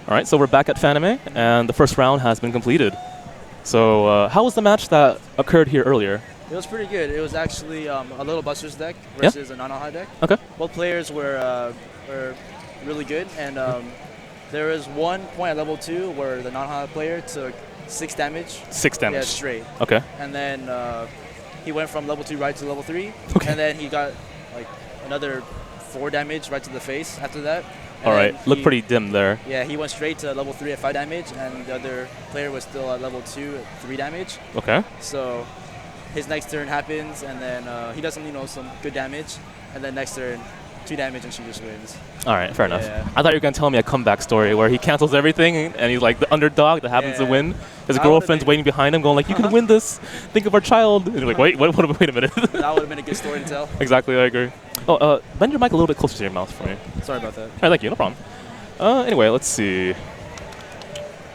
All right, so we're back at Fanime, and the first round has been completed. So how was the match that occurred here earlier? It was pretty good. It was actually a little Busters deck versus a non-high deck. Okay. Both players were really good, and there was one point at level 2 where the non-high player took 6 damage. 6 damage. Yeah, straight. Okay. And then he went from level 2 right to level 3. Okay. And then he got like another 4 damage right to the face after that. All right. Looked pretty dim there. Yeah, he went straight to level 3 at 5 damage, and the other player was still at level 2 at 3 damage. Okay. So his next turn happens, and then he does some good damage, and then next turn 2 damage, and she just wins. All right, fair enough. Yeah. I thought you were going to tell me a comeback story where he cancels everything and he's like the underdog that happens to win. His girlfriend's waiting behind him going like, you can win this. Think of our child. And you're like, wait a minute. That would have been a good story to tell. Exactly, I agree. Oh, bend your mic a little bit closer to your mouth for me. Sorry about that. All right, thank you, no problem. Anyway, let's see.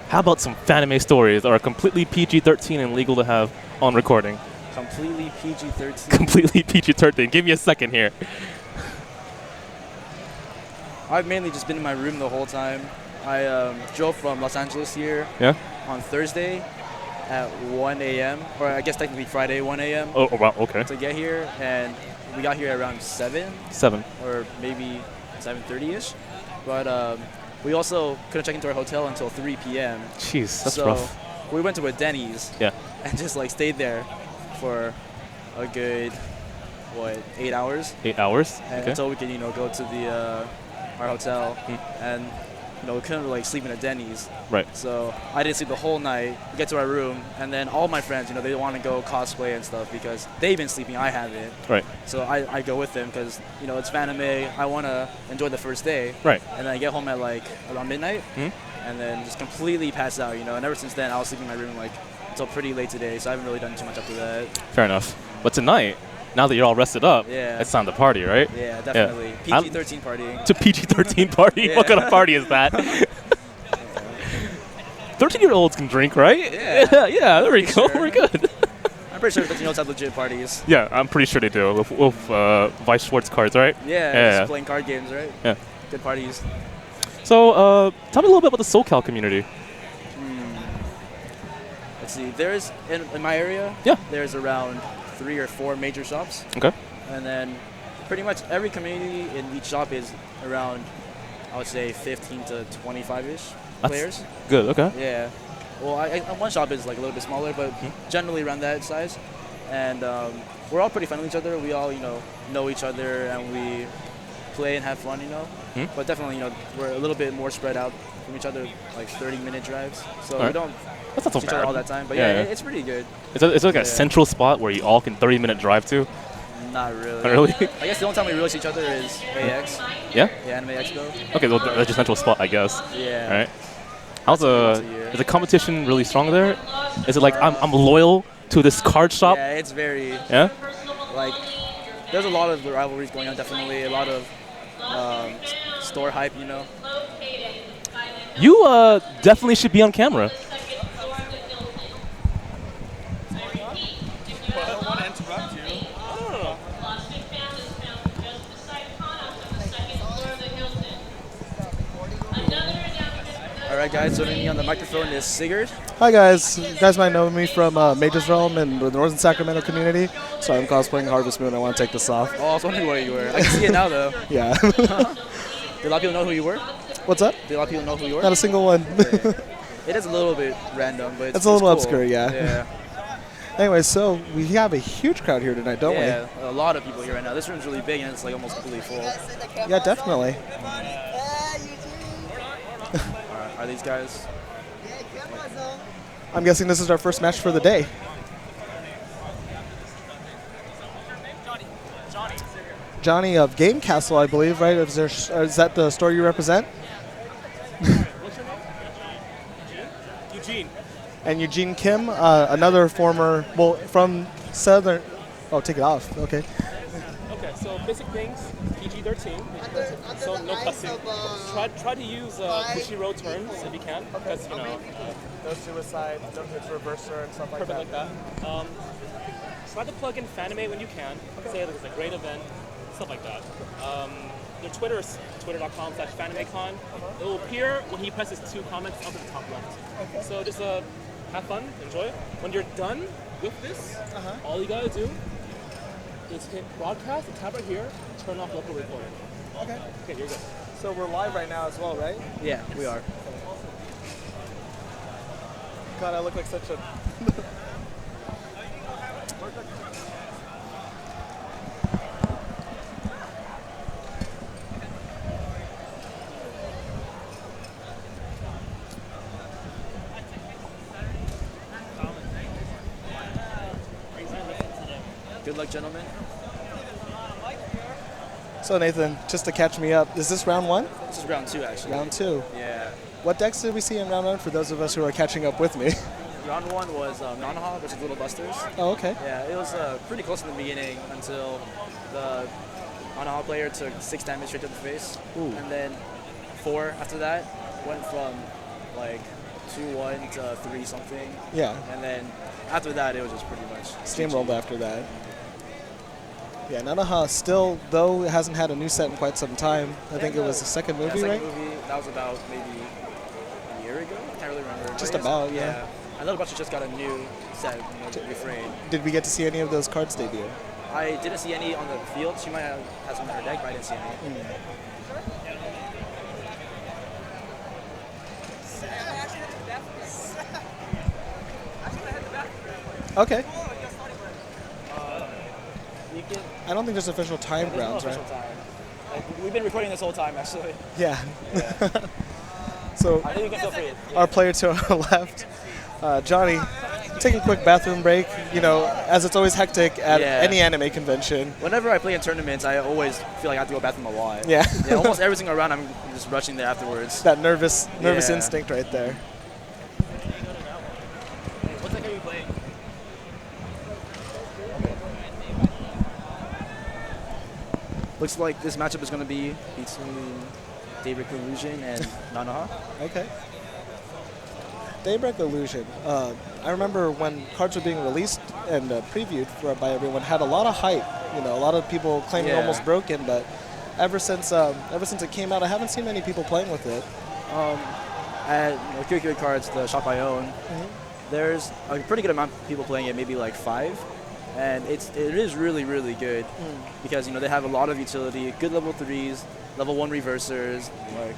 How about some Fanime stories that are completely PG-13 and legal to have on recording? Completely PG-13? Completely PG-13. Give me a second here. I've mainly just been in my room the whole time. I drove from Los Angeles here on Thursday at 1 a.m., or I guess technically Friday, 1 a.m. Oh, wow, okay. To get here, and we got here around 7. 7. Or maybe 7:30-ish. But we also couldn't check into our hotel until 3 p.m. Jeez, that's so rough. We went to a Denny's and just like stayed there for a good, 8 hours? 8 hours? And until we could, go to the our hotel, and we couldn't like sleep in a Denny's. Right. So I didn't sleep the whole night. We get to our room, and then all my friends, they want to go cosplay and stuff because they've been sleeping. I haven't. Right. So I go with them because it's Fanime. I want to enjoy the first day. Right. And then I get home at like around midnight, and then just completely pass out. And ever since then, I was sleeping in my room like until pretty late today. So I haven't really done too much after that. Fair enough. But tonight, now that you're all rested up, it's time to party, right? Yeah, definitely. PG-13 party. It's a PG-13 party? What kind of party is that? 13-year-olds can drink, right? Yeah, there we go. We're good. I'm pretty sure 13-year-olds have legit parties. Yeah, I'm pretty sure they do with Weiss Schwartz cards, right? Yeah, just playing card games, right? Yeah. Good parties. So, tell me a little bit about the SoCal community. Let's see. There's, in my area, there's around 3 or 4 major shops. Okay. And then pretty much every community in each shop is around, I would say, 15 to 25-ish players. Good, okay. Yeah. Well, one shop is like a little bit smaller, but generally around that size. And we're all pretty friendly with each other. We all, know each other, and we play and have fun, But definitely, we're a little bit more spread out from each other, like 30-minute drives. So we don't That's not so see each other all that time. But it's pretty good. It's like a central spot where you all can 30-minute drive to? Not really. Not really? I guess the only time we really see each other is AX. Yeah? Yeah, Anime Expo. Okay, well, that's your central spot, I guess. Yeah. All right. Is the competition really strong there? Is it like I'm loyal to this card shop? Yeah, it's very. Yeah. Like, there's a lot of rivalries going on. Definitely a lot of store hype. You definitely should be on camera. I don't want to interrupt you. All right, guys. Joining me on the microphone is Sigurd. Hi guys. You guys might know me from Mage's Realm and the Northern Sacramento community. So I'm cosplaying Harvest Moon. I want to take this off. Oh, I was wondering where you were. I can see it now, though. Yeah. Did a lot of people know who you were? What's up? Did a lot of people know who you were? Not a single one. It is a little bit random, but it's a little cool. obscure, yeah. Anyway, so we have a huge crowd here tonight, don't we? Yeah, a lot of people here right now. This room's really big, and it's like almost completely full. Yeah, definitely. Are these guys? I'm guessing this is our first match for the day. Johnny of Game Castle, I believe, right? Is that the store you represent? What's your name? Eugene. And Eugene Kim, another former, from Southern. Oh, take it off. Okay. Okay, so basic things, PG-13, so no cussing. Try to use Bushiroad terms if you can, because No suicide, no hit reverser, and stuff perfect like that. Try to plug in Fanime when you can. Say it's a great event, stuff like that. their Twitter is twitter.com/fanimecon. It will appear when he presses 2 comments up at the top left. Okay. So just have fun, enjoy. When you're done with this, all you gotta do is hit broadcast, the tab right here, turn off local recording. Okay. Okay, you're good. So we're live right now as well, right? Yeah, we are. God, I look like such a... Good luck, gentlemen. So Nathan, just to catch me up, is this round 1? This is round 2, actually. Round 2. Yeah. What decks did we see in round 1 for those of us who are catching up with me? Round 1 was Nanaha versus Little Busters. Oh, okay. Yeah, it was pretty close in the beginning until the Nanaha player took 6 damage straight to the face. Ooh. And then 4 after that. Went from like 2-1 to 3 something. Yeah. And then after that, it was just pretty much Steamrolled GG. after that. Yeah, Nanaha still, though, hasn't had a new set in quite some time. I think it was the second movie, second right? movie. That was about maybe a year ago. I can't really remember. Just But it's- about, yeah. And Little Busters just got a new set, refrain. Did we get to see any of those cards debut? I didn't see any on the field. She might have some in her deck, but I didn't see any. Okay. You can, I don't think there's official time there's no grounds, right? official time. Like, we've been recording this whole time, actually. Yeah. So I think you can feel free. our player to our left, Johnny, taking a quick bathroom break. You know, as it's always hectic at Yeah. any anime convention. Whenever I play in tournaments, I always feel like I have to go to the bathroom a lot. Yeah. Yeah, almost every single round, I'm just rushing there afterwards. That nervous Yeah. instinct right there. What deck are you playing? Looks like this matchup is going to be between Daybreak Illusion and Nanaha. Okay. Daybreak Illusion. I remember when cards were being released and previewed by everyone, had a lot of hype. You know, a lot of people claiming Yeah. almost broken, but ever since it came out, I haven't seen many people playing with it. At Kyokyo Cards, the shop I own, there's a pretty good amount of people playing it, maybe like 5. And it is really, really good because, you know, they have a lot of utility, good level 3s, level 1 reversers, like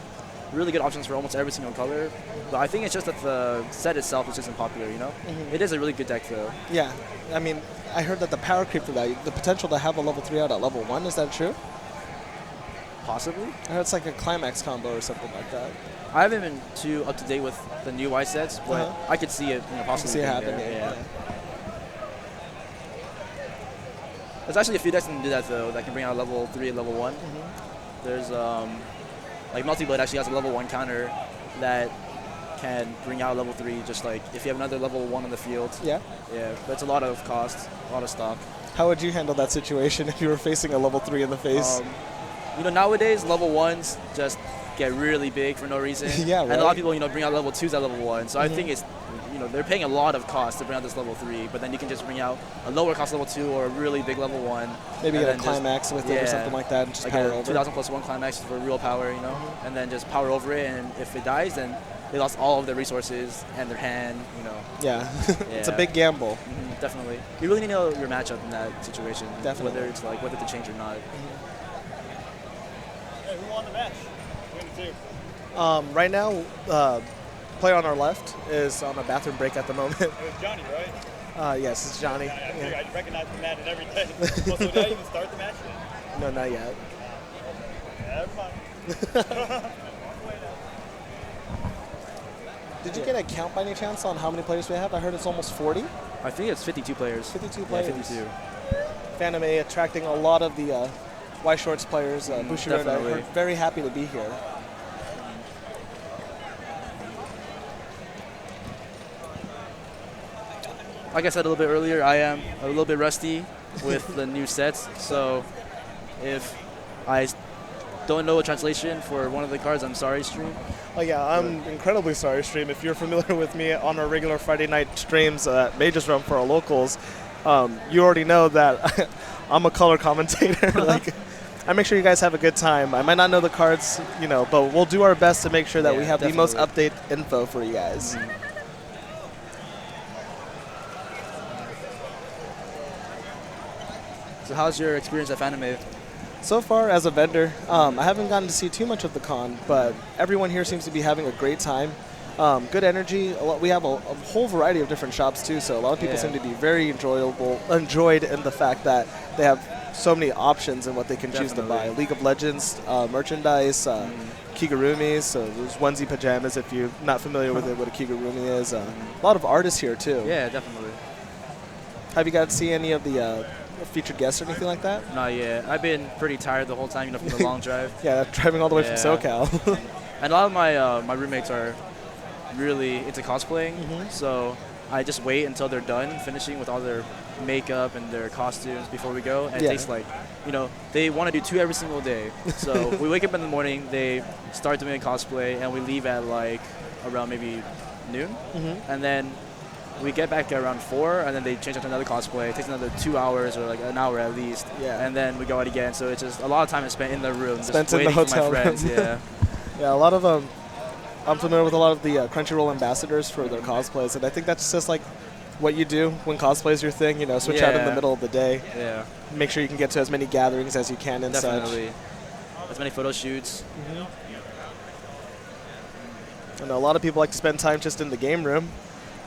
really good options for almost every single color. But I think it's just that the set itself is just unpopular, you know? It is a really good deck, though. Yeah. I mean, I heard that the power creep for that, the potential to have a level 3 out at level 1, is that true? Possibly. I heard it's like a climax combo or something like that. I haven't been too up to date with the new Weiss sets, but I could see it, possibly See it being happen, there. yeah. There's actually a few decks that can do that, though, that can bring out level 3 and level 1. There's, like, Multi-Blade actually has a level 1 counter that can bring out level 3, just like if you have another level 1 on the field. Yeah. Yeah, but it's a lot of cost, a lot of stock. How would you handle that situation if you were facing a level 3 in the face? You know, nowadays, level 1s just get really big for no reason. Yeah, And a lot right. of people, bring out level 2s at level 1. So I think it's, they're paying a lot of cost to bring out this level 3, but then you can just bring out a lower cost level 2 or a really big level 1. Maybe and get a then climax with it or something like that and just like power a over. 2000 plus 1 climax for real power, and then just power over it, and if it dies, then they lost all of their resources and their hand, Yeah. It's a Yeah. big gamble. Definitely. You really need to know your matchup in that situation. Definitely. Whether it's like whether to change or not. Hey, who won the match? Right now, player on our left is on a bathroom break at the moment. It was Johnny, right? Yes, it's Johnny. I recognize the man and everything. So did I even start the match? No, not yet. Never mind. Did you get a count by any chance on how many players we have? I heard it's almost 40. I think it's 52 players. 52 Yeah, players. 52. Fanime attracting a lot of the White Shorts players. Bushiro and I definitely. are very happy to be here. Like I said a little bit earlier, I am a little bit rusty with the new sets. So if I don't know a translation for one of the cards, I'm sorry, stream. Oh yeah, I'm incredibly sorry, stream. If you're familiar with me on our regular Friday night streams at Majors Run for our locals, you already know that I'm a color commentator. I make sure you guys have a good time. I might not know the cards, you know, but we'll do our best to make sure that we have the most update info for you guys. So how's your experience at Fanime? So far, as a vendor, I haven't gotten to see too much of the con, but everyone here seems to be having a great time. Good energy. We have a whole variety of different shops too, so a lot of people seem to be very enjoyed in the fact that they have so many options in what they can choose to buy. League of Legends merchandise, kigurumis, so there's onesie pajamas if you're not familiar with it, what a kigurumi is. A lot of artists here too. Yeah, definitely. Have you got to see any of the featured guests or anything like that? Not yet. I've been pretty tired the whole time, you know, from the long drive. Yeah, driving all the way from SoCal. And a lot of my roommates are really into cosplaying, so I just wait until they're done finishing with all their makeup and their costumes before we go. And it takes like, you know, they want to do 2 every single day. So we wake up in the morning, they start doing cosplay, and we leave at like around maybe noon, and then we get back around 4, and then they change up to another cosplay. It takes another 2 hours or like an hour at least. Yeah. And then we go out again. So it's just a lot of time is spent in the room, spent just in the waiting hotel for my friends. room. Yeah, a lot of I'm familiar with a lot of the Crunchyroll ambassadors for their cosplays, and I think that's just like what you do when cosplay is your thing. You know, switch out in the middle of the day. Yeah. Make sure you can get to as many gatherings as you can and Definitely. As many photo shoots. And a lot of people like to spend time just in the game room.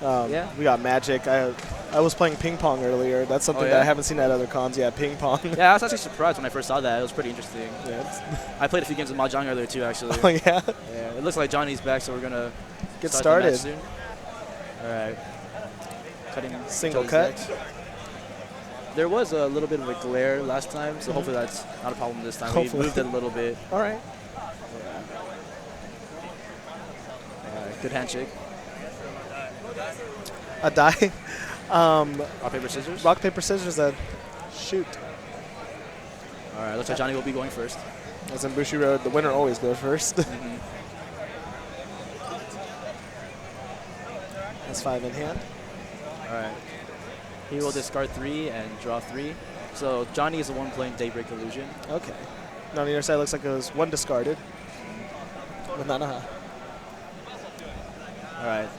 We got Magic. I was playing ping pong earlier. That's something that I haven't seen at other cons. Yeah, ping pong. Yeah, I was actually surprised when I first saw that. It was pretty interesting. Yeah, I played a few games of Mahjong earlier too, actually. Oh, yeah? Yeah, it looks like Johnny's back, so we're going to get started. Soon. All right. Cutting single cut. There was a little bit of a glare last time, so hopefully that's not a problem this time. Hopefully. We moved it a little bit. All right. Good handshake. A die. Rock, paper, scissors? Rock, paper, scissors, then shoot. All right, looks like Johnny will be going first. As in Bushiroad, the winner always goes first. That's 5 in hand. All right. He will discard 3 and draw 3. So Johnny is the one playing Daybreak Illusion. Okay. Now on the other side, looks like it was 1 discarded. With Nanaha. All right.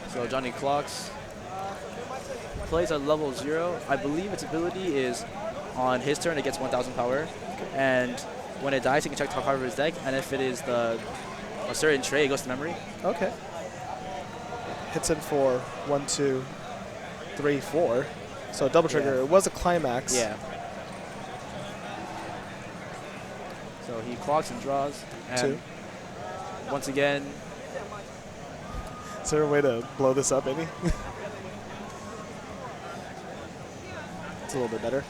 So Johnny clocks. Plays at level 0. I believe its ability is on his turn it gets 1,000 power, and when it dies, he can check the top card of his deck, and if it is a certain trait, it goes to memory. Okay. Hits in for 1, 2, 3, 4. So double trigger. It was a climax. Yeah. So he clocks and draws. And 2. Once again. Is there a way to blow this up any? It's a little bit better.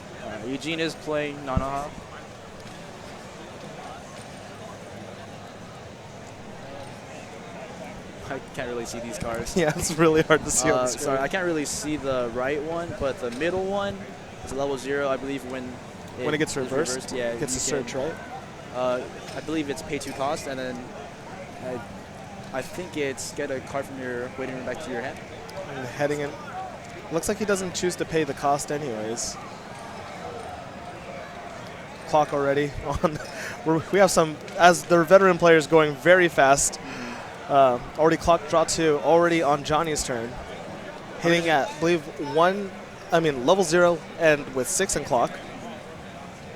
Eugene is playing Nanaha. I can't really see these cards. Yeah, it's really hard to see on the screen. Sorry, I can't really see the right one, but the middle one is a level 0, I believe, when it gets reversed. Yeah, it gets a search, right? I believe it's pay 2 cost, and then I think it's get a card from your waiting room back to your hand. And heading in. Looks like he doesn't choose to pay the cost anyways. Clock already on. We have some, as the veteran players, going very fast. Already clock draw 2, already on Johnny's turn. Hitting at, I believe, level 0 and with 6 in clock.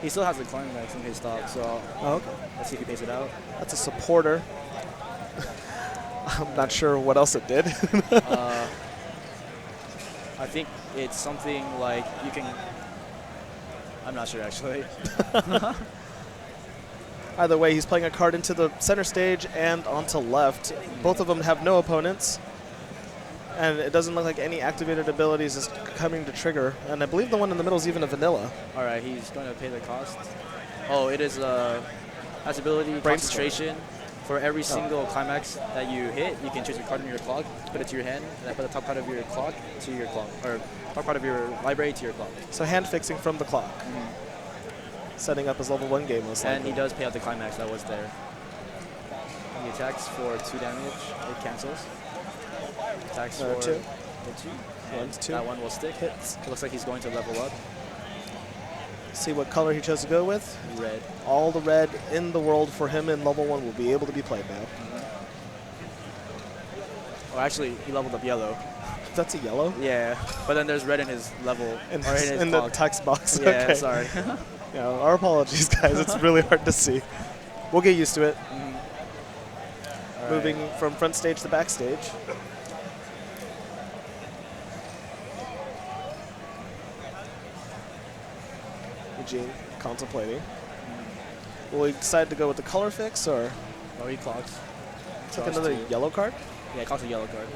He still has the climax in his stock, so let's see if he pays it out. That's a supporter. I'm not sure what else it did. I think it's something like you can. I'm not sure actually. Either way, he's playing a card into the center stage and onto left. Both of them have no opponents. And it doesn't look like any activated abilities is coming to trigger. And I believe the one in the middle is even a vanilla. All right, he's going to pay the cost. Oh, it is has ability concentration. For every single climax that you hit, you can choose a card from your clock, put it to your hand, and then put the top card of your clock to your clock, or top card of your library to your clock. So hand fixing from the clock. Setting up his level 1 game most likely. And he does pay out the climax that was there. He attacks for 2 damage. It cancels. Attacks for 2. 2. 1, 2. That one will stick. Hits. It looks like he's going to level up. See what color he chose to go with. Red. All the red in the world for him in level 1 will be able to be played now. Oh, actually, he leveled up yellow. That's a yellow? Yeah, but then there's red in his level. In in the text box. Yeah, Okay. sorry. Yeah, our apologies, guys. It's really hard to see. We'll get used to it. Moving from front stage to backstage. Eugene contemplating. Will he decide to go with the color fix or Oh, he clocks. take Draws another two. yellow card? Yeah, he clocks a yellow card.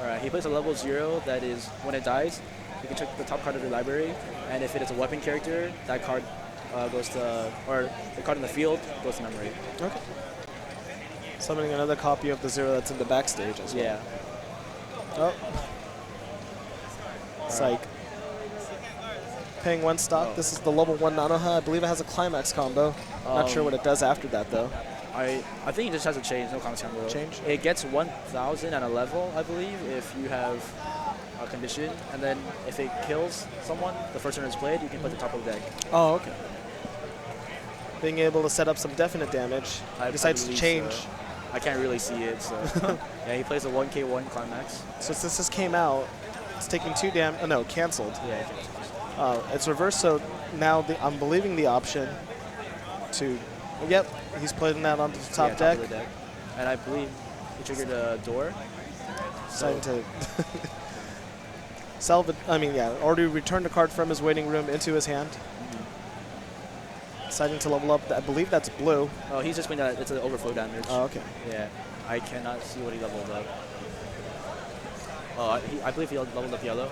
Alright, he plays a level 0 that is, when it dies, you can check the top card of your library, and if it is a weapon character, that card goes to, or the card in the field goes to memory. Okay. Summoning another copy of the 0 that's in the backstage as well. Yeah. Oh. Psych. Paying 1 stock. Oh. This is the level 1 Nanoha. I believe it has a climax combo. Not sure what it does after that, though. I think it just has a change, no comments combo. Change? It gets 1,000 at a level, I believe, if you have a condition, and then if it kills someone, the first turn is played, you can put the top of the deck. Oh, okay. Being able to set up some definite damage. I He decides to believe change. so. I can't really see it, so. Yeah, he plays a 1k1 climax. So since this came out, it's taking 2 damage. Oh, no, canceled. Yeah, It's reversed, so now I'm believing the option to. Yep, he's putting that onto the top deck. Of the deck. And I believe he triggered a door. Deciding to salvage. I mean, yeah, already returned a card from his waiting room into his hand. Deciding to level up. I believe that's blue. Oh, he's just playing that. It's an overflow damage. Oh, okay. Yeah, I cannot see what he leveled up. Oh, I believe he leveled up yellow.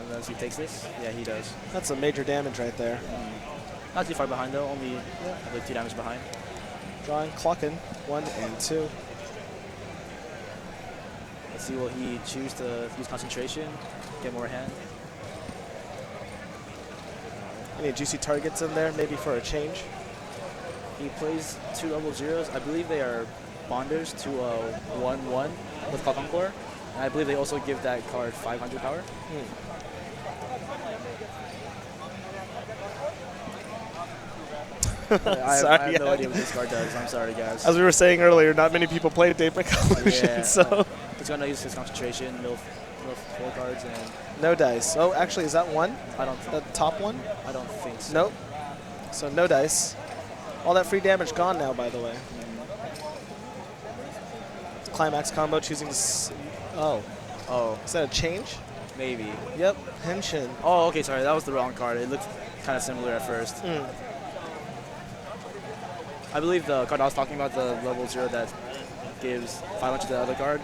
And then he takes this. Yeah, he does. That's some major damage right there. Not too far behind though. Only I believe 2 damage behind. Drawing, clocking, 1 and 2. Let's see, will he choose to use concentration, get more hand? Any juicy targets in there, maybe for a change? He plays 2 level 0s. I believe they are bonders to a 1/1 with Clock Encore. And I believe they also give that card 500 power. I have no idea what this card does. I'm sorry, guys. As we were saying earlier, not many people play Daybreak Evolution, Yeah. so He's going to use his concentration, mill 4 cards, and no dice. Oh, actually, is that 1? I don't The top one? I don't think so. Nope. So no dice. All that free damage gone now, by the way. Climax combo choosing to. Oh. Oh, Is that a change? maybe. Yep. Henshin. Oh, okay, sorry. That was the wrong card. It looked kind of similar at first. I believe the card I was talking about, the level 0 that gives 500 to the other card,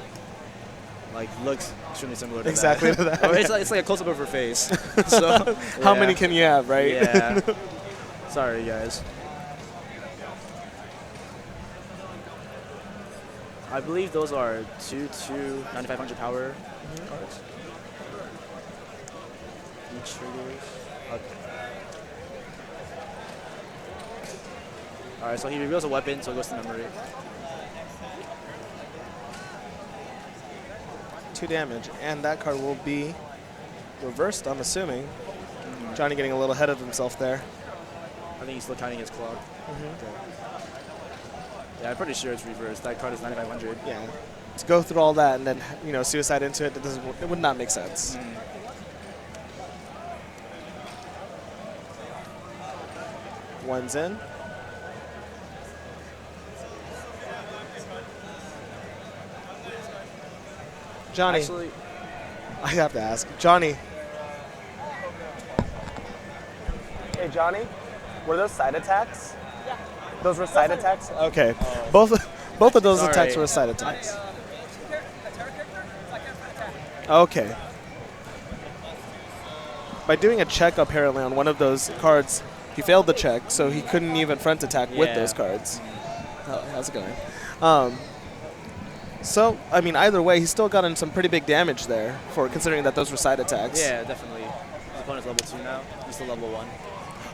like looks extremely similar to Exactly that. to that. Oh, it's like a close-up of her face. So How yeah. many can you have, right? Yeah. Sorry, guys. I believe those are 2 9,500 power cards. Each triggers. Alright, so he reveals a weapon, so it goes to memory. 2 damage, and that card will be reversed, I'm assuming. Johnny getting a little ahead of himself there. I think he's still counting his clock. Okay. Yeah, I'm pretty sure it's reversed. That card is 9,500. Yeah. To go through all that and then, suicide into it, it would not make sense. One's in. Johnny, Actually, I have to ask. Johnny. Hey, Johnny, were those side attacks? Yeah. Those were side attacks? Okay. Both of those Sorry. attacks were side attacks. Okay. By doing a check apparently on one of those cards, he failed the check, so he couldn't even front attack with Yeah. those cards. How's it going? So, I mean, either way, he's still gotten some pretty big damage there, for considering that those were side attacks. yeah, definitely. His opponent's level 2 now. He's still level 1.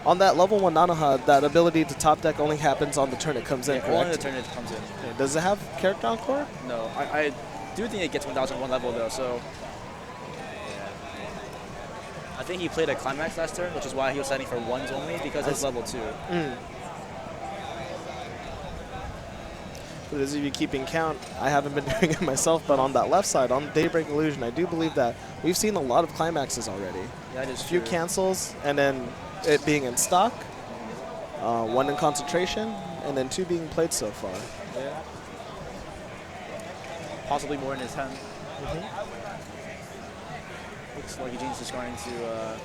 On that level 1 Nanoha, that ability to top deck only happens on the turn it comes in, Yeah, correct? only the turn it comes in. Okay. Does it have character encore? No, I do think it gets 1001 level though, so. I think he played a climax last turn, which is why he was setting for ones only, because it's level 2. For those of you keeping count, I haven't been doing it myself, but on that left side, on Daybreak Illusion, I do believe that we've seen a lot of climaxes already. That is a few true. cancels, and then it being in stock, 1 in concentration, and then 2 being played so far. Yeah. Possibly more in his hand. Looks like Eugene's just going to...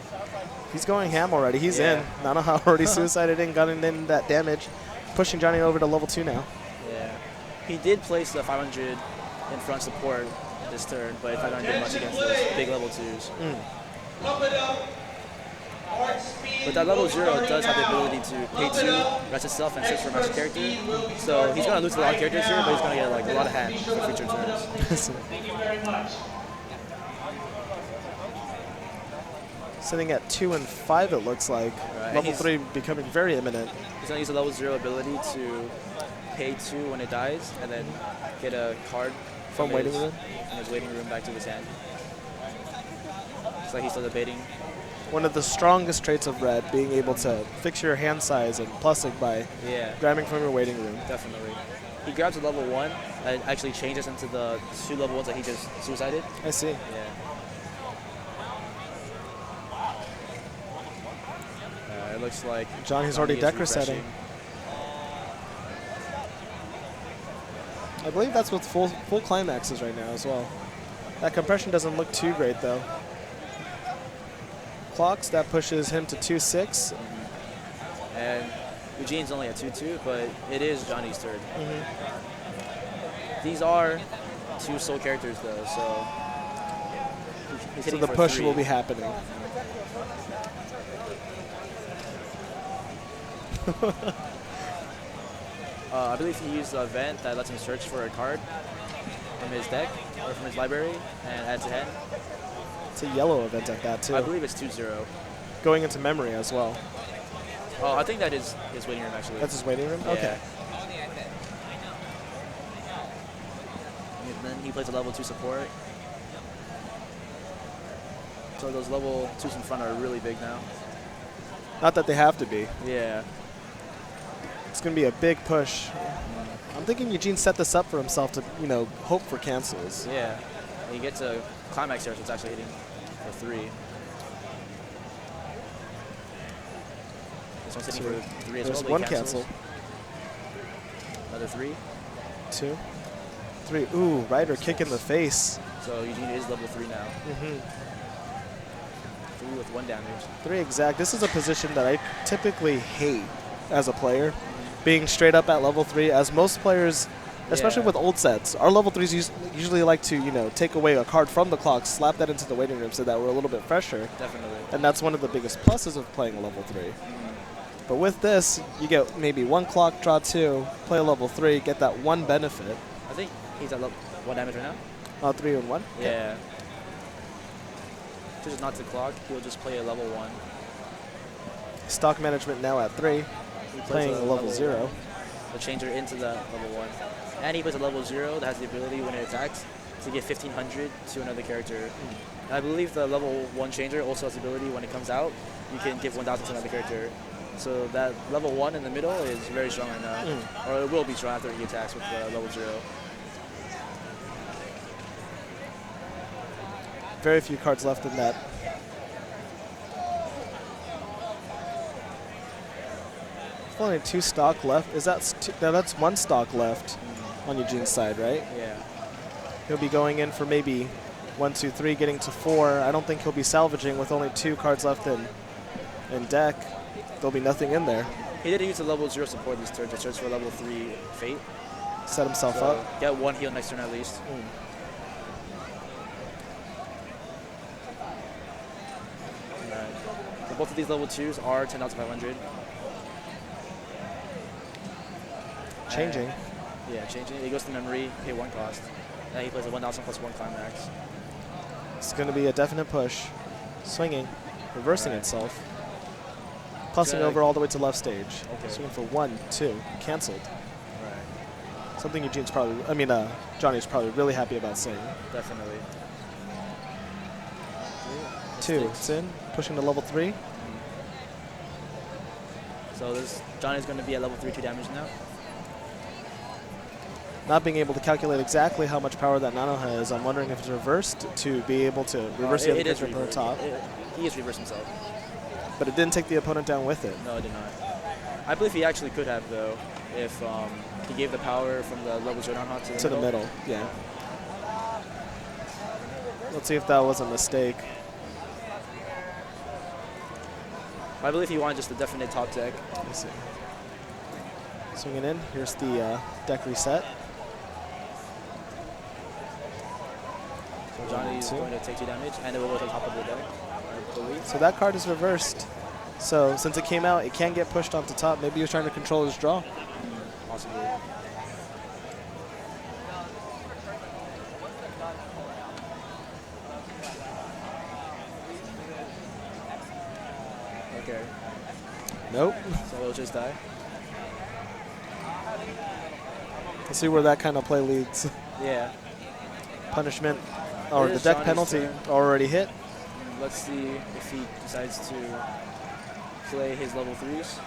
He's going ham already. He's in. Nanoha already suicided in, gotten in that damage, pushing Johnny over to level 2 now. Yeah. He did place the 500 in front support this turn, but 500 did much against those big level 2s. But that level 0 does have the ability to pay 2, rest itself, and search for a master character. So he's going to lose a lot of characters here, but he's going to get like a lot of hand for future turns. Thank you very much. Sitting at 2 and 5, it looks like. Right. Level 3 becoming very imminent. He's going to use the level 0 ability to pay 2 when it dies, and then get a card From waiting room? From his waiting room back to his hand. It's like he's still debating. One of the strongest traits of red, being able to fix your hand size and plus it by grabbing from your waiting room. Definitely. He grabs a level 1 and actually changes into the 2 level 1s that he just suicided. I see. Yeah. It looks like Johnny's already deck resetting. I believe that's with full climaxes right now as well. That compression doesn't look too great though. Clocks, that pushes him to 2-6. And Eugene's only at 2-2, but it is Johnny's turn. These are 2 soul characters though, so he's hitting the for push 3. will be happening. I believe he used a event that lets him search for a card from his deck or from his library and add to hand. It's a yellow event at that too. I believe it's 2-0. Going into memory as well. Oh, I think that is his waiting room actually. That's his waiting room? Yeah. Okay. And then he plays a level 2 support. So those level 2s in front are really big now. Not that they have to be. Yeah. It's going to be a big push. I'm thinking Eugene set this up for himself to, you know, hope for cancels. Yeah. And he gets a climax here, so it's actually hitting for 3. This one's hitting for 3 as well. There's but he 1 cancels. cancel. Another 3. 2. 3. Ooh, Ryder kick in the face. So Eugene is level 3 now. 3 with 1 damage. 3 exact. This is a position that I typically hate as a player, being straight up at level 3, as most players, especially with old sets, our level 3s usually like to, you know, take away a card from the clock, slap that into the waiting room so that we're a little bit fresher. Definitely. And that's one of the biggest pluses of playing a level 3. But with this, you get maybe 1 clock, draw 2, play a level 3, get that 1 benefit. I think he's at 1 damage right now. 3 and 1? Yeah. Just not to clock, he'll just play a level 1. Stock management now at 3, playing a level 0. The changer into the level 1. And he plays a level 0 that has the ability when it attacks to give 1500 to another character. And I believe the level 1 changer also has the ability when it comes out, you can give 1000 to another character. So that level 1 in the middle is very strong right now. Or it will be strong after he attacks with the level 0. Very few cards left in that. Only 2 stock left. Is that that's 1 stock left on Eugene's side, right? Yeah. He'll be going in for maybe 1, 2, 3, getting to 4. I don't think he'll be salvaging with only 2 cards left in deck. There'll be nothing in there. He did use a level 0 support this turn to search for level 3 Fate. Set himself up. Get 1 heal next turn at least. So both of these level 2s are 10,500. Changing. Yeah, changing. He goes to memory, pay 1 cost. And he plays a 1000 plus 1 climax. It's going to be a definite push. Swinging. Reversing itself. Plussing Drag. over all the way to left stage. Okay. Swinging for 1, 2. Canceled. Right. Something Eugene's probably, Johnny's probably really happy about seeing. Definitely. 2. It's in. Pushing to level 3. So Johnny's going to be at level 3, 2 damage now. Not being able to calculate exactly how much power that nano has, I'm wondering if it's reversed to be able to reverse the other character from the top. He is reversed himself. But it didn't take the opponent down with it. No, it did not. I believe he actually could have, though, if he gave the power from the level 0 non-hot to the middle. Yeah. Let's see if that was a mistake. I believe he wanted just a definite top deck. Let's see. Swinging in. Here's the deck reset. So Johnny's going to take 2 damage, and it will go to the top of the deck, I believe. So that card is reversed. So since it came out, it can get pushed off the top. Maybe he was trying to control his draw. Possibly. Okay. Nope. So it'll just die. Let's see where that kind of play leads. Yeah. Punishment, or It the is deck Johnny's penalty turn. already hit. Let's see if he decides to play his level 3s.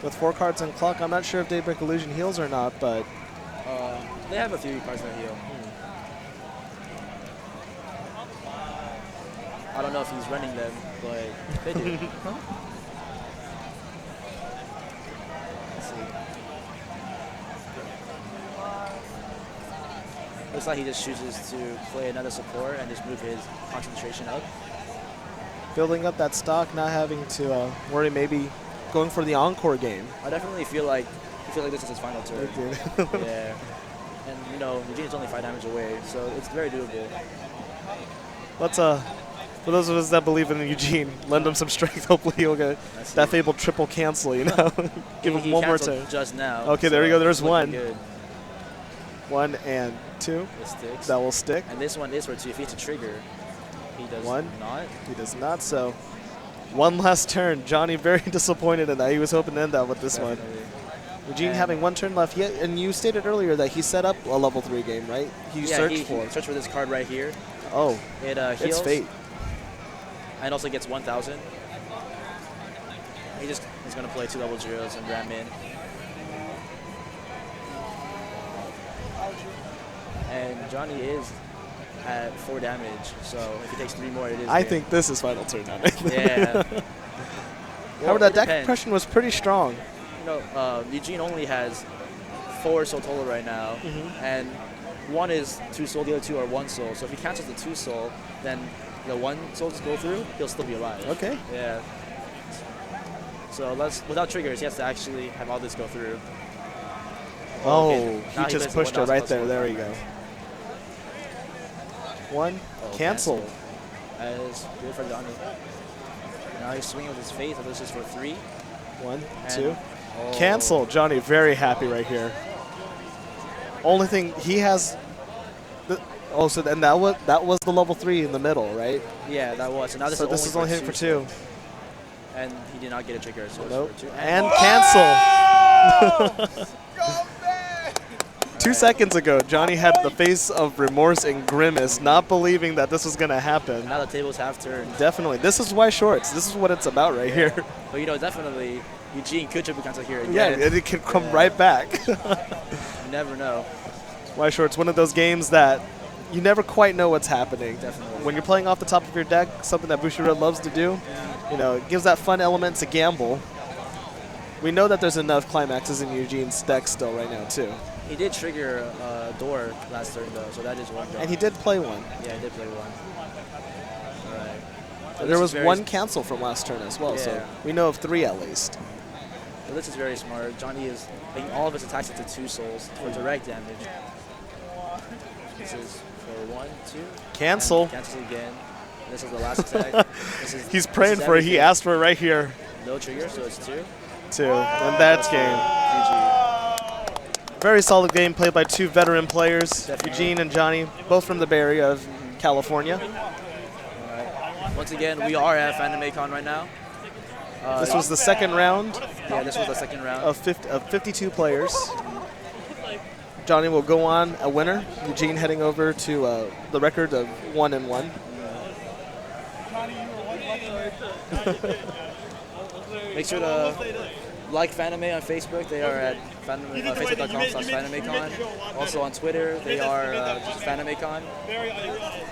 With 4 cards on clock, I'm not sure if Daybreak Illusion heals or not, but They have a few cards that heal. I don't know if he's running them, but they do. Let's see. Looks like he just chooses to play another support and just move his concentration up. building up that stock, not having to worry maybe going for the encore game. I definitely feel like this is his final turn. Okay. Yeah. And you know, Eugene's only 5 damage away, so it's very doable. Let's for those of us that believe in Eugene, lend him some strength. Hopefully he'll get that fabled triple cancel, you know. Give him one more turn. Just now. Okay, there we go. There's it's looking one. Good. 1 and 2. It sticks. That will stick. And this one is for 2. If he hits a trigger, he does 1. not. He does not. So one last turn. Johnny very disappointed in that. He was hoping to end that with this Definitely. one. Eugene having 1 turn left. Yet, and you stated earlier that he set up a level 3 game, right? He searched for. He searched for this card right here. Oh, It it's heals. fate. And also gets 1,000. He's going to play 2 level 0s and ram in. And Johnny is at 4 damage, so if he takes 3 more, it is I game. think this is final turn damage. Yeah. However, that it deck depends. compression was pretty strong. You know, Eugene only has 4 soul total right now, and 1 is 2 soul, the other 2 are 1 soul. So if he cancels the 2 soul, then the 1 souls go through, he'll still be alive. Okay. Yeah. So without triggers, he has to actually have all this go through. Oh, Okay, now he just plays pushed it 1,000 right plus there. 4 There we cards. go. 1, Oh, cancel. As good for Johnny. Now he's swinging with his faith, so this is for 3. 1, And- 2. Oh. Cancel. Johnny very happy right here. Only thing he has. So then that was the level 3 in the middle, right? Yeah, that was. So now this So is this is only hitting for 2. And he did not get a trigger, so Nope. it's for 2. And cancel. 2 seconds ago, Johnny had the face of remorse and grimace, not believing that this was going to happen. Now the table's half turned. Definitely. This is Weiss Shorts. This is what it's about right here. But you know, definitely, Eugene could triple cancel here again. Yeah, and it can come right back. You never know. Weiss Shorts, one of those games that you never quite know what's happening. Definitely. When you're playing off the top of your deck, something that Bushiroad loves to do, you know, it gives that fun element to gamble. We know that there's enough climaxes in Eugene's deck still right now, too. He did trigger a door last turn, though, so that is one. And he did play one. Yeah, he did play one. All right. So There this was is very one cancel from last turn as well, so Yeah. we know of 3 at least. So this is very smart. Johnny is making all of his attacks into 2 souls for direct damage. This is for 1, 2. Cancel. And cancel again. This is the last attack. He's praying for it. He asked for it right here, No trigger, so it's 2. too. And that's game. GG. Very solid game played by 2 veteran players, Definitely. Eugene and Johnny, both from the Bay Area of California. All right. Once again, we are at Fanime Con right now. This was the second round Yeah, this was the second round. of 52 players. Johnny will go on a winner. Eugene heading over to the record of 1-1. Make sure to like Fanime on Facebook. They are at facebook.com/FanimeCon. Also on Twitter, they are just FanimeCon.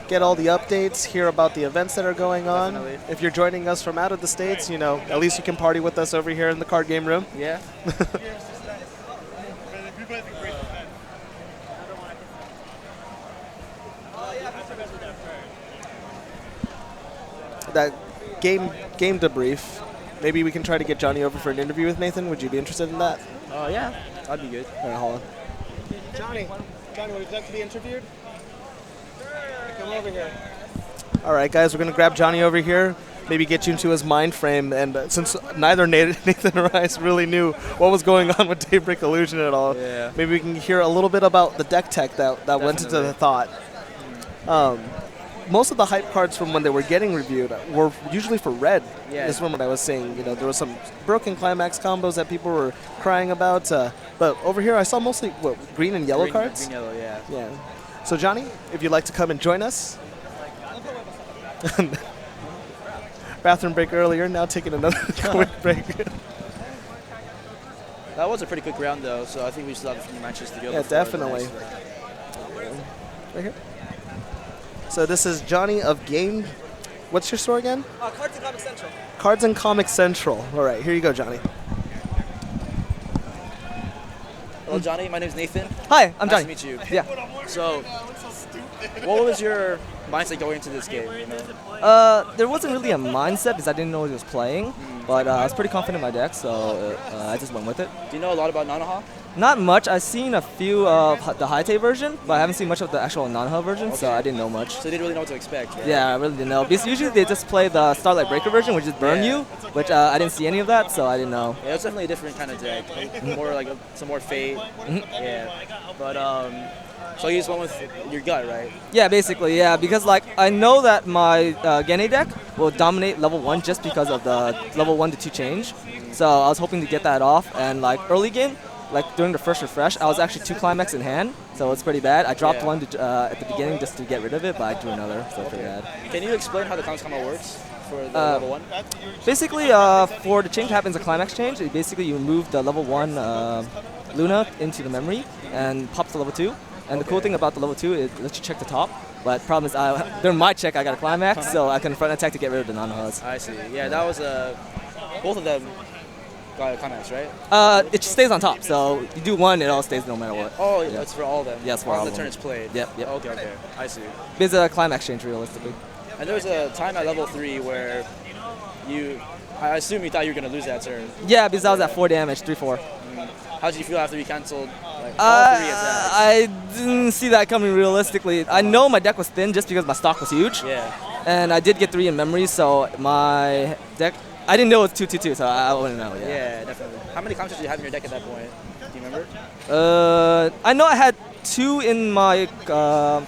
Get all the updates, hear about the events that are going on. Definitely. If you're joining us from out of the States, you know, at least you can party with us over here in the card game room. Yeah. That game debrief. Maybe we can try to get Johnny over for an interview with Nathan. Would you be interested in that? Yeah, that'd be good. All right, hold on. Johnny, would you like to be interviewed? Come over here. All right, guys, we're going to grab Johnny over here, maybe get you into his mind frame. And since neither Nathan or I really knew what was going on with Daybreak Illusion at all, maybe we can hear a little bit about the deck tech that went into the thought. Most of the hype cards from when they were getting reviewed were usually for red. Yeah. This is what I was saying. You know, there was some broken climax combos that people were crying about. But over here, I saw mostly green and yellow cards. Green, yellow, yeah. Yeah. So Johnny, if you'd like to come and join us. Bathroom break earlier. Now taking another quick break. That was a pretty quick round, though. So I think we still have a few matches to go. Yeah, definitely. Right here. So this is Johnny of Game. What's your store again? Cards and Comic Central. Cards and Comic Central. All right, here you go, Johnny. Hello, Johnny. My name's Nathan. Hi, I'm Johnny. Nice to meet you. Yeah. So, what was your mindset going into this game? You know? There wasn't really a mindset because I didn't know he was playing, but I was pretty confident in my deck, so I just went with it. Do you know a lot about Nanoha? Not much. I've seen a few of the Haite version, but I haven't seen much of the actual Nanoha version, so I didn't know much. So you didn't really know what to expect, right? Yeah, I really didn't know. Because usually they just play the Starlight Breaker version, which is Burn You, which I didn't see any of that, so I didn't know. Yeah, it's definitely a different kind of deck. More like some more Fate. Yeah. But, so you just went with your gut, right? Yeah, basically, yeah, because like I know that my Gene deck will dominate level 1 just because of the level 1 to 2 change. So I was hoping to get that off, and like early game, like during the first refresh, I was actually 2 climax in hand, so it's pretty bad. I dropped one to, at the beginning just to get rid of it, but I drew another, so it's pretty bad. Can you explain how the climax combo works for the level 1? Basically, for the change that happens, a climax change, basically you move the level 1 Luna into the memory and pops to level 2. And the cool thing about the level 2 is it lets you check the top. But the problem is, during my check, I got a climax, so I can front attack to get rid of the non-Hus. I see. Yeah, that was both of them got a climax, right? It just stays on top, so you do one, it all stays no matter what. Oh, yeah. That's for all of them? Yes, for all the of them. turn it's played? Yep. Okay. I see. It's a climax change, realistically. And there was a time at level 3 where I assume you thought you were going to lose that turn. Yeah, because I was at 4 damage, 3-4. How did you feel after you canceled all 3 attacks? I didn't see that coming realistically. I know my deck was thin just because my stock was huge. Yeah. And I did get 3 in memory, so my deck, I didn't know it was 2-2-2, so I wouldn't know. Yeah, definitely. How many counters did you have in your deck at that point? Do you remember? I know I had 2 in my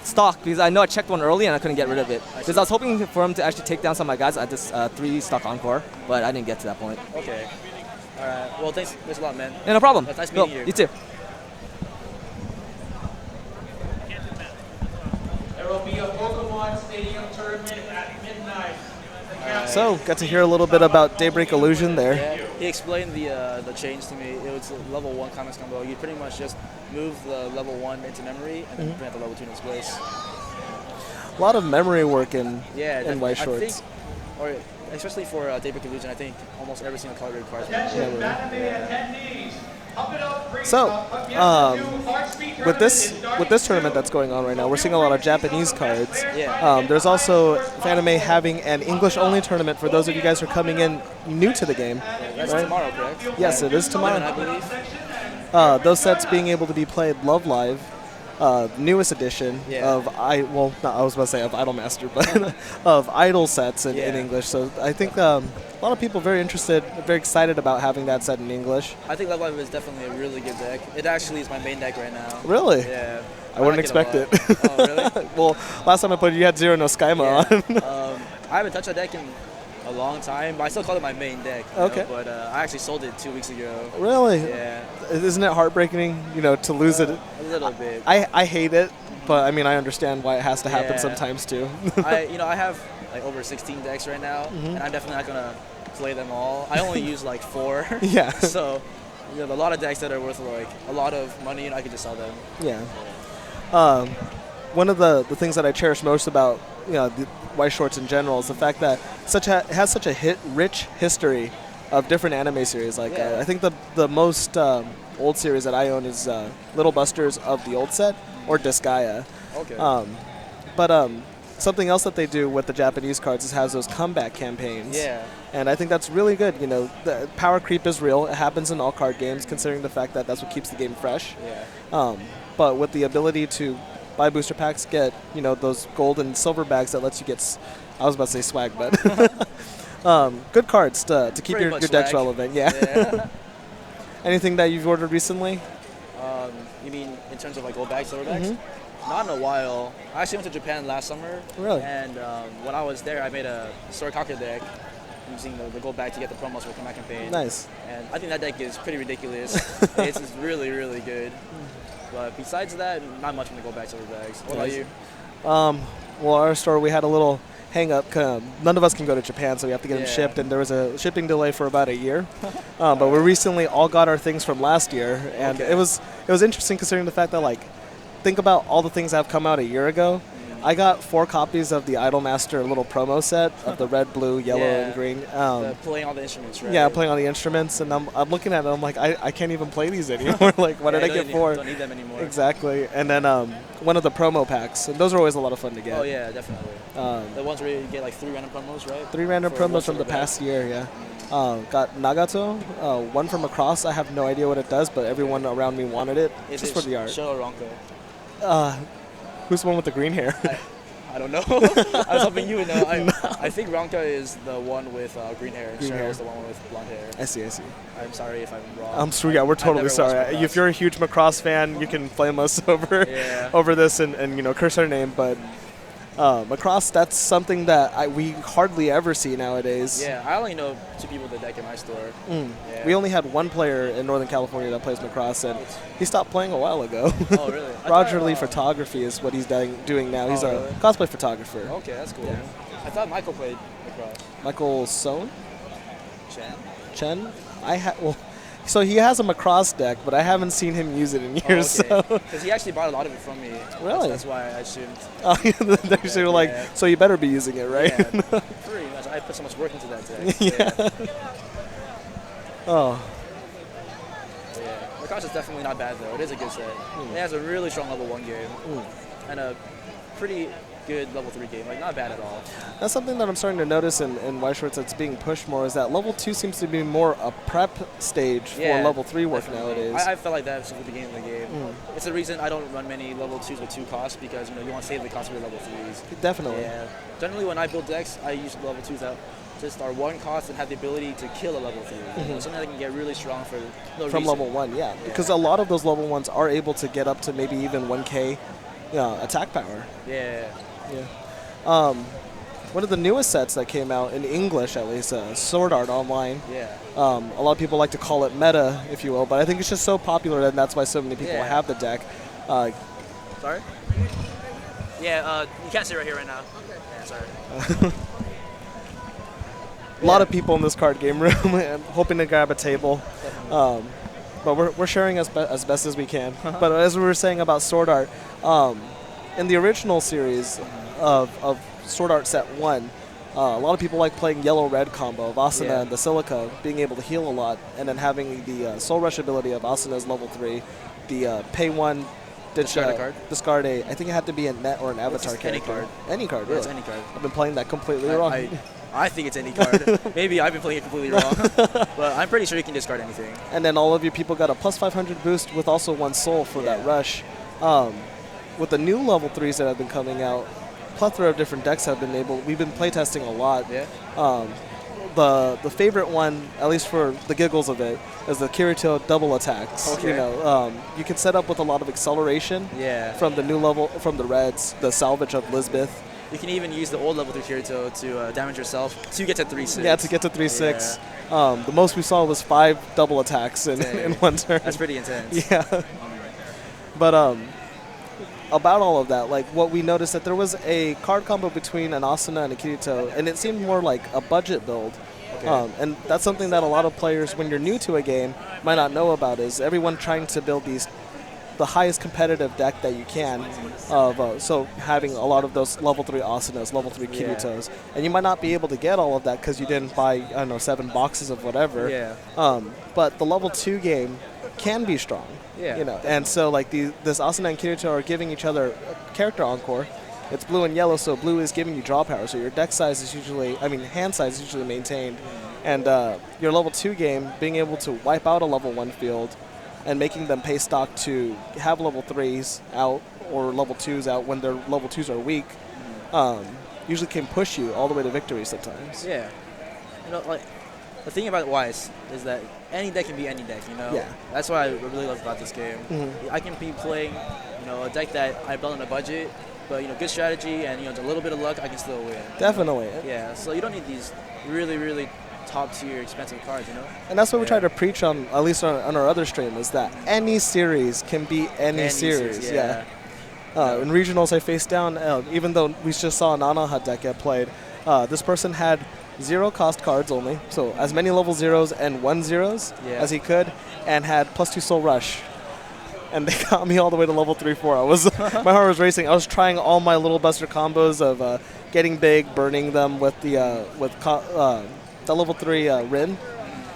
stock because I know I checked one early and I couldn't get rid of it. Because I was hoping for him to actually take down some of my guys at this 3 stock encore, but I didn't get to that point. Okay. All right. Well, thanks a lot, man. Yeah, no problem. That's nice meeting you. You too. There will be a Pokemon Stadium tournament at midnight. So, got to hear a little bit about Daybreak Illusion there. Yeah, he explained the change to me. It was a level 1 comics combo. You pretty much just move the level 1 into memory and then bring the level 2 in its place. A lot of memory work in White I Shorts. think, or especially for Daybreak Illusion, I think almost every single color grade card. So, with this tournament that's going on right now, we're seeing a lot of Japanese cards. Yeah. There's also Fanime having an English-only tournament for those of you guys who are coming in new to the game. That's tomorrow, correct? Yes, it is tomorrow. I believe. Those sets being able to be played Love Live, newest edition of I was about to say of Idolmaster, but of Idol sets in English. So I think a lot of people very interested, very excited about having that set in English. I think Love Live is definitely a really good deck. It actually is my main deck right now. Really? Yeah. I wouldn't expect it. Oh, really? Well, last time I played, you had 0 no Skyma on. I haven't touched that deck in a long time, but I still call it my main deck. Okay. But I actually sold it 2 weeks ago. Really? Yeah. Isn't it heartbreaking, to lose it? A little bit. I hate it, but I mean I understand why it has to happen Yeah. sometimes too. I have like over 16 decks right now, and I'm definitely not gonna play them all. I only use like 4. Yeah. So a lot of decks that are worth like a lot of money, and I could just sell them. Yeah. One of the things that I cherish most about the White Shorts in general is the fact that it has such a rich history of different anime series. Like Yeah. I think the most old series that I own is Little Busters of the old set or Disgaea. Okay. But something else that they do with the Japanese cards is has those comeback campaigns. Yeah. And I think that's really good. The power creep is real. It happens in all card games, considering the fact that that's what keeps the game fresh. Yeah. But with the ability to buy booster packs, get those gold and silver bags that lets you get. I was about to say swag, but good cards to keep Pretty your much decks swag. relevant. Yeah. Yeah. Anything that you've ordered recently? You mean in terms of like gold bags, silver bags? Mm-hmm. Not in a while. I actually went to Japan last summer. Really? And when I was there, I made a Sorakaku deck using the gold bag to get the promos for the comeback campaign. Nice. And I think that deck is pretty ridiculous. it's really, really good. But besides that, not much when the gold bags, silver bags. What about you? Well, our store, we had a little hang up. None of us can go to Japan, so we have to get them Yeah. shipped, and there was a shipping delay for about a year. But we recently all got our things from last year, and Okay. it was interesting considering the fact that think about all the things that have come out a year ago. I got 4 copies of the Idolmaster little promo set of the red, blue, yellow, Yeah. and green. Playing all the instruments, right? Yeah, playing on the instruments, and I'm looking at it. I'm like, I can't even play these anymore. Like, what did I get 4? Don't need them anymore. Exactly. And then one of the promo packs, and those are always a lot of fun to get. Oh yeah, definitely. The ones where you get like 3 random promos, right? 3 random For promos from the silver bag. past year, yeah. Got Nagato, one from Across. I have no idea what it does, but everyone around me wanted it Is just it for the art. Sho or Ronko? Who's the one with the green hair? I don't know. I was hoping you would know. I think Ronka is the one with green hair. Green Cheryl hair. is the one with blonde hair. I see. I'm sorry if I'm wrong. I'm sorry. Yeah, we're I've totally never sorry. watched Macross. If you're a huge Macross fan, you can flame us over Yeah. over this and curse our name. But Macross, that's something that we hardly ever see nowadays. Yeah, I only know 2 people that deck in my store. Yeah. We only had one player in Northern California that plays Macross, and he stopped playing a while ago. Oh, really? I Roger thought, Lee Photography is what he's doing now. He's a really? cosplay photographer. Okay, that's cool. Yeah. I thought Michael played Macross. Michael Sohn? Chan? Chen? So he has a Macross deck, but I haven't seen him use it in years. Oh, okay. So. Because he actually bought a lot of it from me. Really? That's why I assumed. They're sort of like, Yeah. so you better be using it, right? Yeah, pretty much. I put so much work into that deck. Yeah. Oh, Yeah. Macross is definitely not bad though. It is a good set. It has a really strong level 1 game and a pretty good level 3 game. Like not bad at all. that's something that I'm starting to notice in White Shorts that's being pushed more, is that level 2 seems to be more a prep stage for level 3 work definitely. nowadays. I felt like that since the beginning of the game. It's the reason I don't run many level 2s with 2 costs, because you want to save the cost for the level 3s. Definitely. Yeah. Generally, when I build decks, I use level 2s that just are 1 cost and have the ability to kill a level 3. Something that can get really strong for no From reason. level 1, yeah. Because a lot of those level 1s are able to get up to maybe even 1k attack power. Yeah. Yeah. One of the newest sets that came out, in English at least, Sword Art Online. Yeah. A lot of people like to call it meta, if you will, but I think it's just so popular and that's why so many people Yeah. have the deck. Sorry? Yeah, you can't sit right here right now. Okay. Yeah, sorry. A lot of people in this card game room and hoping to grab a table. But we're sharing as best as we can. But as we were saying about Sword Art, in the original series of Sword Art Set 1, a lot of people like playing yellow-red combo of Asuna and the Silica, being able to heal a lot, and then having the Soul Rush ability of Asuna's level 3, the pay 1, Discard a card? Discard a, I think it had to be a net or an avatar just any character. card. Any card, Yeah, really. it's any card. I've been playing that completely wrong. I think it's any card. Maybe I've been playing it completely wrong. But I'm pretty sure you can discard anything. And then all of you people got a plus 500 boost with also 1 soul for that rush. With the new level 3s that have been coming out, plethora of different decks have been we've been playtesting a lot. Yeah. The favorite one, at least for the giggles of it, is the Kirito double attacks. Okay. You can set up with a lot of acceleration Yeah. from the new level, from the reds, the salvage of Lisbeth. you can even use the old level 3 Kirito to damage yourself to get to 3-6. Yeah, to get to 3-6. The most we saw was 5 double attacks in one turn. That's pretty intense. Yeah. But about all of that, like what we noticed that there was a card combo between an Asuna and a Kirito, and it seemed more like a budget build. Okay. And that's something that a lot of players, when you're new to a game, might not know about, is everyone trying to build the highest competitive deck that you can. So having a lot of those level 3 Asunas, level 3 Kiritos. And you might not be able to get all of that because you didn't buy, I don't know, 7 boxes of whatever. Yeah. But the level 2 game can be strong. Yeah. You know, and so like this Asuna and Kirito are giving each other a character encore. It's blue and yellow, so blue is giving you draw power. So your deck size is usually, hand size is usually maintained. And your level 2 game, being able to wipe out a level 1 field and making them pay stock to have level 3s out or level 2s out when their level 2s are weak, usually can push you all the way to victory sometimes. Yeah. You know, like, the thing about Weiss is that any deck can be any deck, you know? Yeah. That's what I really love about this game. I can be playing, a deck that I built on a budget, but, good strategy and, a little bit of luck, I can still win. Definitely. Yeah, so you don't need these really, really top-tier expensive cards, And that's what we try to preach on, at least on our other stream, is that any series can be any series. Yeah. In regionals, I faced down, even though we just saw an Anaha deck get played, this person had 0 cost cards only, so as many level 0s and 1-0s as he could, and had +2 Soul Rush. And they got me all the way to level 3-4. My heart was racing. I was trying all my little buster combos of getting big, burning them with the level 3 Rin,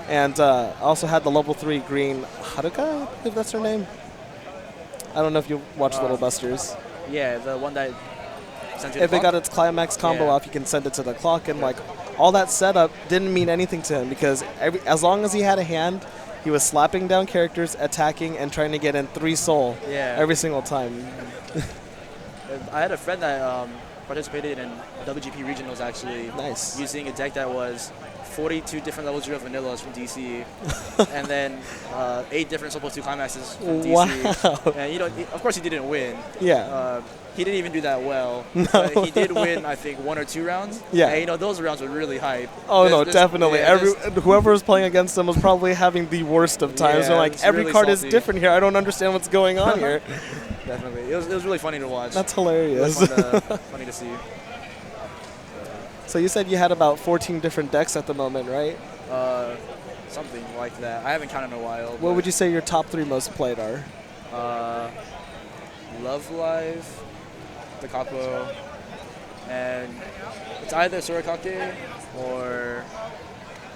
and I also had the level 3 green Haruka, if that's her name. I don't know if you watch Little Busters. Yeah, the one that sends you If it got its climax combo off, you can send it to the clock, and like all that setup didn't mean anything to him because as long as he had a hand, he was slapping down characters, attacking, and trying to get in 3 soul every single time. I had a friend that participated in WGP regionals actually. Nice. Using a deck that was 42 different level 0 vanillas from DC, and then 8 different level 2 climaxes from DC. Wow. And of course he didn't win. Yeah. He didn't even do that well. No. But he did win, I think, 1 or 2 rounds. Yeah. And those rounds were really hype. Oh, no, definitely. Whoever was playing against them was probably having the worst of times. Yeah, They're like, every really card salty. is different here. I don't understand what's going on here. Definitely. It was really funny to watch. That's hilarious. It was funny to see. So you said you had about 14 different decks at the moment, right? Something like that. I haven't counted in a while. What would you say your top 3 most played are? Love Live, the Capo, and it's either Surakake or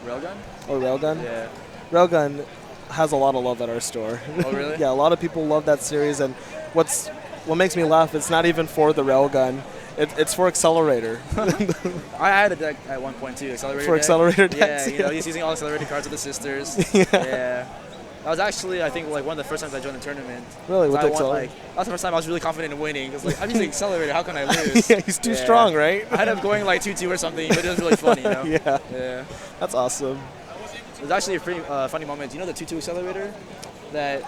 Railgun. Or Railgun? Yeah. Railgun has a lot of love at our store. Oh, really? Yeah, a lot of people love that series, and what makes me laugh, it's not even for the Railgun. It's for Accelerator. I had a deck at one point too, Accelerator For deck. Accelerator decks, Yeah, he's using all Accelerator cards with the sisters. Yeah. That was actually, I think, like one of the first times I joined the tournament. Really? So With I won, Accelerator? that was the first time I was really confident in winning. It's like, I'm using Accelerator, how can I lose? Yeah, he's too strong, right? I ended up going like 2-2 or something, but it was really funny, Yeah. Yeah. That's awesome. It was actually a pretty funny moment. You know the 2-2 Accelerator? That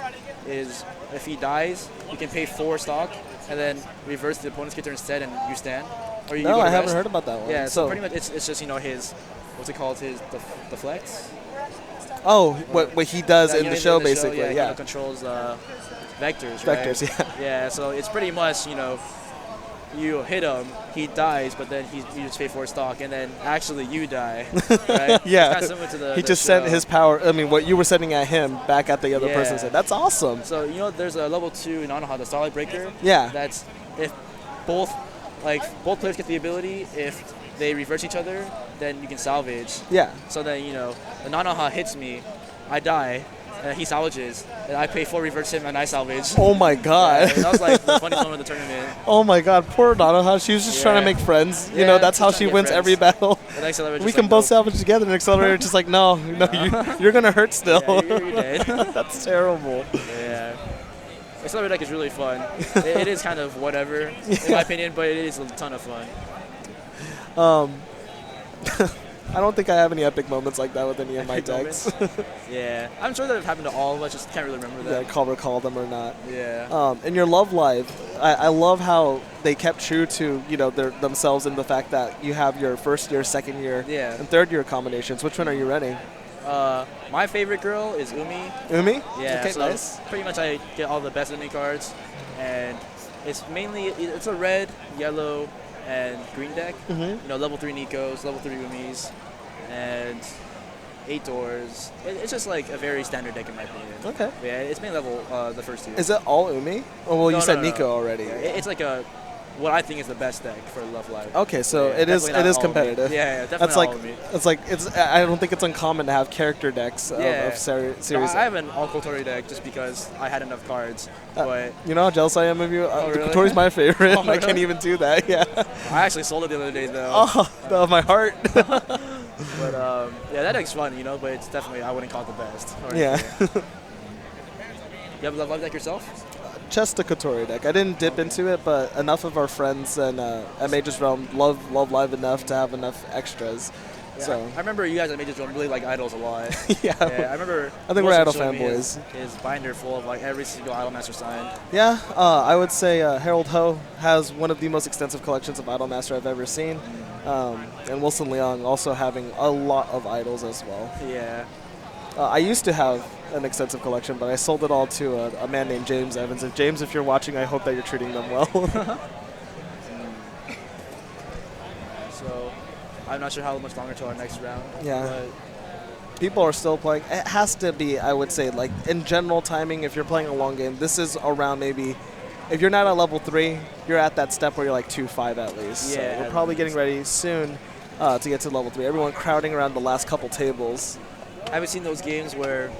is, if he dies, you can pay 4 stock and then reverse the opponent's character instead and you stand. Or you No, go to I haven't rest. heard about that one. Yeah, so pretty much it's just, his, what's it called, his deflects? Oh, what he does in the show, in the basically, show, yeah. He controls vectors, Vectors, right? Yeah, so it's pretty much, you hit him, he dies, but then you just pay 4 stock, and then actually you die, right? Yeah. It's kind of similar to the He the just show. sent his power, what you were sending at him back at the other Yeah. person. That's awesome. So, there's a level 2 in Anaha, the Starlight Breaker. Yeah. That's if both players get the ability, if they reverse each other, then you can salvage. Yeah. So then, the Nanaha hits me, I die, and he salvages, and I pay 4 reverse him, and I salvage. Oh my god. Yeah, that was like the funniest moment of the tournament. Oh my god, poor Nanaha. She was just trying to make friends. Yeah, that's how she's she trying to get wins friends. every battle. And Accelerator's We just can like, both nope. salvage together, and Accelerator just like, no, you're gonna hurt still. Yeah, you're dead. That's terrible. Yeah. Accelerator deck is really fun. It is kind of whatever, in my opinion, but it is a ton of fun. I don't think I have any epic moments like that with any of my Epic decks. Yeah, I'm sure that it happened to all of us. Just can't really remember Yeah, that. recall them or not. Yeah. In your Love Live, I love how they kept true to themselves in the fact that you have your first year, second year, Yeah. and third year combinations. Which one are you running? My favorite girl is Umi. Umi? Yeah. Okay, So nice. pretty much I get all the best Umi cards, and it's a red, yellow, and green deck. Mm-hmm. Level 3 Nikos, level 3 Umis, and 8 doors. It's just like a very standard deck in my opinion. Okay. But yeah, it's main level the first year. Is it all Umi? Oh, well, No, you said no. Nico already. Yeah, it's like what I think is the best deck for Love Live. Okay, so Yeah, it is definitely not all of me. competitive. Yeah, definitely That's not like all of me. I don't think it's uncommon to have character decks Yeah. of series. No, I have an all Kotori deck just because I had enough cards, but You know how jealous I am of you? really? Kotori's my favorite. Oh, and I can't really? even do that. Yeah. I actually sold it the other day though. Oh, my heart. But yeah, that deck's fun, but it's definitely I wouldn't call it the best. Or Yeah. anything. You have a Love Live deck yourself? Just a Kotori deck. I didn't dip into it, but enough of our friends and at Mage's Realm love Live enough to have enough extras. Yeah, So I remember you guys at Major Realm really like Idols a lot. yeah. Yeah, I remember. I think we're Wilson Idol showed me fanboys. His binder full of like every single Idol Master sign. Yeah, I would say Harold Ho has one of the most extensive collections of Idolmaster I've ever seen. And Wilson Leong also having a lot of idols as well. Yeah. I used to have an extensive collection, but I sold it all to a man named James Evans. And James, if you're watching, I hope that you're treating them well. So I'm not sure how much longer till our next round. Yeah. But People are still playing. It has to be, I would say, like in general timing, if you're playing a long game, this is around maybe, if you're not at level 3, you're at that step where you're like 2-5 at least. Yeah, So we're probably getting ready soon to get to level 3. Everyone crowding around the last couple tables. I haven't seen those games where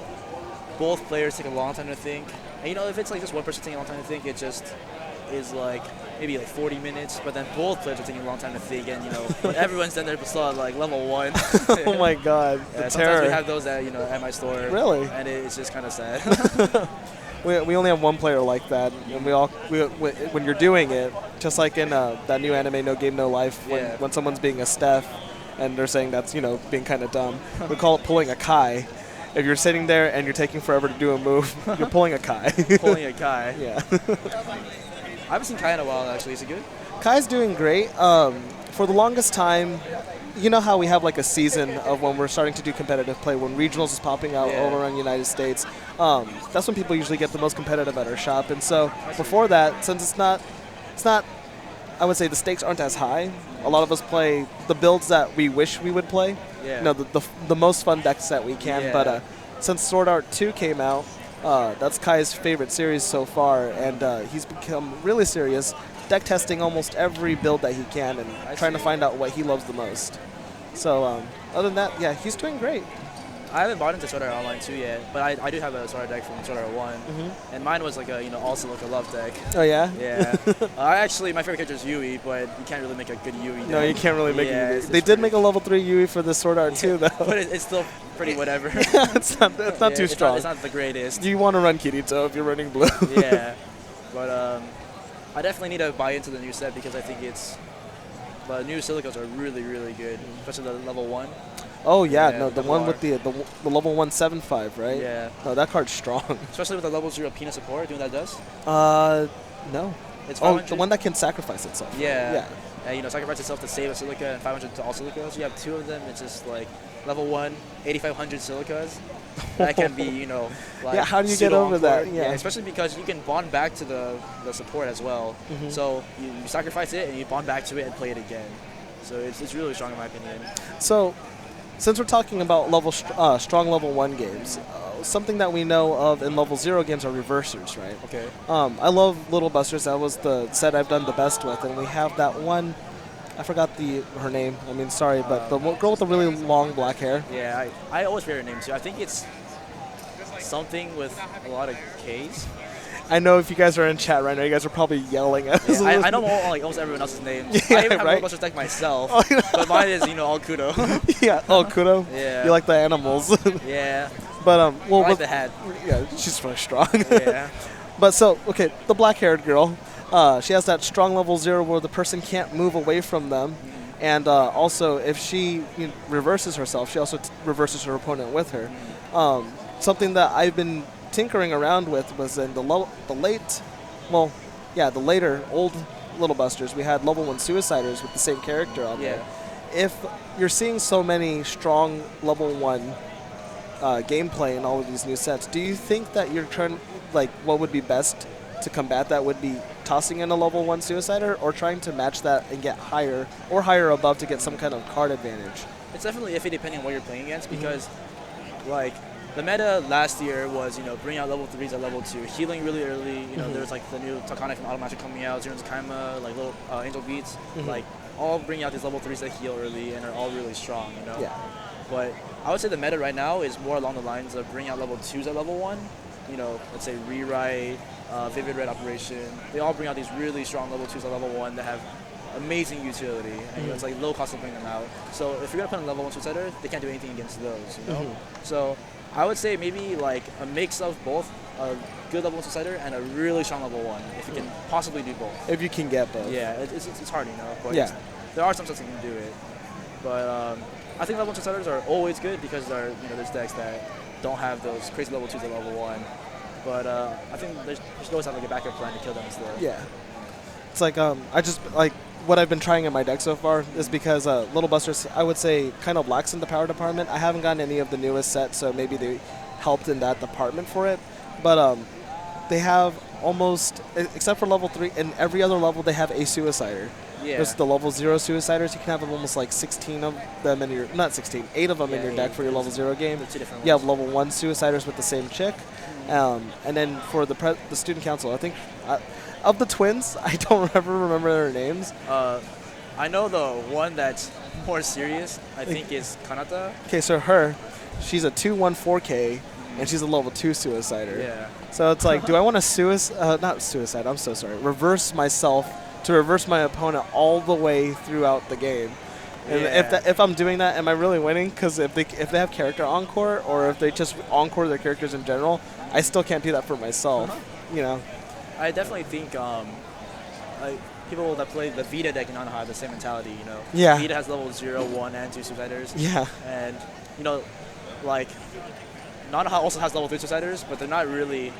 both players take a long time to think. And if it's like just one person taking a long time to think, it just is like maybe like 40 minutes. But then both players are taking a long time to think, and when everyone's done there still at like level 1. Oh my God, the Sometimes terror. we have those at my store. Really? And it's just kind of sad. We only have one player like that, and when you're doing it, just like in that new anime No Game No Life, when someone's being a Steph, and they're saying that's being kind of dumb, we call it pulling a Kai. If you're sitting there and you're taking forever to do a move, you're pulling a Kai. Pulling a Kai. Yeah. I haven't seen Kai in a while actually. Is it good? Kai's doing great. For the longest time, you know how we have like a season of when we're starting to do competitive play, when regionals is popping out all around the United States. That's when people usually get the most competitive at our shop. And so before that, since it's not, I would say the stakes aren't as high. A lot of us play the builds that we wish we would play. Yeah. The most fun decks that we can. Yeah. But since Sword Art 2 came out, that's Kai's favorite series so far, and he's become really serious, deck testing almost every build that he can and trying to find out what he loves the most. So other than that, yeah, he's doing great. I haven't bought into Sword Art Online 2 yet, but I do have a Sword Art deck from Sword Art 1, and mine was like a also like a love deck. Oh yeah? Yeah. Actually, my favorite character is Yui, but you can't really make a good Yui deck. No, you can't really make it. it. They did make a level 3 Yui for the Sword Art 2 though. But it's still pretty whatever. it's not too strong. It's not the greatest. You want to run Kirito if you're running blue. Yeah. But I definitely need to buy into the new set because I think the new silicos are really, really good, especially the level 1. Oh yeah, Yeah, no, the the one bar. with the level 175, right? Yeah. No, that card's strong. Especially with the level 0 Peanut support, doing that does. No. It's Oh, 500. the one that can sacrifice itself. Yeah. Yeah. Sacrifice itself to save a silica and 500 to all silicas. You have 2 of them. It's just like level 1, 8,500 silicas. That can be, like Yeah, how do you get pseudo over that? encore. Yeah. Especially because you can bond back to the support as well. So you sacrifice it and you bond back to it and play it again. So it's really strong in my opinion. So, since we're talking about strong level 1 games, something that we know of in level 0 games are reversers, right? Okay. I love Little Busters. That was the set I've done the best with, and we have that one. I forgot her name. I mean, sorry, but the girl with the really long black hair. Yeah, I always forget her name too. I think it's something with a lot of K's. I know if you guys are in chat right now, you guys are probably yelling at us. Yeah, I know almost everyone else's names. Yeah, I even have right? a Buster deck myself, but mine is all Kudo. Yeah. Oh, Kudo. Yeah. You like the animals. Yeah. But well, I like the hat. yeah, she's really strong. Yeah. But so, okay, the black-haired girl, she has that strong level 0 where the person can't move away from them, And also, if she reverses herself, she also reverses her opponent with her. Something that I've been tinkering around with was in the later old Little Busters, we had level 1 Suiciders with the same character on there. If you're seeing so many strong level 1 gameplay in all of these new sets, do you think that you're trying, like, what would be best to combat that would be tossing in a level 1 Suicider or trying to match that and get higher or higher above to get some kind of card advantage? It's definitely iffy depending on what you're playing against because, like, the meta last year was, bringing out level 3s at level 2, healing really early. There's like the new Takane from Automatic coming out, Zero Kaima, like little Angel Beats, like all bringing out these level 3s that heal early and are all really strong, Yeah. But I would say the meta right now is more along the lines of bringing out level 2s at level 1. Let's say Rewrite, Vivid Red Operation. They all bring out these really strong level 2s at level 1 that have amazing utility, and it's like low cost to bring them out. So if you're gonna put in a level 1 Suicider, they can't do anything against those, So I would say maybe like a mix of both a good level 1 Suicider and a really strong level 1, if you can possibly do both. If you can get both. Yeah, it's hard, but there are some sets that can do it. But I think level 1 Suiciders are always good because there's decks that don't have those crazy level 2s at level 1. But I think you should always have like a backup plan to kill them instead. Yeah. It's like I just like what I've been trying in my deck so far is because Little Busters, I would say, kind of lacks in the power department. I haven't gotten any of the newest sets, so maybe they helped in that department for it. But they have almost, except for level 3, in every other level they have a Suicider. Yeah. There's the level 0 Suiciders. You can have almost like 16 of them in your, not 16, 8 of them in your deck for your level 0 game. The 2 different You ones. have level 1 Suiciders with the same chick. And then for the student council, I think of the twins, I don't ever remember their names. I know the one that's more serious, I think, is Kanata. Okay, so she's a 2-1-4K, and she's a level 2 Suicider. Yeah. So it's like, do I want to reverse myself to reverse my opponent all the way throughout the game? And if I'm doing that, am I really winning? Because if they have character encore, or if they just encore their characters in general, I still can't do that for myself. I definitely think like people that play the Vita deck in Nanaha have the same mentality. Yeah. Vita has level 0, 1, and 2 Suiciders. Yeah. And like Nanaha also has level 3 Suiciders, but they're not really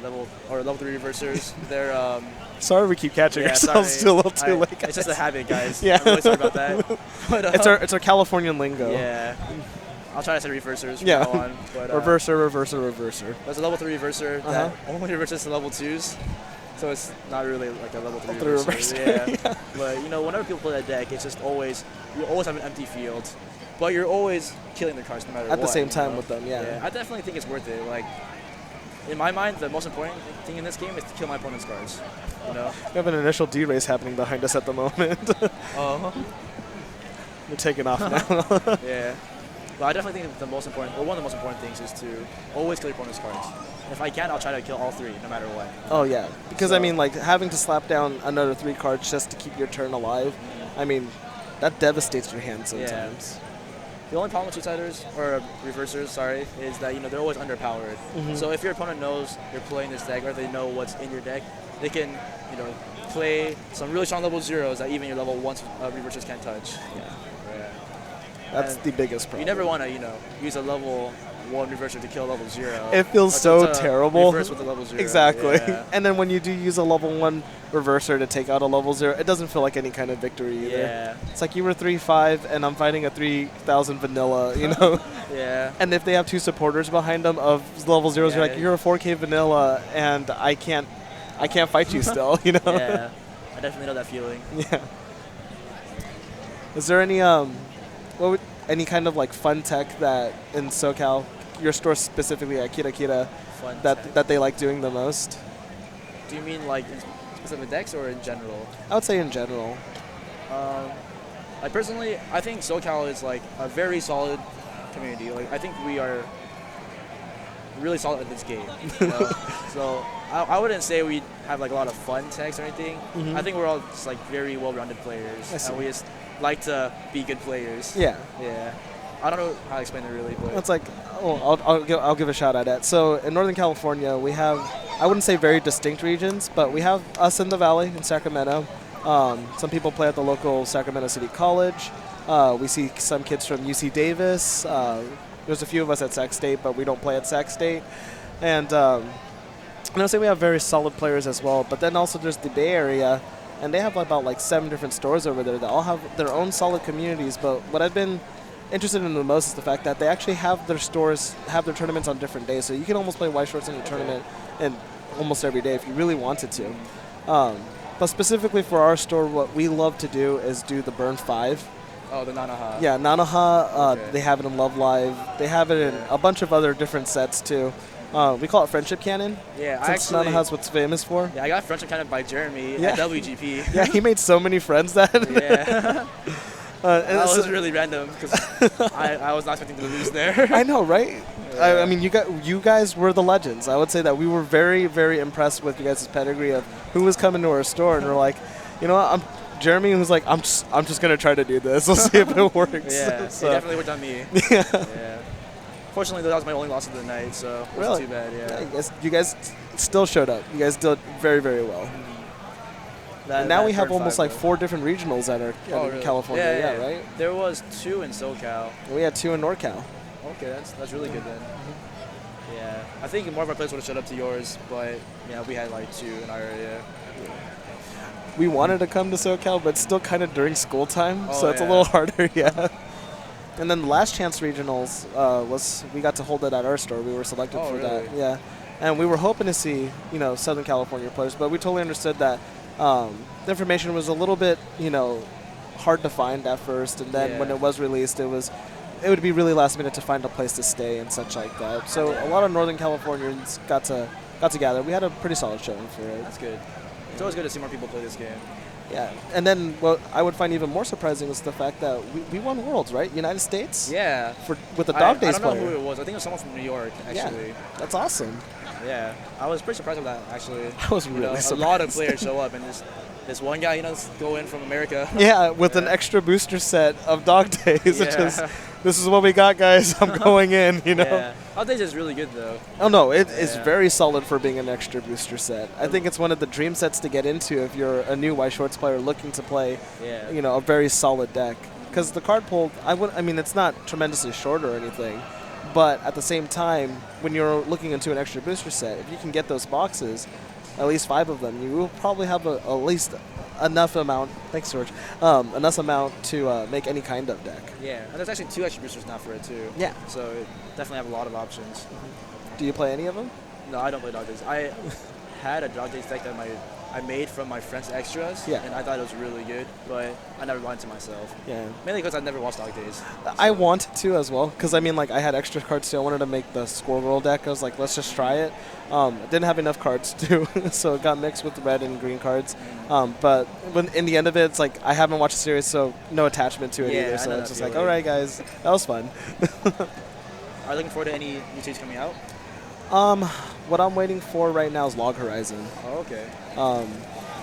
level 3 reversers. They're sorry, we keep catching ourselves sorry. still a little too late, guys. It's just a habit, guys. Yeah. I'm really sorry about that. But, it's our Californian lingo. Yeah. I'll try to say reversers from Yeah. now on. But, reverser. There's a level 3 reverser that only reverses to level 2s. So it's not really like a level 3 reverser. Yeah. But whenever people play that deck, it's just you always have an empty field. But you're always killing their cards no matter what. At the same time with them, yeah. I definitely think it's worth it. Like, in my mind, the most important thing in this game is to kill my opponent's cards. We have an initial D-race happening behind us at the moment. We're taking off now. Yeah. But I definitely think one of the most important things is to always kill your opponent's cards. And if I can, I'll try to kill all 3, no matter what. Oh, yeah. Because, I mean, like, having to slap down another 3 cards just to keep your turn alive, I mean, that devastates your hand sometimes. Yeah. The only problem with Suiciders, or reversers, sorry, is that, they're always underpowered. So if your opponent knows you're playing this deck, or they know what's in your deck, they can, play some really strong level 0s that even your level 1 reversers can't touch. Yeah. That's the biggest problem. You never want to, use a level 1 reverser to kill level 0. It feels so terrible. Reverse with a level 0. Exactly. Yeah. And then when you do use a level 1 reverser to take out a level 0, it doesn't feel like any kind of victory either. Yeah. It's like you were 3-5 and I'm fighting a 3,000 vanilla, Yeah. And if they have 2 supporters behind them of level 0s, you're like, you're a 4K vanilla and I can't fight you still, Yeah. I definitely know that feeling. Yeah. Is there any any kind of like fun tech that in SoCal, your store specifically at Kira Kira, that they like doing the most? Do you mean like in specific decks or in general? I would say in general. Like personally, I think SoCal is like a very solid community. Like I think we are really solid at this game. So I wouldn't say we have like a lot of fun techs or anything. I think we're all just like very well-rounded players, and we just like to be good players. Yeah. Yeah. I don't know how to explain it really, but it's like, I'll give a shout out at. So in Northern California, we have, I wouldn't say very distinct regions, but we have us in the valley in Sacramento. Some people play at the local Sacramento City College. We see some kids from UC Davis. There's a few of us at Sac State, but we don't play at Sac State. And I'll say we have very solid players as well. But then also there's the Bay Area, and they have about like 7 different stores over there that all have their own solid communities. But what I've been interested in the most is the fact that they actually have their stores, have their tournaments on different days. So you can almost play White Shorts in a tournament and almost every day if you really wanted to. But specifically for our store, what we love to do is do the Burn 5. Oh, the Nanaha. Yeah, Nanaha. Okay. They have it in Love Live. They have it in a bunch of other different sets too. We call it Friendship Cannon. Yeah, since actually, Nanaha's what's famous for. Yeah, I got Friendship Cannon by Jeremy Yeah. at WGP. Yeah, he made so many friends that. Yeah. And That so- was really random because I was not expecting to lose there. I know, right? Yeah. I mean, you guys were the legends. I would say that we were very, very impressed with you guys' pedigree of who was coming to our store, and we're like, you know what? Jeremy was like, I'm just gonna try to do this. We'll see if it works. Yeah, So- it definitely worked on me. Yeah. Yeah. Fortunately, that was my only loss of the night, so it wasn't Really? too bad. Yeah. I guess you guys still showed up. You guys did very, very well. And now we have Burn almost 5, like though. 4 different regionals that are Oh, in really? California. Yeah, yeah. Right? There was 2 in SoCal. We had 2 in NorCal. Okay, that's really good then. Yeah, I think more of our players would have showed up to yours, but yeah, we had like 2 in our area. We wanted to come to SoCal, but still kind of during school time, Oh, so it's a yeah. little harder, yeah. And then the last chance regionals we got to hold it at our store. We were selected Oh, for really? that, yeah. And we were hoping to see, Southern California players, but we totally understood that the information was a little bit, hard to find at first, and then when Yeah. it was released, it would be really last minute to find a place to stay and such like that. So a lot of Northern Californians got to gather. We had a pretty solid showing for it. That's good. It's always good to see more people play this game. Yeah, and then what I would find even more surprising is the fact that we won Worlds, right? United States? Yeah. With the Dog I Days don't know player. who it was. I think it was someone from New York, actually. Yeah, that's awesome. Yeah. I was pretty surprised with that, actually. I was You really know, surprised. A lot of players show up, and this one guy, go in from America. Yeah, with an Yeah. extra booster set of Dog Days. It's Yeah. just, this is what we got, guys. I'm going in, Yeah. Dog Days is really good, though. Oh, no, it is Yeah. very solid for being an extra booster set. I think it's one of the dream sets to get into if you're a new White Shorts player looking to play, Yeah. a very solid deck. Because the card pool, it's not tremendously short or anything, but at the same time, when you're looking into an extra booster set, if you can get those boxes, at least 5 of them, you will probably have at least enough amount. Thanks, George. Enough amount to make any kind of deck. Yeah. And there's actually 2 extra boosters now for it, too. Yeah. So it definitely have a lot of options. Do you play any of them? No, I don't play Dog Days. I had a Dog Days deck that I made from my friend's extras, Yeah. and I thought it was really good, but I never bought it to myself. Yeah. Mainly because I never watched Dog Days. I So- wanted to as well, because I had extra cards too. I wanted to make the Squirrel Girl deck. I was like, let's just try it. Didn't have enough cards too, so it got mixed with the red and green cards. But in the end of it, it's like I haven't watched the series, so no attachment to it Yeah, either. I So know it's that just like, feeling. all right, guys, that was fun. Are you looking forward to any new series coming out? What I'm waiting for right now is Log Horizon. Oh, okay.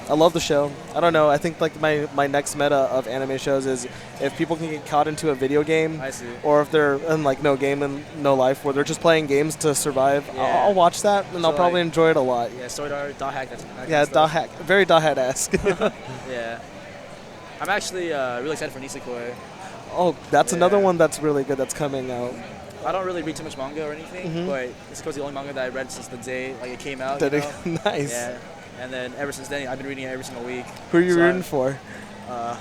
I love the show. I don't know. I think like my next meta of anime shows is if people can get caught into a video game, I see. or if they're in like no game and no life, where they're just playing games to survive. Yeah. I'll watch that and So, I'll probably like- enjoy it a lot. Yeah, Sword Art, Dot Hack, that kind Yeah, of stuff. Dahack, very Dahat-esque. Yeah. I'm actually really excited for Nisekoi. Oh, that's another Yeah. one that's really good that's coming out. I don't really read too much manga or anything, Mhm. but Nisekoi's the only manga that I read since the day it came out. That you it- know? nice. Yeah. And then ever since then, I've been reading it every single week. Who are you So rooting for? I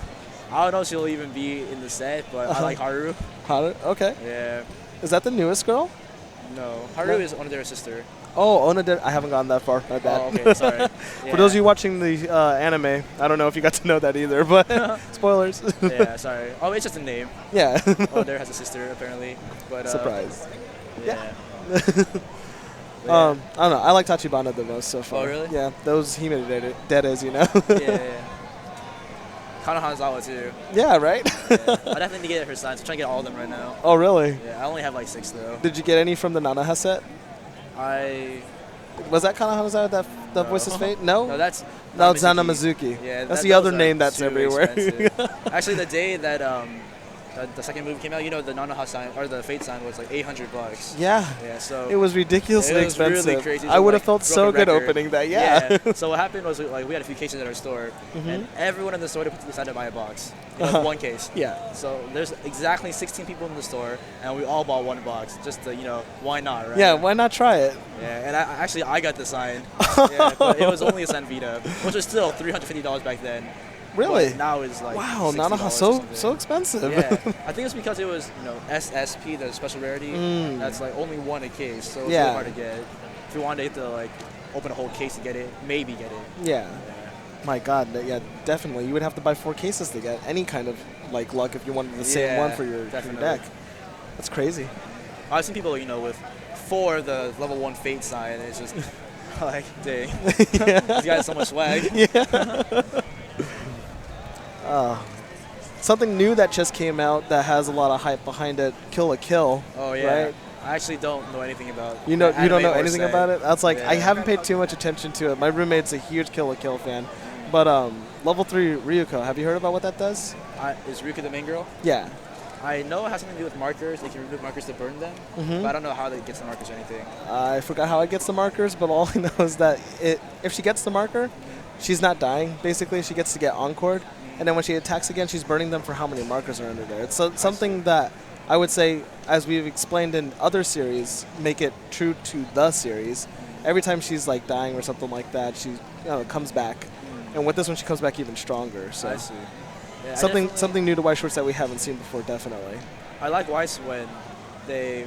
don't know if she'll even be in the set, but I like Haru. Okay. Yeah. Is that the newest girl? No. Haru is Onodera's sister. Oh, Ona I haven't gone that far. My bad. Oh, okay. Sorry. For those of you watching the anime, I don't know if you got to know that either, but spoilers. Yeah, sorry. Oh, it's just a name. Yeah. Onodera has a sister, apparently. But Surprise. Yeah. I don't know. I like Tachibana the most so far. Oh, really? Yeah, those Hime dead you know. Yeah. Kano Hanazawa, too. Yeah, right? Yeah. I definitely need to get her signs. I'm trying to get all of them right now. Oh, really? Yeah, I only have like 6, though. Did you get any from the Nanaha set? Was that Kana Hanazawa, the No. Voiceless Fate? No? No, that's No, it's Nana Nana Mizuki. Yeah, That's the other those are name that's too everywhere. expensive. Actually, the day that the second movie came out, you know, the Nanoha sign or the Fate sign was like $800. Yeah. Yeah, so It was ridiculously it was really expensive. crazy. I So, would have like, felt so broken good record. opening that. Yeah. So what happened was we had a few cases at our store, and everyone in the store decided to buy a box. You know, one case. Yeah. So there's exactly 16 people in the store, and we all bought one box. Just to, you know, why not, right? Yeah. Why not try it? Yeah, and I got the sign. Yeah, but it was only a San Vita, which was still $350 back then. Really? But now it's like Wow. $60 Nanoha or so something. expensive. Yeah, I think it's because it was, you know, SSP, the special rarity. That's like only one a case, so it's Yeah. really hard to get. If you wanted to like open a whole case to get it, maybe get it. Yeah. My God. Yeah. Definitely. You would have to buy 4 cases to get any kind of like luck if you wanted the same Yeah, one for your definitely. deck. That's crazy. I've seen people, you know, with 4 the level 1 Fate sign, and it's just like, dang, this guy has so much swag. Something new that just came out that has a lot of hype behind it. Kill a Kill. Oh yeah. Right? I actually don't know anything about. You know, the you don't anime know or anything set. about it. That's like I Yeah. haven't paid too much attention to it. My roommate's a huge Kill la Kill fan, but level 3 Ryuko. Have you heard about what that does? Is Ryuka the main girl? Yeah. I know it has something to do with markers. They can remove markers to burn them, but I don't know how they get the markers or anything. I forgot how it gets the markers, but all I know is that if she gets the marker, she's not dying. Basically, she gets to get encored, and then when she attacks again, she's burning them for how many markers are under there. It's something that I would say, as we've explained in other series, make it true to the series. Every time she's like dying or something like that, she comes back, and with this one, she comes back even stronger. So I see. Yeah, something new to Weiss Schwartz that we haven't seen before, definitely. I like Weiss when they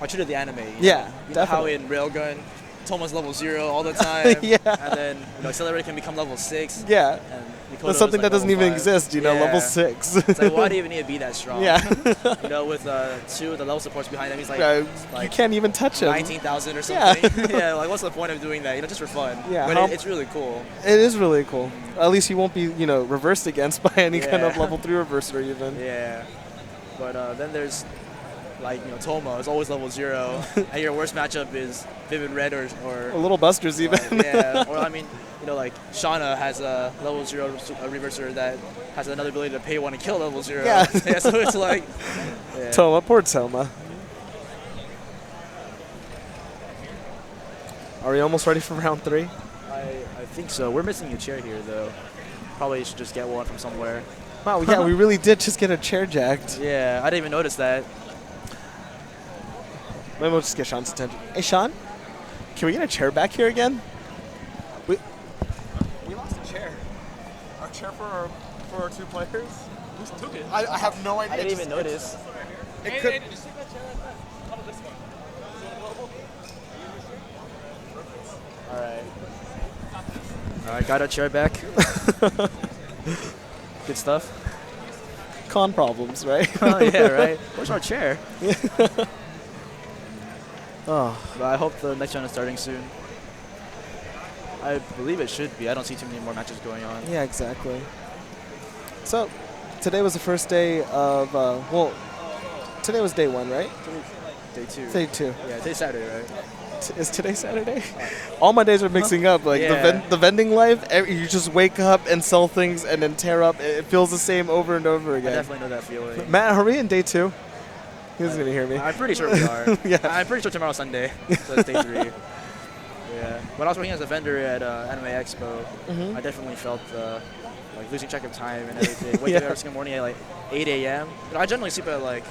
are true to the anime. Yeah, you know how definitely. in Railgun, Tomo's level 0 all the time. Yeah. And then Accelerator can become level 6. Yeah. And Mikoto's That's something like that doesn't level even 5. exist, Yeah. level 6. It's like, why do you even need to be that strong? Yeah. With 2 of the level supports behind him, he's like, You like can't even touch him. 19,000 or Yeah. something. Yeah, like what's the point of doing that? Just for fun. Yeah, But it's really cool. It is really cool. At least you won't be, reversed against by any kind of Yeah. level 3 reverser even. Yeah. But then there's Tomo is always level 0, and your worst matchup is Vivid Red or A little busters even. yeah. Or like Shauna has a level 0 reverser that has another ability to pay 1 and kill level 0. Yeah. So it's like yeah. Toma, poor Toma. Are we almost ready for round 3? I think so. We're missing a chair here though. Probably should just get one from somewhere. Wow, yeah, we really did just get a chair jacked. Yeah, I didn't even notice that. Maybe we'll just get Sean's attention. Hey, Sean, can we get a chair back here again? We lost a chair. Our chair for our 2 players? Who took it? I have no idea. I didn't even notice. It could. Just take that chair like that. How about this one? All right, got a chair back. Good stuff. Con problems, right? Oh yeah, right. Where's our chair? Oh, But I hope the next round is starting soon. I believe it should be. I don't see too many more matches going on. yeah, exactly. So, today was the first day of, today was day 1, right? Day 2. Day 2. Yeah, today's Saturday, right? Is today Saturday? All my days are mixing up. Like Yeah. the vending life, you just wake up and sell things and then tear up. It feels the same over and over I again. definitely know that feeling. Matt, are we in day 2? He's going to hear me. I'm pretty sure we are. Yeah. I'm pretty sure tomorrow's Sunday, so it's day 3. Yeah. When I was working as a vendor at Anime Expo, I definitely felt like losing track of time and everything. Waking up every single morning at like 8 a.m. But I generally sleep at like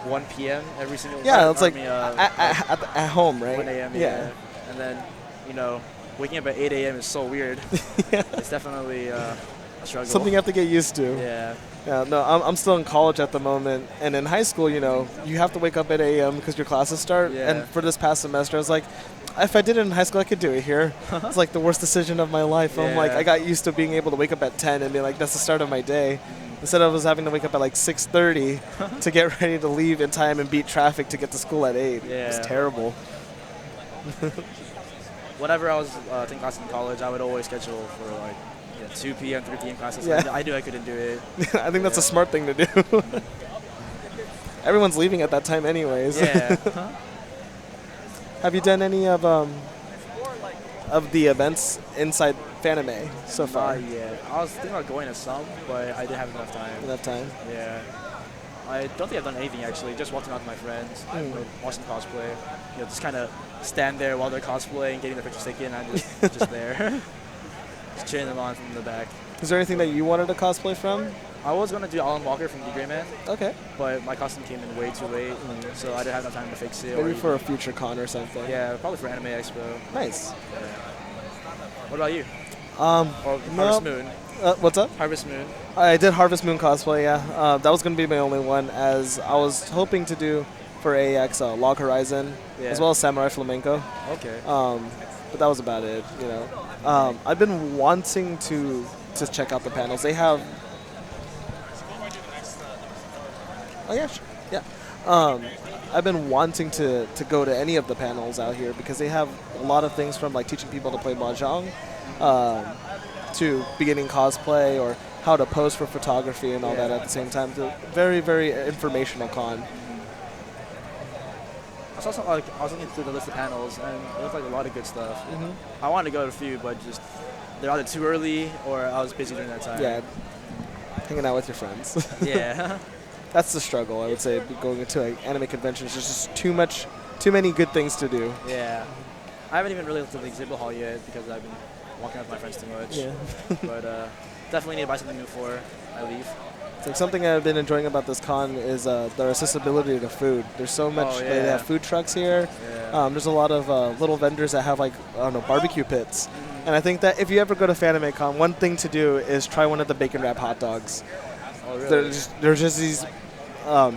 1 p.m. every single Yeah, it's like at at home, right? 1 a.m. Yeah. And then, waking up at 8 a.m. is so weird. Yeah. It's definitely a struggle. Something you have to get used to. Yeah. Yeah, no, I'm still in college at the moment, and in high school, you have to wake up at 8 a.m. because your classes start. Yeah. And for this past semester, I was like, if I did it in high school, I could do it here. It's like the worst decision of my life. I'm like, Yeah. I got used to being able to wake up at 10 and be like, that's the start of my day. Instead of us having to wake up at like 6:30 to get ready to leave in time and beat traffic to get to school at 8. Yeah. It's terrible. Whenever I was taking classes in college, I would always schedule for like 2 p.m., 3 p.m. classes. Yeah. I knew I couldn't do it. I think that's a smart thing to do. Everyone's leaving at that time anyways. Yeah. Have you done any of the events inside Fanime so far? Not yet. I was thinking about going to some, but I didn't have enough time. Enough time. Yeah. I don't think I've done anything actually. Just walking out with my friends, watching cosplay. Just kind of stand there while they're cosplaying, getting their pictures taken. I'm just there, just cheering them on from the back. Is there anything that you wanted to cosplay from? I was gonna do Alan Walker from The Gray Man. Okay. But my costume came in way too late, so I didn't have enough time to fix it. Maybe for a future con or something. Yeah, probably for Anime Expo. Nice. What about you? Or Harvest Moon. What's up? Harvest Moon. I did Harvest Moon cosplay, yeah. That was going to be my only one, as I was hoping to do for AX Log Horizon, as well as Samurai Flamenco. Okay. But that was about it, you know. I've been wanting to check out the panels. They have... Oh, yeah, sure. Yeah. I've been wanting to go to any of the panels out here because they have a lot of things from like teaching people to play mahjong to beginning cosplay or how to pose for photography and all that at the same time. It's a very, very informational con. I was looking through the list of panels and it looked like a lot of good stuff. I wanted to go to a few, but just they're either too early or I was busy during that time. Yeah, hanging out with your friends. Yeah. That's the struggle, I would say, going into like anime conventions. There's just too many good things to do. Yeah. I haven't even really looked at the exhibit hall yet because I've been walking out with my friends too much. Yeah. But definitely need to buy something new for I leave. It's like something I've been enjoying about this con is their accessibility to food. There's so much. They have food trucks here. Yeah. There's a lot of little vendors that have like barbecue pits. And I think that if you ever go to Fanime Con, one thing to do is try one of the bacon wrap hot dogs. Oh, really? There's just these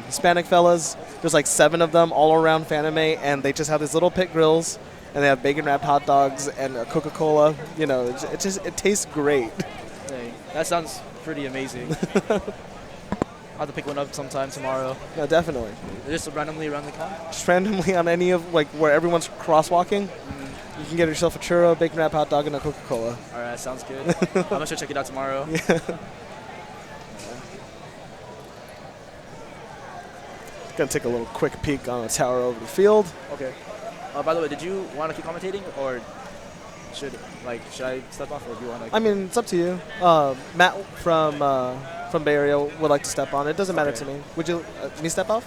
Hispanic fellas. There's like 7 of them all around Fanime, and they just have these little pit grills, and they have bacon wrapped hot dogs and a Coca-Cola. You know, it tastes great. Dang. That sounds pretty amazing. I'll have to pick one up sometime tomorrow. No, definitely. Just randomly around the con? Just randomly on any of like where everyone's crosswalking. You can get yourself a churro, bacon wrap hot dog, and a Coca-Cola. All right, sounds good. I'm gonna check it out tomorrow. Yeah. Gonna take a little quick peek on the tower over the field. Okay. By the way, did you want to keep commentating, or should I step off, or do you want to? I mean, it's up to you. Matt from Bay Area would like to step on. It doesn't matter to me. Would you me step off?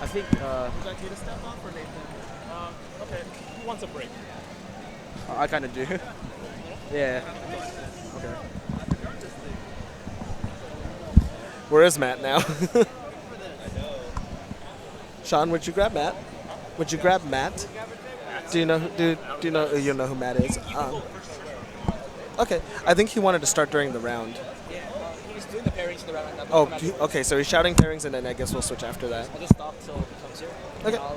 I think. Would you like me to step off or Nathan? Okay. Who wants a break? I kind of do. Yeah. Okay. Where is Matt now? Sean, would you grab Matt? Would you grab Matt? Do you know you know who Matt is? Okay, I think he wanted to start during the round. Yeah, he's doing the pairings for the round. Oh, okay. So he's shouting pairings, and then I guess we'll switch after that. I'll just stop till he comes here. Okay. I'll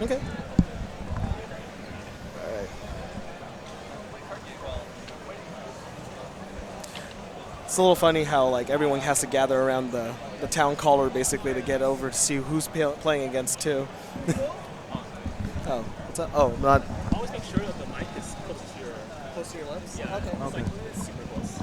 Okay. All right. It's a little funny how like everyone has to gather around the town caller basically to get over to see who's playing against too. Oh, what's up? Oh, not. Always make sure that the mic is close to your lips. Yeah. Okay. It's like super close.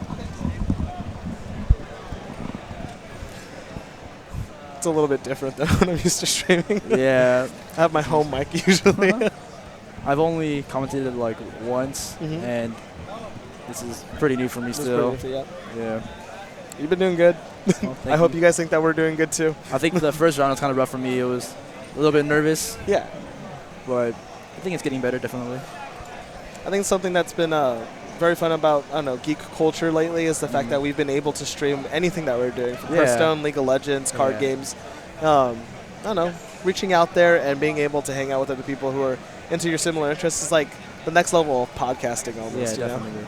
It's a little bit different than when I'm used to streaming. Yeah. I have my home mic usually. I've only commentated like once, and this is pretty new for me still. Yeah. You've been doing good. Well, I hope you guys think that we're doing good too. I think the first round was kind of rough for me. It was a little bit nervous, Yeah. but I think it's getting better, definitely. I think something that's been very fun about geek culture lately is the fact that we've been able to stream anything that we're doing, from Hearthstone, League of Legends, card games. I don't know, reaching out there and being able to hang out with other people who are into your similar interests is like the next level of podcasting almost. Yeah, definitely.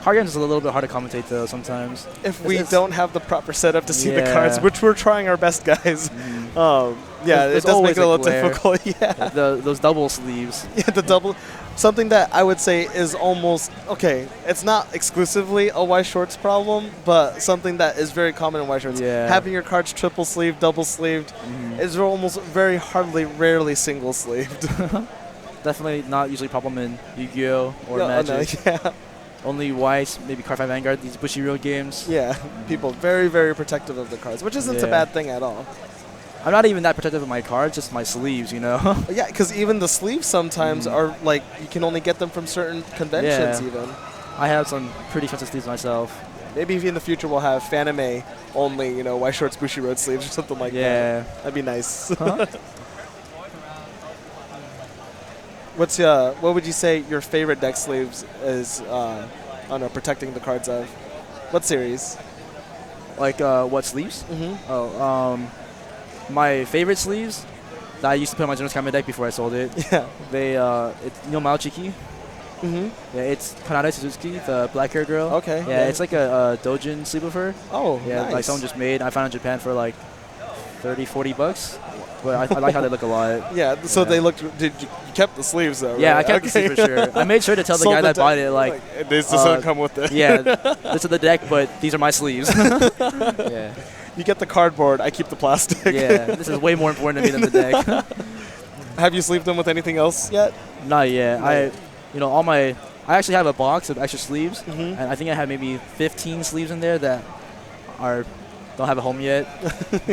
Card games is a little bit hard to commentate though sometimes. If we don't have the proper setup to see the cards, which we're trying our best, guys. It does make it a little difficult. Yeah. Those double sleeves. Yeah, the double. Something that I would say is almost, okay, it's not exclusively a Weiss Shorts problem, but something that is very common in Weiss Shorts. Yeah. Having your cards triple sleeved, double sleeved is almost rarely single sleeved. Definitely not usually a problem in Yu-Gi-Oh! Or Magic. No, yeah. Only Weiss, maybe Card 5 Vanguard, these Bushiroad games. Yeah, people very, very protective of their cards, which isn't a bad thing at all. I'm not even that protective of my cards, just my sleeves, you know? Yeah, because even the sleeves sometimes are like, you can only get them from certain conventions even. I have some pretty expensive sleeves myself. Maybe in the future we'll have Fanime only, you know, white shorts, Bushi Road sleeves or something like that. That'd be nice. Huh? What would you say your favorite deck sleeves is? I don't know, protecting the cards of. What series? Like what sleeves? My favorite sleeves that I used to put on my General Kame deck before I sold it. Yeah. They it's Maochiki. Yeah, it's Kanade Suzuki, the black hair girl. Okay. Yeah, it's like a Dojin sleeve of her. Oh, yeah, nice. like someone just made. I found it in Japan for like $30-40. But I like how they look a lot. Yeah, so they looked. You kept the sleeves though? Yeah, right? I kept the sleeves for sure. I made sure to tell the guy that bought it like this doesn't come with it. Yeah, this is the deck, but these are my sleeves. Yeah. You get the cardboard. I keep the plastic. Yeah, this is way more important to me than the deck. Have you sleeved them with anything else yet? Not yet. No. I actually have a box of extra sleeves, and I think I have maybe 15 sleeves in there that don't have a home yet.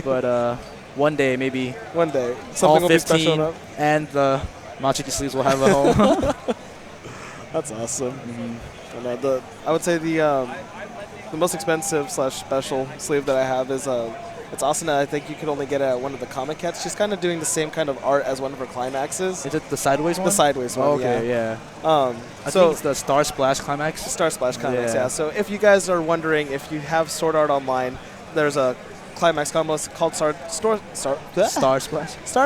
But one day, maybe. One day, something all will 15 be special enough. and the Maochiki sleeves will have a home. That's awesome. And, I would say the most expensive / special sleeve that I have is it's Asuna. I think you could only get it at one of the comic cats. She's kind of doing the same kind of art as one of her climaxes. Is it the sideways one? The sideways one. Okay, yeah. I so think it's the Star Splash climax. Star Splash climax. Yeah. So if you guys are wondering if you have Sword Art Online, there's a climax combo called Star Splash. Star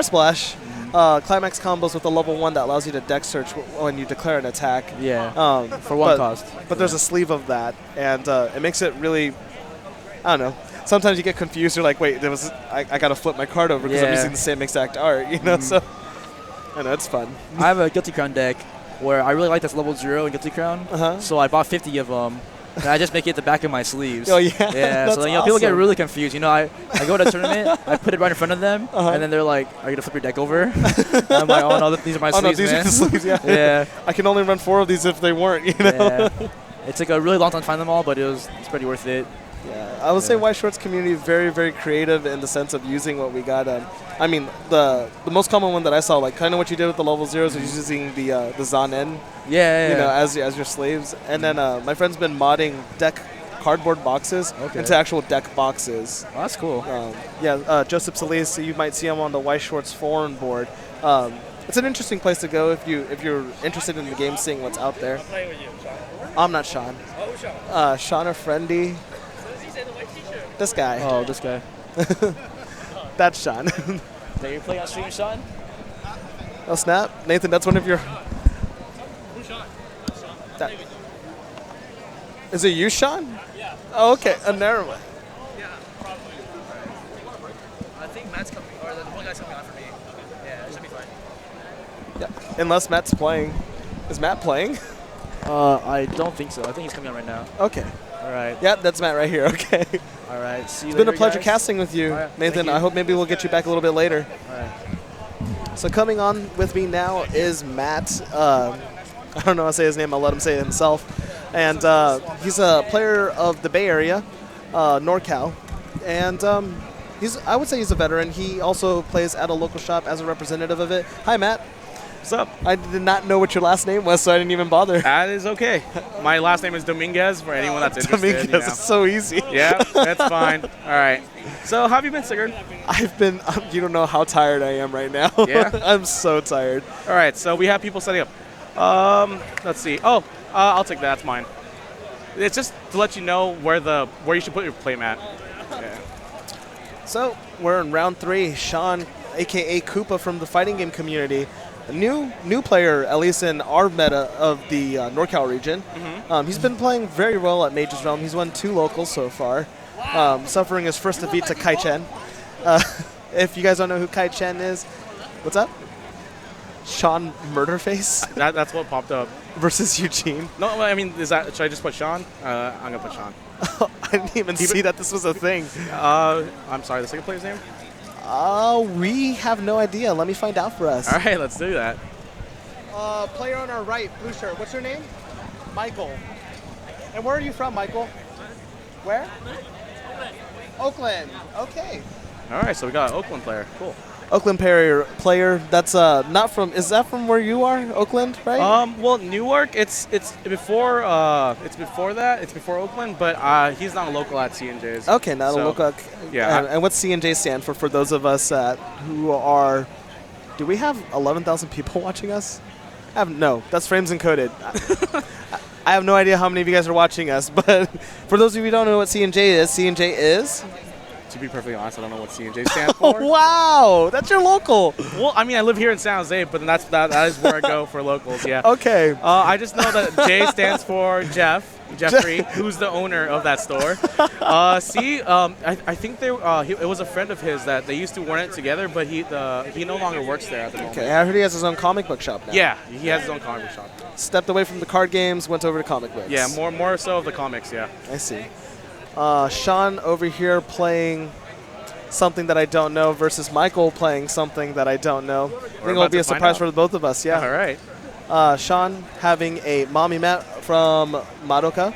Splash. Climax combos with a level 1 that allows you to deck search when you declare an attack. Yeah. For one cost. But there's a sleeve of that, and it makes it really, I don't know. Sometimes you get confused. You're like, wait, I got to flip my card over because I'm using the same exact art, you know? So, I know, it's fun. I have a Guilty Crown deck where I really like this level 0 in Guilty Crown. So I bought 50 of them. And I just make it the back of my sleeves. Oh, yeah? Yeah, so people get really confused. I go to a tournament, I put it right in front of them, and then they're like, are you going to flip your deck over? And I'm like, oh, no, these are my sleeves, these man. are the sleeves, yeah. Yeah. I can only run 4 of these if they weren't, you know? Yeah. It took a really long time to find them all, but it's pretty worth it. Yeah, I would say White Shorts community is very, very creative in the sense of using what we got. I mean, the most common one that I saw, like kind of what you did with the level 0s, is using the Zanen, as your sleeves. And then my friend's been modding deck cardboard boxes into actual deck boxes. Oh, that's cool. Joseph Solis, you might see him on the White Shorts forum board. It's an interesting place to go if you're interested in the game, seeing what's out there. I'm not Sean. Sean or Friendy. This guy. Oh, this guy. That's Sean. Did you play on stream, Sean? Oh, snap. Nathan, that's one of your... Is it you, Sean? Yeah. Oh, okay. Never mind. Yeah, probably. I think Matt's coming, or the one guy's coming on for me. Yeah, it should be fine. Yeah. Unless Matt's playing. Is Matt playing? I don't think so. I think he's coming on right now. Okay. All right. Yep, that's Matt right here. Okay. All right. See you It's later, been a pleasure guys. casting with you, Right. Nathan. You. I hope maybe we'll get you back a little bit later. All right. So coming on with me now is Matt. I don't know how to say his name. I'll let him say it himself. And he's a player of the Bay Area, NorCal. And I would say he's a veteran. He also plays at a local shop as a representative of it. Hi, Matt. What's up? I did not know what your last name was, so I didn't even bother. That is okay. My last name is Dominguez for anyone that's interested. Dominguez, it's so easy. Yeah, that's fine. All right. So, how have you been, Sigurd? I've been, you don't know how tired I am right now. Yeah? I'm so tired. All right, so we have people setting up. Let's see. Oh, I'll take that. That's mine. It's just to let you know where you should put your play mat. Yeah. So, we're in round 3. Sean, a.k.a. Koopa from the fighting game community. A new player, at least in our meta of the NorCal region. He's been playing very well at Mage's Realm. He's won 2 locals so far, suffering his first defeat to Kai Chen. If you guys don't know who Kai Chen is, what's up? Sean Murderface That's what popped up. versus Eugene. No, I mean, should I just put Sean? I'm going to put Sean. I didn't even see that this was a thing. I'm sorry, the second player's name? We have no idea. Let me find out for us. All right, let's do that. Player on our right, blue shirt. What's your name? Michael. And where are you from, Michael? Where? Oakland. Okay. All right, so we got an Oakland player. Cool. Oakland player. That's not from. Is that from where you are, Oakland? Right. Well, Newark. It's before that. It's before Oakland, but he's not a local at C&J's. Okay, not a local. Yeah. And what's C&J stand for those of us who are? Do we have 11,000 people watching us? No, that's Frames Encoded. I have no idea how many of you guys are watching us, but for those of you who don't know what C&J is. To be perfectly honest, I don't know what C&J stands for. Oh, wow, that's your local. Well, I mean, I live here in San Jose, but that is where I go for locals. Yeah. Okay. I just know that J stands for Jeffrey, who's the owner of that store. I think it was a friend of his that they used to run it together, but he no longer works there at the moment. Okay, I heard he has his own comic book shop now. Yeah, he has his own comic book shop. Stepped away from the card games, went over to comic books. Yeah, more so of the comics. Yeah. I see. Sean over here playing something that I don't know versus Michael playing something that I don't know. I think it'll be a surprise for both of us. Yeah. All right. Sean having a mommy mat from Madoka.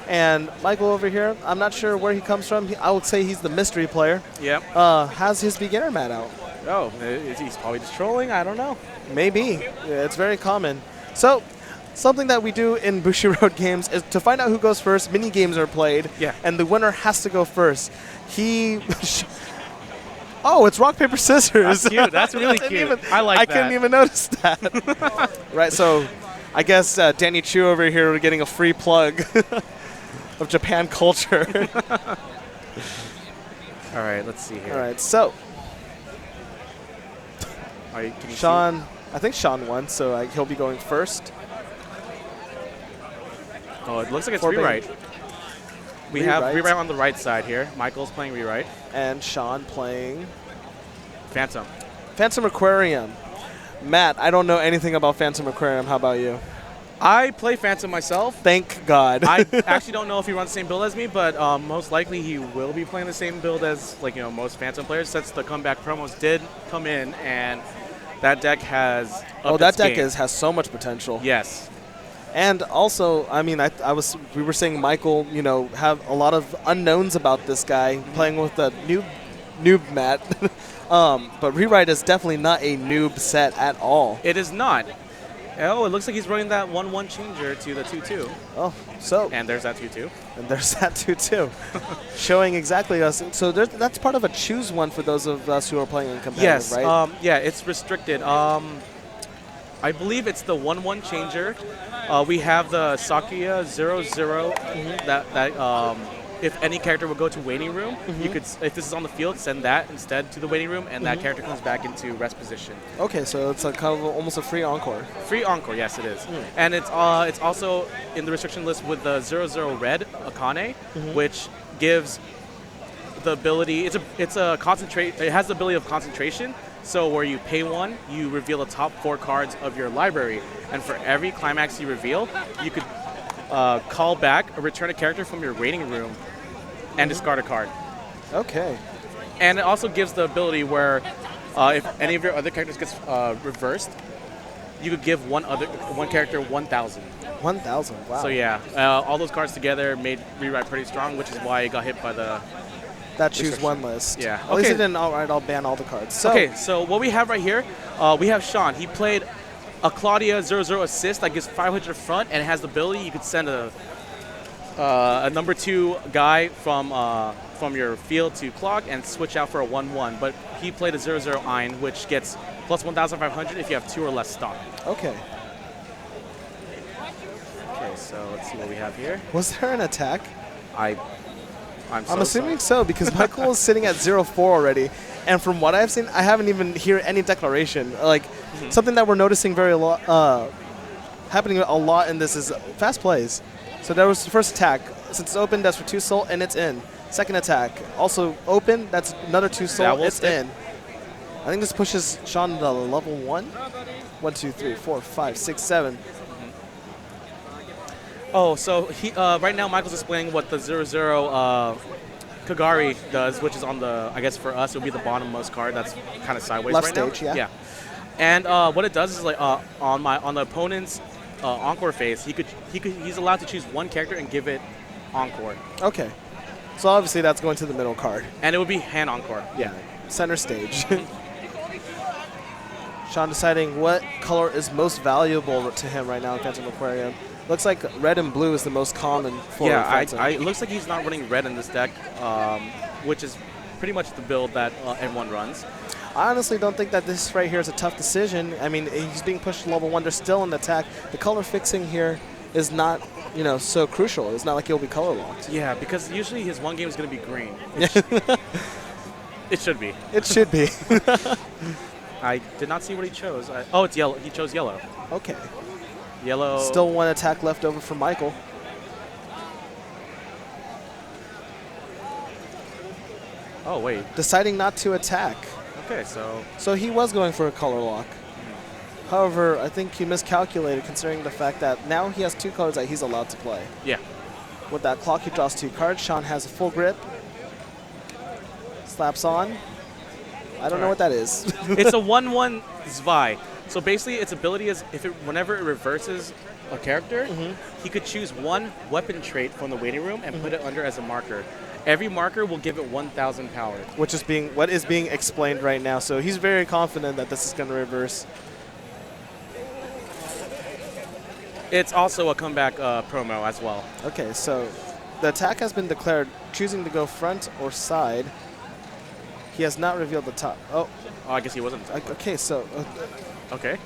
And Michael over here, I'm not sure where he comes from. I would say he's the mystery player. Yep. Has his beginner mat out. Oh, he's probably just trolling. I don't know. Maybe. Yeah, it's very common. So, something that we do in Bushiroad games is to find out who goes first, mini games are played. Yeah. And the winner has to go first. Oh, it's rock, paper, scissors. That's cute. That's really cute. I couldn't even notice that. Right, so I guess Danny Chu over here are getting a free plug of Japan culture. All right, let's see here. All right, so Can you Sean, I think Sean won, so he'll be going first. Oh, it looks like it's For rewrite. We have Rewrite. rewrite on the right side here. Michael's playing rewrite. And Sean playing Phantom. Phantom Aquarium. Matt, I don't know anything about Phantom Aquarium. How about you? I play Phantom myself. Thank God. I actually don't know if he runs the same build as me, but most likely he will be playing the same build as most Phantom players, since the comeback promos did come in, and that deck has that deck has so much potential. Yes. And also, I mean, we were saying Michael, have a lot of unknowns about this guy playing with the noob Matt. But Rewrite is definitely not a noob set at all. It is not. Oh, it looks like he's running that 1/1 changer to the 2/2. Oh, so. And there's that 2/2. And there's that too. Showing exactly us. So that's part of a choose one for those of us who are playing in competitive, yes, right? Yeah, it's restricted. I believe it's the 1/1 changer. We have the Sakuya 0/0 that if any character would go to waiting room, you could, if this is on the field, send that instead to the waiting room, and that character comes back into rest position. Okay, so it's kind of almost a free encore. Free encore, yes, it is. And it's also in the restriction list with the 0/0 red Akane, which gives the ability. It's a concentrate. It has the ability of concentration. So where you pay one, you reveal the top 4 cards of your library, and for every climax you reveal, you could call back or return a character from your waiting room and discard a card. Okay. And it also gives the ability where if any of your other characters gets reversed, you could give one character 1,000. 1,000, wow. So yeah, all those cards together made Rewrite pretty strong, which is why it got hit by the that choose one list. Yeah. At least it didn't outright, I'll ban all the cards. So. Okay, so what we have right here, we have Sean. He played a Claudia 0/0 assist that gives 500 front, and it has the ability you could send a number 2 guy from your field to clock and switch out for a 1/1. But he played a 0/0 Ein, which gets plus 1,500 if you have 2 or less stock. Okay. Okay, so let's see what we have here. Was there an attack? I'm assuming so, because Michael is sitting at 0-4 already, and from what I've seen, I haven't even heard any declaration. Like something that we're noticing happening a lot in this is fast plays. So there was the first attack. Since it's open, that's for 2 soul, and it's in. Second attack, also open, that's another 2 soul, it's in. I think this pushes Sean to level 1. 1, 2, 3, 4, 5, 6, 7. Oh, so he right now Michael's displaying what the 0/0 Kagari does, which is on the, I guess for us it would be the bottommost card. That's kind of sideways left right stage, now. yeah. And what it does is like on the opponent's encore phase, he's allowed to choose one character and give it encore. Okay. So obviously that's going to the middle card. And it would be hand encore. Yeah. Center stage. Sean deciding what color is most valuable to him right now in Phantom Aquarium. Looks like red and blue is the most common for Phantom. It looks like he's not running red in this deck, which is pretty much the build that everyone runs. I honestly don't think that this right here is a tough decision. I mean, he's being pushed to level 1. They're still in the attack. The color fixing here is not, so crucial. It's not like he'll be color locked. Yeah, because usually his one game is going to be green. It should be. It should be. I did not see what he chose. Oh, it's yellow. He chose yellow. Okay. Yellow. Still one attack left over for Michael. Oh, wait. Deciding not to attack. Okay, so. So he was going for a color lock. However, I think he miscalculated considering the fact that now he has 2 colors that he's allowed to play. Yeah. With that clock, he draws 2 cards. Sean has a full grip. Slaps on. I don't know what that is. It's a 1/1 Zwei. So basically, its ability is whenever it reverses a character, he could choose 1 weapon trait from the waiting room and put it under as a marker. Every marker will give it 1,000 power. Which is what is being explained right now. So he's very confident that this is going to reverse. It's also a comeback promo as well. Okay, so the attack has been declared, choosing to go front or side. He has not revealed the top. Oh, I guess he wasn't. Okay, so. Okay.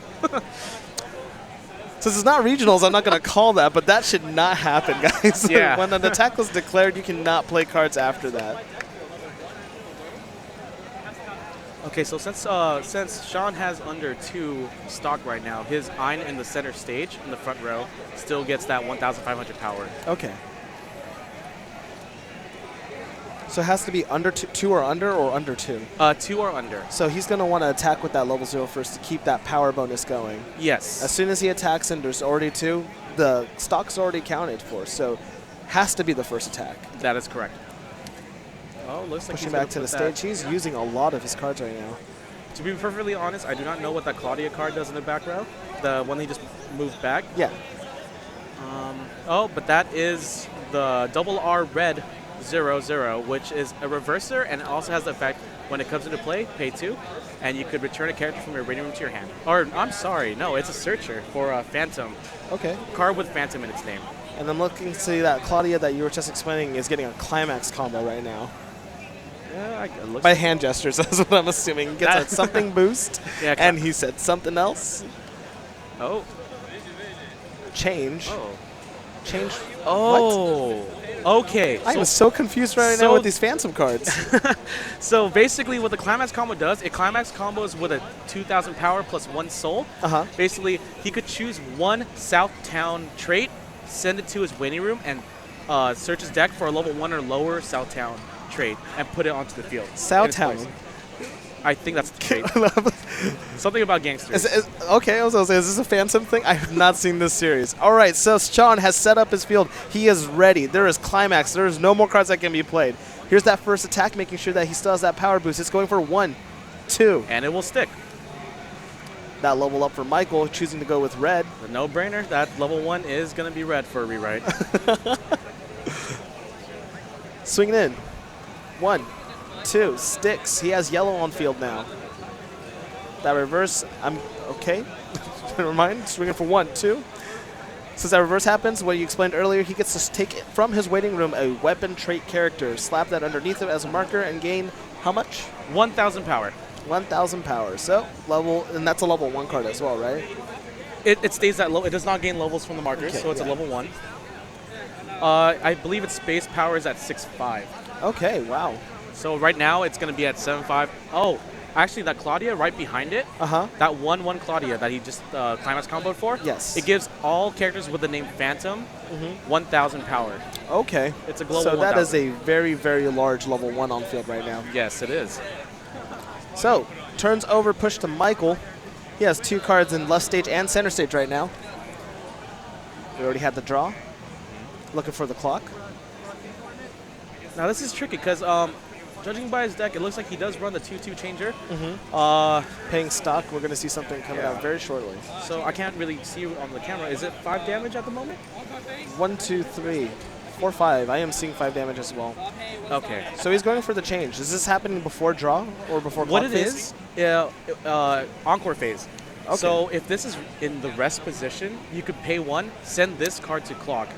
Since it's not regionals, I'm not going to call that, but that should not happen, guys. Yeah. When an attack was declared, you cannot play cards after that. Okay, so since Sean has under 2 stock right now, his Ein in the center stage, in the front row, still gets that 1,500 power. Okay. So it has to be under 2 or under 2? 2 or under. So he's going to want to attack with that level 0 first to keep that power bonus going. Yes. As soon as he attacks and there's already 2, the stock's already counted for, so has to be the first attack. That is correct. Oh, looks like Pushing he's back to the stage. He's Yeah. using a lot of his cards right now. To be perfectly honest, I do not know what that Claudia card does in the back row. The one he just moved back. Yeah. Oh, but that is the double R red 0/0, which is a reverser, and it also has the effect when it comes into play, pay 2, and you could return a character from your waiting room to your hand. Or, I'm sorry, no, it's a searcher for a Phantom. Okay. Card with Phantom in its name. And I'm looking to see that Claudia that you were just explaining is getting a climax combo right now. Yeah, it looks By hand gestures, that's what I'm assuming. Gets a something boost, Yeah, and he said something else. Oh. Change. Oh. Change. Oh. Okay. I am so confused right now with these Phantom cards. So basically what the Climax combo does, it Climax combos with a 2,000 power plus 1 soul. Basically, he could choose 1 Southtown trait, send it to his waiting room, and search his deck for a level 1 or lower Southtown trait, and put it onto the field. Southtown? I think that's the trait. Something about gangsters. Okay, I was going to say, is this a Phantom thing? I have not seen this series. All right, so Sean has set up his field. He is ready. There is Climax. There is no more cards that can be played. Here's that first attack, making sure that he still has that power boost. It's going for 1, 2. And it will stick. That level up for Michael, choosing to go with red. The no-brainer, that level 1 is going to be red for a rewrite. Swinging in. 1, 2, sticks. He has yellow on field now. That reverse, I'm okay. Never mind. Swinging for 1, 2. Since that reverse happens, what you explained earlier, he gets to take it from his waiting room a weapon trait character, slap that underneath it as a marker, and gain how much? 1,000 power. 1,000 power. So level, and that's a level 1 card as well, right? It stays that low. It does not gain levels from the markers, so it's a level 1. I believe its base power is at 6.5. Okay, wow. So right now it's going to be at 7.5. Oh, actually that Claudia right behind it, that 1/1 Claudia that he just Climax comboed for, yes, it gives all characters with the name Phantom 1,000 power. Okay. It's a global So that 1,000. is a very, very large level 1 on field right now. Yes, it is. So, turns over, push to Michael. He has 2 cards in left stage and center stage right now. We already had the draw. Looking for the clock. Now this is tricky because judging by his deck, it looks like he does run the 2/2 changer. Paying stock, we're going to see something coming out very shortly. So I can't really see on the camera. Is it 5 damage at the moment? 1, 2, 3, 4-5. I am seeing 5 damage as well. Okay. So he's going for the change. Is this happening before draw or before What clock it phase? is, encore phase. Okay. So if this is in the rest position, you could pay 1, send this card to clock.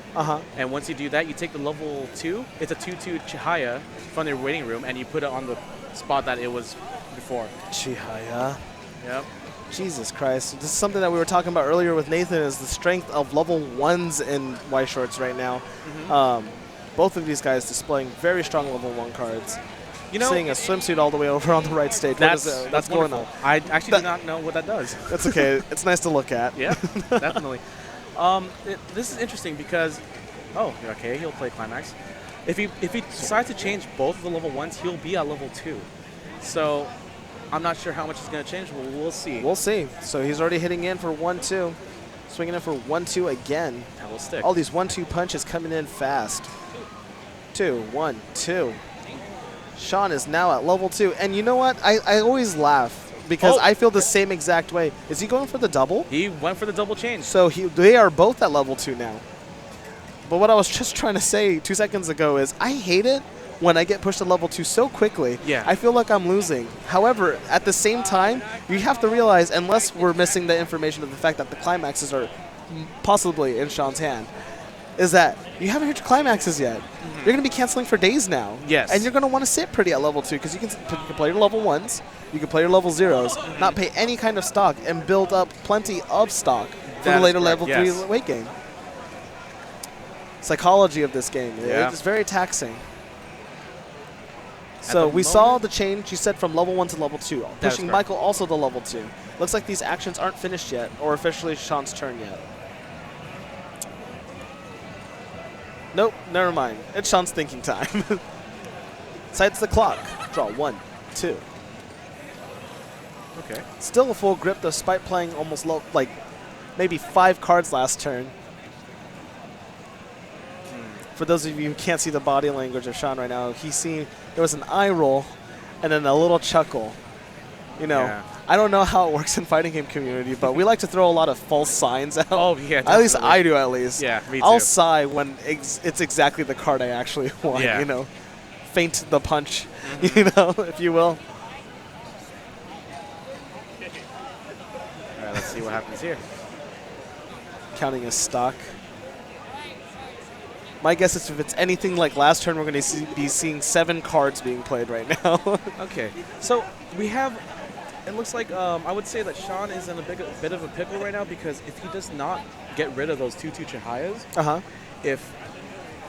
And once you do that, you take the level 2. It's a 2/2 Chihaya from your waiting room, and you put it on the spot that it was before. Chihaya. Yep. Jesus Christ. This is something that we were talking about earlier with Nathan, is the strength of level 1s in Weiss Shorts right now. Both of these guys displaying very strong level 1 cards. You know, seeing a swimsuit all the way over on the right stage. That's going on? I actually do not know what that does. That's okay. It's nice to look at. Yeah, definitely. This is interesting because, okay, he'll play Climax. If he decides to change both of the level 1s, he'll be at level 2. So I'm not sure how much it's going to change, but we'll see. We'll see. So he's already hitting in for 1-2. Swinging in for 1-2 again. That will stick. All these 1-2 punches coming in fast. 2, 1, 2. Sean is now at level 2. And you know what? I always laugh because I feel the same exact way. Is he going for the double? He went for the double change. So they are both at level 2 now. But what I was just trying to say 2 seconds ago is I hate it when I get pushed to level 2 so quickly. Yeah. I feel like I'm losing. However, at the same time, you have to realize, unless we're missing the information of the fact that the climaxes are possibly in Sean's hand, is that you haven't hit your climaxes yet. You're going to be canceling for days now. Yes. And you're going to want to sit pretty at level 2 because you can play your level 1s, you can play your level 0s, not pay any kind of stock, and build up plenty of stock for the later level 3 weight game. Psychology of this game. Yeah. It's very taxing. So we saw the change, you said, from level 1 to level 2, pushing Michael also to level 2. Looks like these actions aren't finished yet, or officially Sean's turn yet. Nope, never mind. It's Sean's thinking time. Sights the clock. Draw 1, 2. Okay. Still a full grip despite playing almost like maybe 5 cards last turn. For those of you who can't see the body language of Sean right now, there was an eye roll and then a little chuckle. You know, I don't know how it works in fighting game community, but we like to throw a lot of false signs out. Oh, yeah, definitely. At least I do, at least. Yeah, me too. I'll sigh when it's exactly the card I actually want, you know. Feint the punch, you know, if you will. All right, let's see what happens here. Counting his stock. My guess is if it's anything like last turn, we're going to be seeing 7 cards being played right now. Okay, so we have, it looks like, I would say that Sean is in a bit of a pickle right now because if he does not get rid of those 2/2 Chihayas,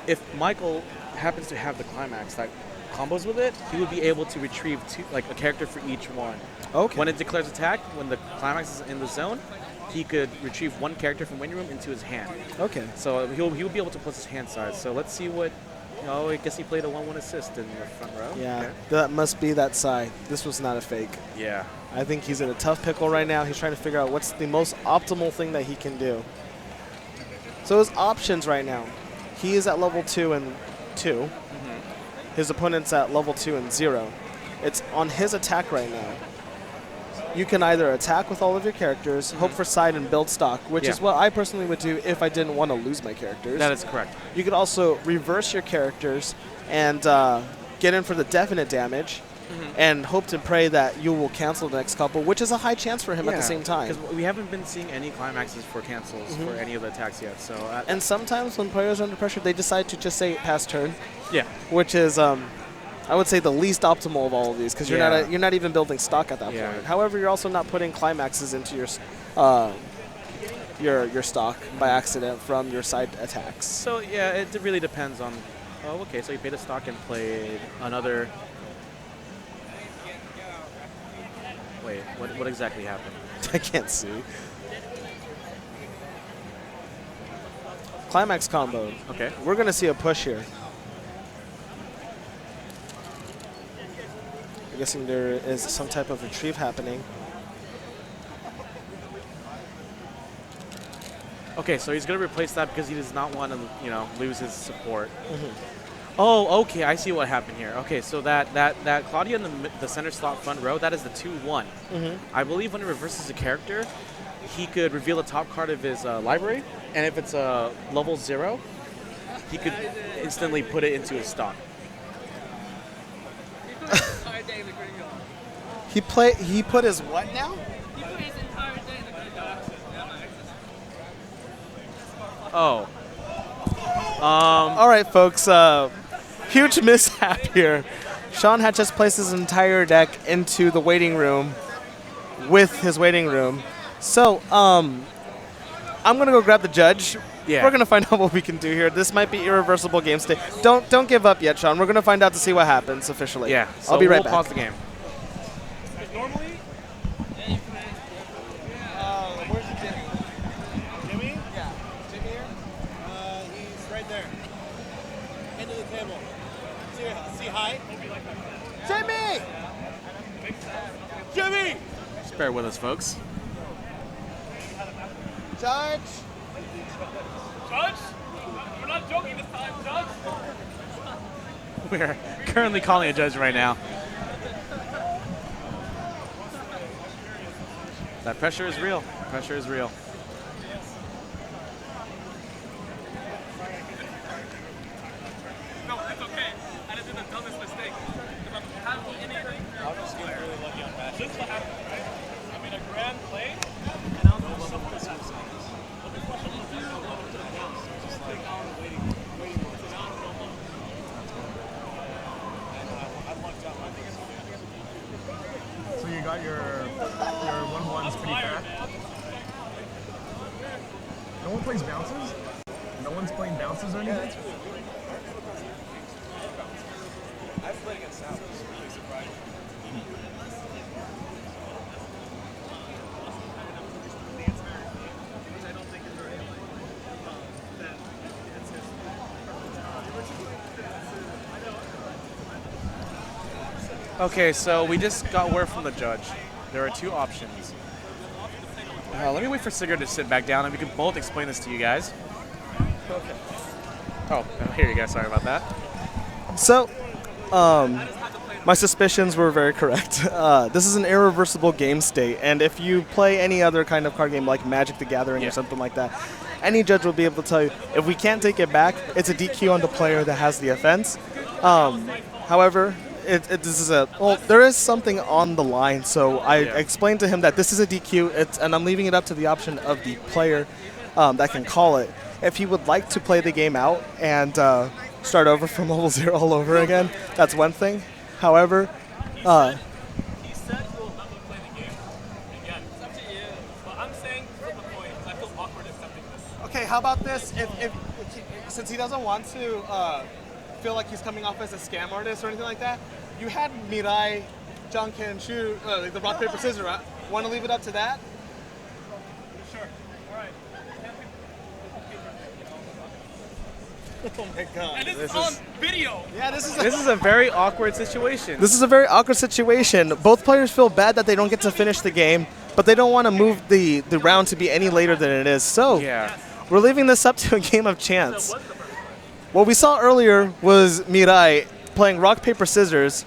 if Michael happens to have the climax that combos with it, he would be able to retrieve a character for each one. Okay. When it declares attack, when the climax is in the zone, he could retrieve 1 character from waiting room into his hand. Okay. So he'll be able to plus his hand size. So let's see what. Oh, I guess he played a 1/1 assist in the front row. Yeah, okay. That must be that side. This was not a fake. Yeah. I think he's in a tough pickle right now. He's trying to figure out what's the most optimal thing that he can do. So his options right now, he is at level 2 and 2. His opponent's at level 2 and 0. It's on his attack right now. You can either attack with all of your characters, hope for side, and build stock, which is what I personally would do if I didn't want to lose my characters. That is correct. You could also reverse your characters and get in for the definite damage and hope to pray that you will cancel the next couple, which is a high chance for him at the same time. Because we haven't been seeing any climaxes for cancels for any of the attacks yet. So and sometimes when players are under pressure, they decide to just say pass turn. Yeah. Which is I would say the least optimal of all of these because you're not even building stock at that point. However, you're also not putting climaxes into your stock by accident from your side attacks. So yeah, it really depends on. Oh, okay. So you paid a stock and played another. Wait, what exactly happened? I can't see. Climax combo. Okay. We're gonna see a push here. I'm guessing there is some type of retrieve happening. Okay, so he's going to replace that because he does not want to, lose his support. Oh, okay, I see what happened here. Okay, so that Claudia in the center slot front row, that is the 2/1. I believe when he reverses a character, he could reveal the top card of his library, and if it's a level 0, he could instantly put it into his stock. He put his what now? Oh. All right, folks. Huge mishap here. Sean had just placed his entire deck into the waiting room with his waiting room. So, I'm gonna go grab the judge. Yeah. We're gonna find out what we can do here. This might be irreversible game state. Don't give up yet, Sean. We're gonna find out to see what happens officially. Yeah. So I'll be right we'll back. pause the game. Normally, Where's Jimmy? Jimmy? Yeah. Jimmy here? He's right there. End of the table. See hi? Jimmy! Jimmy! Just bear with us, folks. Judge! Judge, we're not joking this time, Judge. We're currently calling a judge right now. That pressure is real. Pressure is real. No, it's okay. I just did the dumbest mistake. If I'm having anything, I'm just getting really lucky on matches. this is what happened, right? I made a grand play, and I was just so pissed. But this question is due to the bounce. Just like waiting mode. So now I'm normal. I lucked out. So you got your 1-1s pretty fast? No one plays bounces? No one's playing bounces or anything? I've played against South. It's really surprising. Which I don't think is very Okay, so we just got word from the judge. There are two options. Let me wait for Sigurd to sit back down and we can both explain this to you guys. Okay. Oh, here you go. Sorry about that. So, my suspicions were very correct. This is an irreversible game state, and if you play any other kind of card game like Magic the Gathering Yeah. or something like that, any judge will be able to tell you, if we can't take it back, it's a DQ on the player that has the offense. However, there is something on the line, so I explained to him that this is a DQ, and I'm leaving it up to the option of the player that can call it. If he would like to play the game out and start over from level 0 all over again, that's one thing. However, He said he will not play the game again. It's up to you. But I'm saying flip a coin because I feel awkward accepting this. okay, how about this? If since he doesn't want to feel like he's coming off as a scam artist or anything like that, you had Mirai, Janken, Shu, like the rock paper scissors. Right? Want to leave it up to that? Sure. All right. Oh my god. And this is on video. Yeah, this This is a very awkward situation. This is a very awkward situation. Both players feel bad that they don't get to finish the game, but they don't want to move the round to be any later than it is. So Yeah. we're leaving this up to a game of chance. What we saw earlier was Mirai playing rock, paper, scissors,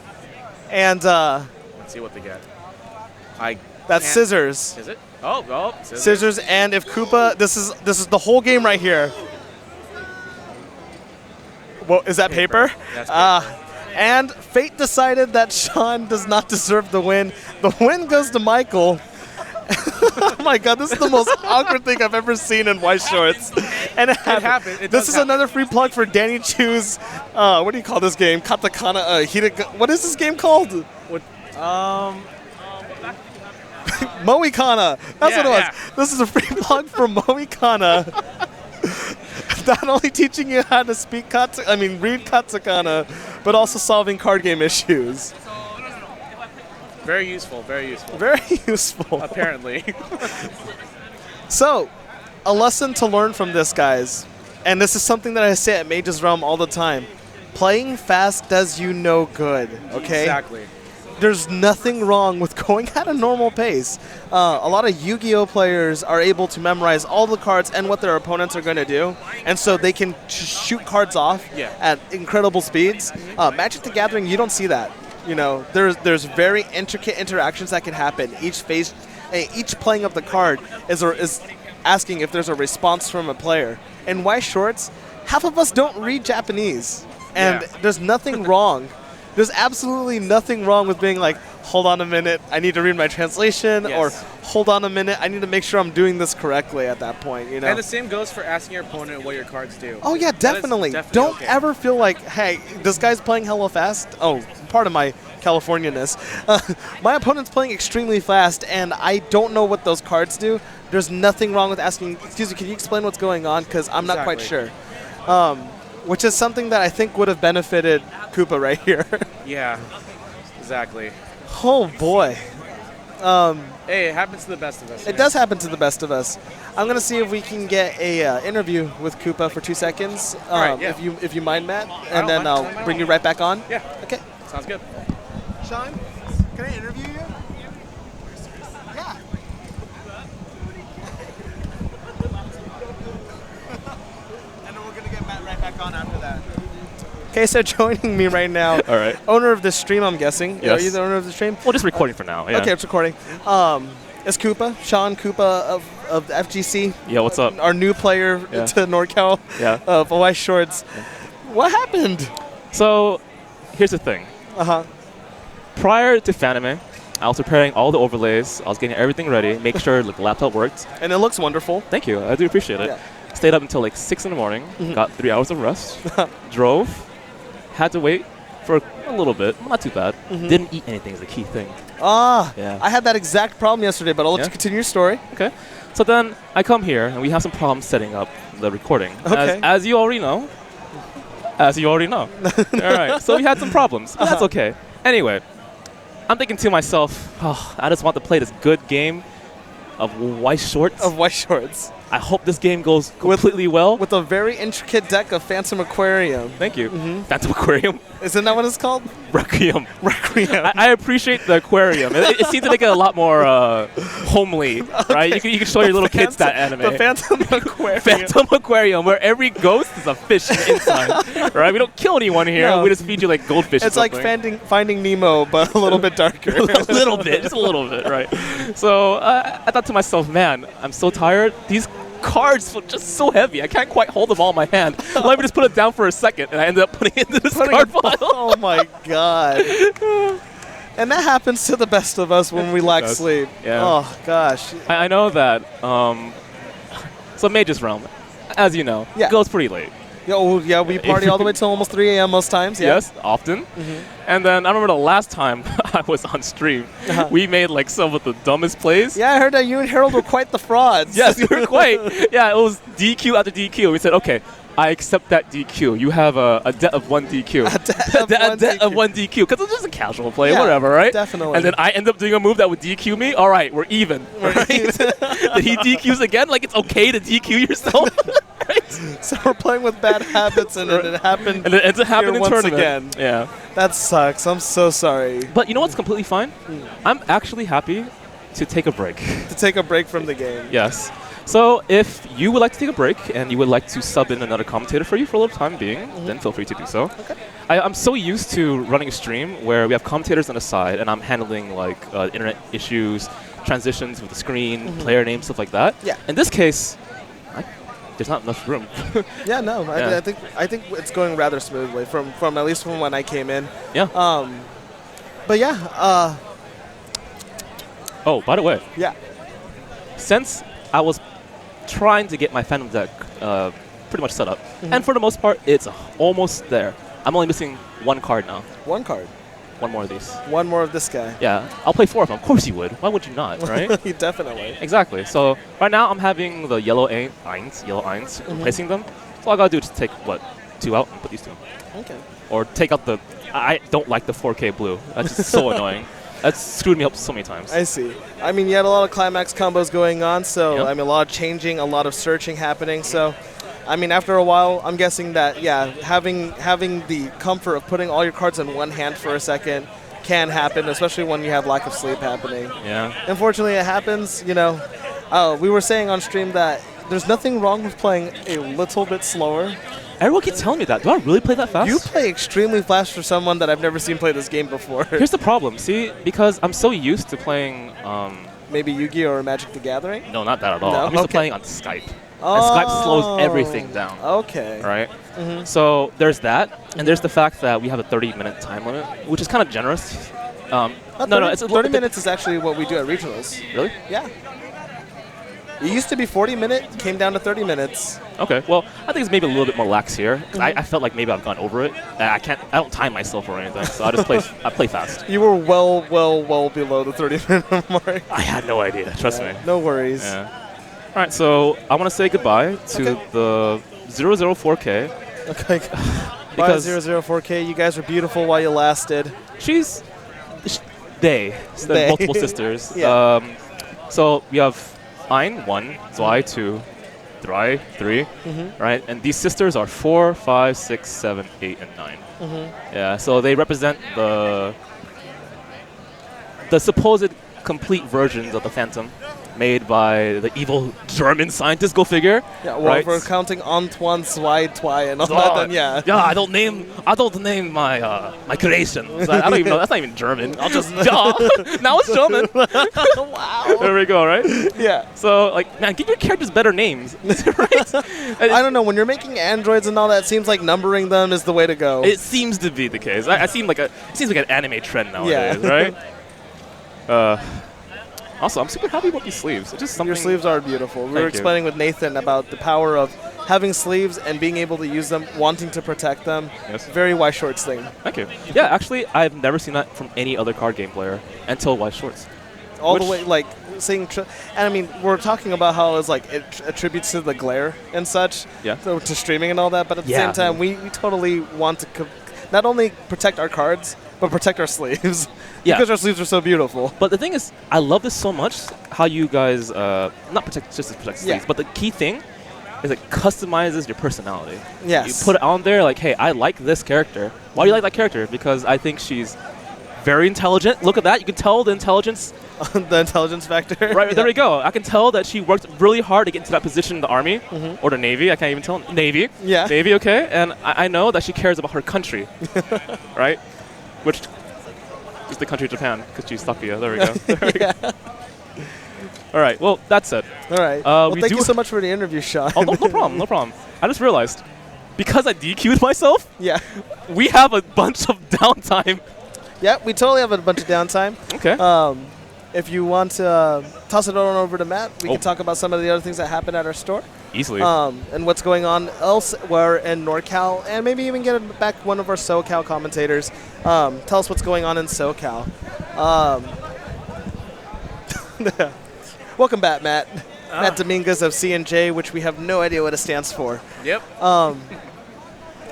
and Let's see what they get. that's can't- scissors. Is it? Oh, scissors. Scissors, and if Koopa, this is the whole game right here. Well, is that paper? That's paper. And fate decided that Sean does not deserve the win. The win goes to Michael. Oh my god, this is the most awkward thing I've ever seen in Weiss shorts. And it happened. It This does is happen. another free plug for Danny Chu's, what do you call this game? Katakana, what is this game called? What? Moikana. That's Yeah, what it was. yeah. This is a free plug for Moikana. Not only teaching you how to read katakana, but also solving card game issues. Very useful. Very useful. Very useful. Apparently. So, a lesson to learn from this, guys, and this is something that I say at Mage's Realm all the time. Playing fast does you no good, okay? Exactly. There's nothing wrong with going at a normal pace. A lot of Yu-Gi-Oh players are able to memorize all the cards and what their opponents are going to do, and so they can shoot cards off at incredible speeds. Magic the Gathering, you don't see that. You know, there's very intricate interactions that can happen. Each playing of the card is asking if there's a response from a player. In Weiss shorts, half of us don't read Japanese, and Yeah. there's nothing wrong. There's absolutely nothing wrong with being like, hold on a minute, I need to read my translation, Yes. or hold on a minute, I need to make sure I'm doing this correctly at that point, you know? And the same goes for asking your opponent what your cards do. Oh yeah, That is definitely. Don't okay. ever feel like, hey, this guy's playing hella fast. Oh, part of my California-ness. My opponent's playing extremely fast, and I don't know what those cards do. There's nothing wrong with asking, excuse me, can you explain what's going on? Because I'm not quite sure. Which is something that I think would have benefited Koopa right here. Yeah, exactly. Oh boy. Hey, it happens to the best of us. It does happen to the best of us. I'm gonna see if we can get a interview with Koopa for 2 seconds, right, yeah. if you mind, Matt, don't and then mind. I don't mind bring at you all. right back on. Yeah, Okay. sounds good. Sean, can I interview you? Yeah. And then we're gonna get Matt right back on after that. Okay, so joining me right now, All right. owner of this stream, I'm guessing. Yes. Are you the owner of the stream? Well, just recording for now. Yeah. Okay, it's recording. It's Koopa, Sean Koopa of the FGC. Yeah, what's up? Our new player Yeah. to NorCal Yeah. of Weiss Shorts. What happened? So, here's the thing. Uh-huh. Prior to Fanime, I was preparing all the overlays. I was getting everything ready, make sure like, the laptop worked. And it looks wonderful. Thank you. I do appreciate it. Yeah. Stayed up until like 6 in the morning. Got 3 hours of rest. Drove. Had to wait for a little bit. Not too bad. Didn't eat anything is the key thing. Ah, Yeah. I had that exact problem yesterday, but I'll let Yeah? you continue your story. Okay. So then I come here and we have some problems setting up the recording. Okay. As you already know. As you already know. All right. So we had some problems. But that's okay. Anyway, I'm thinking to myself, oh, I just want to play this good game of Weiss Shorts. Of Weiss Shorts. I hope this game goes completely well. With a very intricate deck of Phantom Aquarium. Thank you. Phantom Aquarium. Isn't that what it's called? Requiem. Requiem. I appreciate the aquarium. It seems to make it a lot more homely, right? You can show your little kids that anime. The Phantom Aquarium. Phantom Aquarium, where every ghost is a fish inside, right? We don't kill anyone here. No. We just feed you like goldfish. It's or like something. finding Nemo, but a little bit darker. a little bit, just a little bit, right? So I thought to myself, man, I'm so tired. These cards feel just so heavy. I can't quite hold them all in my hand. Let me just put it down for a second, and I ended up putting it into this card pile. Oh my god. And that happens to the best of us when we lack does. sleep. Yeah. Oh gosh. I know that. So Mage's Realm, as you know, Yeah. goes pretty late. Yeah, we party all the way till almost 3 a.m. most times. Yeah. Yes, often. And then I remember the last time I was on stream, we made like some of the dumbest plays. Yeah, I heard that you and Harold were quite the frauds. Yes, you were quite. Yeah, it was DQ after DQ. We said, okay, I accept that DQ. You have a debt of 1 DQ. A debt of 1 DQ. Because it's just a casual play, Yeah, whatever, right? definitely. And then I end up doing a move that would DQ me. All right, we're even. Right? Did he DQs again? Like it's okay to DQ yourself? Right? So we're playing with bad habits, and then it happened. And it ends up happening here in once tournament. again. Yeah. That sucks. I'm so sorry. But you know what's completely fine? I'm actually happy to take a break. To take a break from the game. Yes. So if you would like to take a break and you would like to sub in another commentator for you for a little time being, then feel free to do so. Okay. I'm so used to running a stream where we have commentators on the side and I'm handling like internet issues, transitions with the screen, player names, stuff like that. Yeah. In this case, there's not enough room. Yeah, no, Yeah. I think it's going rather smoothly from at least from when I came in. Yeah. But yeah, Oh, by the way, yeah. since I was trying to get my Phantom deck pretty much set up, and for the most part, it's almost there. I'm only missing 1 card now. 1 card. 1 more of these. 1 more of this guy. Yeah, I'll play 4 of them. Of course you would. Why would you not, right? Definitely. Exactly. So right now I'm having the yellow Eins, replacing them. So all I gotta do is take, 2 out and put these 2. Okay. Or take out the... I don't like the 4K blue. That's just so annoying. That's screwed me up so many times. I see. I mean, you had a lot of climax combos going on, so Yep. I mean, a lot of changing, a lot of searching happening. So, I mean, after a while, I'm guessing that having the comfort of putting all your cards in one hand for a second can happen, especially when you have lack of sleep happening. Yeah. Unfortunately, it happens. You know, we were saying on stream that there's nothing wrong with playing a little bit slower. Everyone keeps telling me that. Do I really play that fast? You play extremely fast for someone that I've never seen play this game before. Here's the problem. See, because I'm so used to playing... Maybe Yu-Gi-Oh! Or Magic the Gathering? no, not that at all. No? I'm used Okay. to playing on Skype. and Skype slows everything down. Okay. Right? So there's that, and there's the fact that we have a 30-minute time limit, which is kind of generous. No, it's 30 minutes is actually what we do at regionals. Really? Yeah. It used to be 40 minutes, came down to 30 minutes. Okay, well, I think it's maybe a little bit more lax here. 'Cause I felt like maybe I've gone over it. I don't time myself or anything, so I play fast. You were well below the 30-minute mark. I had no idea, trust me. No worries. Yeah. All right, so I want to say goodbye to the 004K. Okay. Because 004K, you guys were beautiful while you lasted. They. Multiple sisters. Yeah. So we have Ein 1, Zwei 2, Drei 3, right? And these sisters are 4, 5, 6, 7, 8, and 9. Yeah, so they represent the supposed complete versions of the Phantom made by the evil German scientist, go figure. Yeah, well, right? if we're counting Antoine, Zwei, and all that, then yeah. Yeah, I don't name my my creations. I don't even know. That's not even German. I'll just now it's German. Wow. There we go. Right. Yeah. So like, man, give your characters better names. Right. I don't know. When you're making androids and all that, it seems like numbering them is the way to go. It seems to be the case. It seems like an anime trend nowadays, right? Also, I'm super happy about these sleeves. It's just something. Your sleeves are beautiful. We were explaining with Nathan about the power of having sleeves and being able to use them, wanting to protect them. Yes. Very Weiss Shorts thing. Thank you. Yeah, actually, I've never seen that from any other card game player until Weiss Shorts. All the way, like, seeing... and, I mean, we're talking about how it's, like, it attributes to the glare and such. Yeah. So, to streaming and all that. But at the same time, we totally want to not only protect our cards, but protect our sleeves. Yeah. Because our sleeves are so beautiful. But the thing is, I love this so much, how you guys, not protect just to protect sleeves, but the key thing is it customizes your personality. Yes. You put it on there like, hey, I like this character. Why do you like that character? Because I think she's very intelligent. Look at that. You can tell the intelligence. The intelligence factor. Right, there we go. I can tell that she worked really hard to get into that position in the Army or the Navy. I can't even tell. Navy. Yeah. Navy, okay. And I know that she cares about her country. Right? Which is the country of Japan, because she's Sakuya. There we go. There we go. All right. Well, that's it. All right. We thank you so much for the interview, Sean. Oh, no problem. No problem. I just realized, because I DQ'd myself, Yeah. we have a bunch of downtime. Yeah, we totally have a bunch of downtime. Okay. If you want to toss it on over to Matt, we can talk about some of the other things that happen at our store. Easily. And what's going on elsewhere in NorCal, and maybe even get back one of our SoCal commentators. Tell us what's going on in SoCal. Welcome back, Matt. Matt Dominguez of C&J, which we have no idea what it stands for. Yep.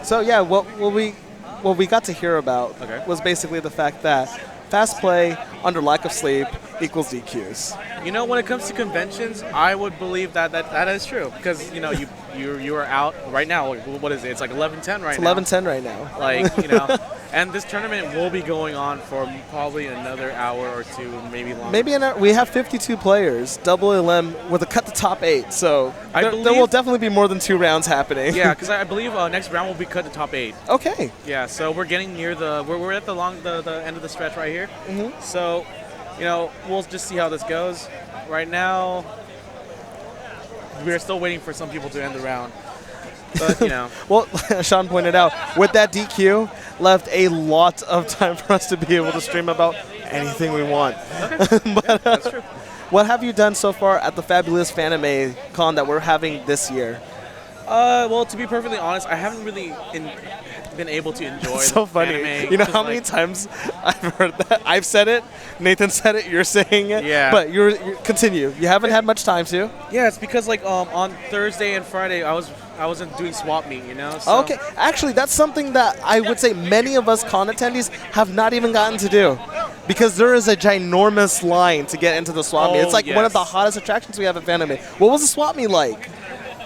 So yeah, what we got to hear about was basically the fact that fast play under lack of sleep equals DQs. You know, when it comes to conventions, I would believe that is true, because you know you are out right now. What is it? It's like 11:10 right now. It's 11:10 right now. Like, you know, and this tournament will be going on for probably another hour or two, maybe longer. Maybe we have 52 players, double LM with a cut to top 8. So there will definitely be more than 2 rounds happening. Yeah, because I believe next round will be cut to top 8. Okay. Yeah, so we're getting near we're at the end of the stretch right here. So, you know, we'll just see how this goes. Right now, we're still waiting for some people to end the round. But, you know. Well, Sean pointed out, with that DQ, left a lot of time for us to be able to stream about anything we want. Okay. But, that's true. What have you done so far at the fabulous Fanime con that we're having this year? Well, to be perfectly honest, I haven't really been able to enjoy so funny. anime. You know how many times I've heard that? I've said it, Nathan said it, you're saying it. Yeah. But you continue. You haven't had much time to. Yeah, it's because like on Thursday and Friday I wasn't doing swap meet, you know. So. Okay, actually that's something that I would say many of us con attendees have not even gotten to do. Because there is a ginormous line to get into the swap meet. It's like one of the hottest attractions we have at Fanime. What was the swap meet like?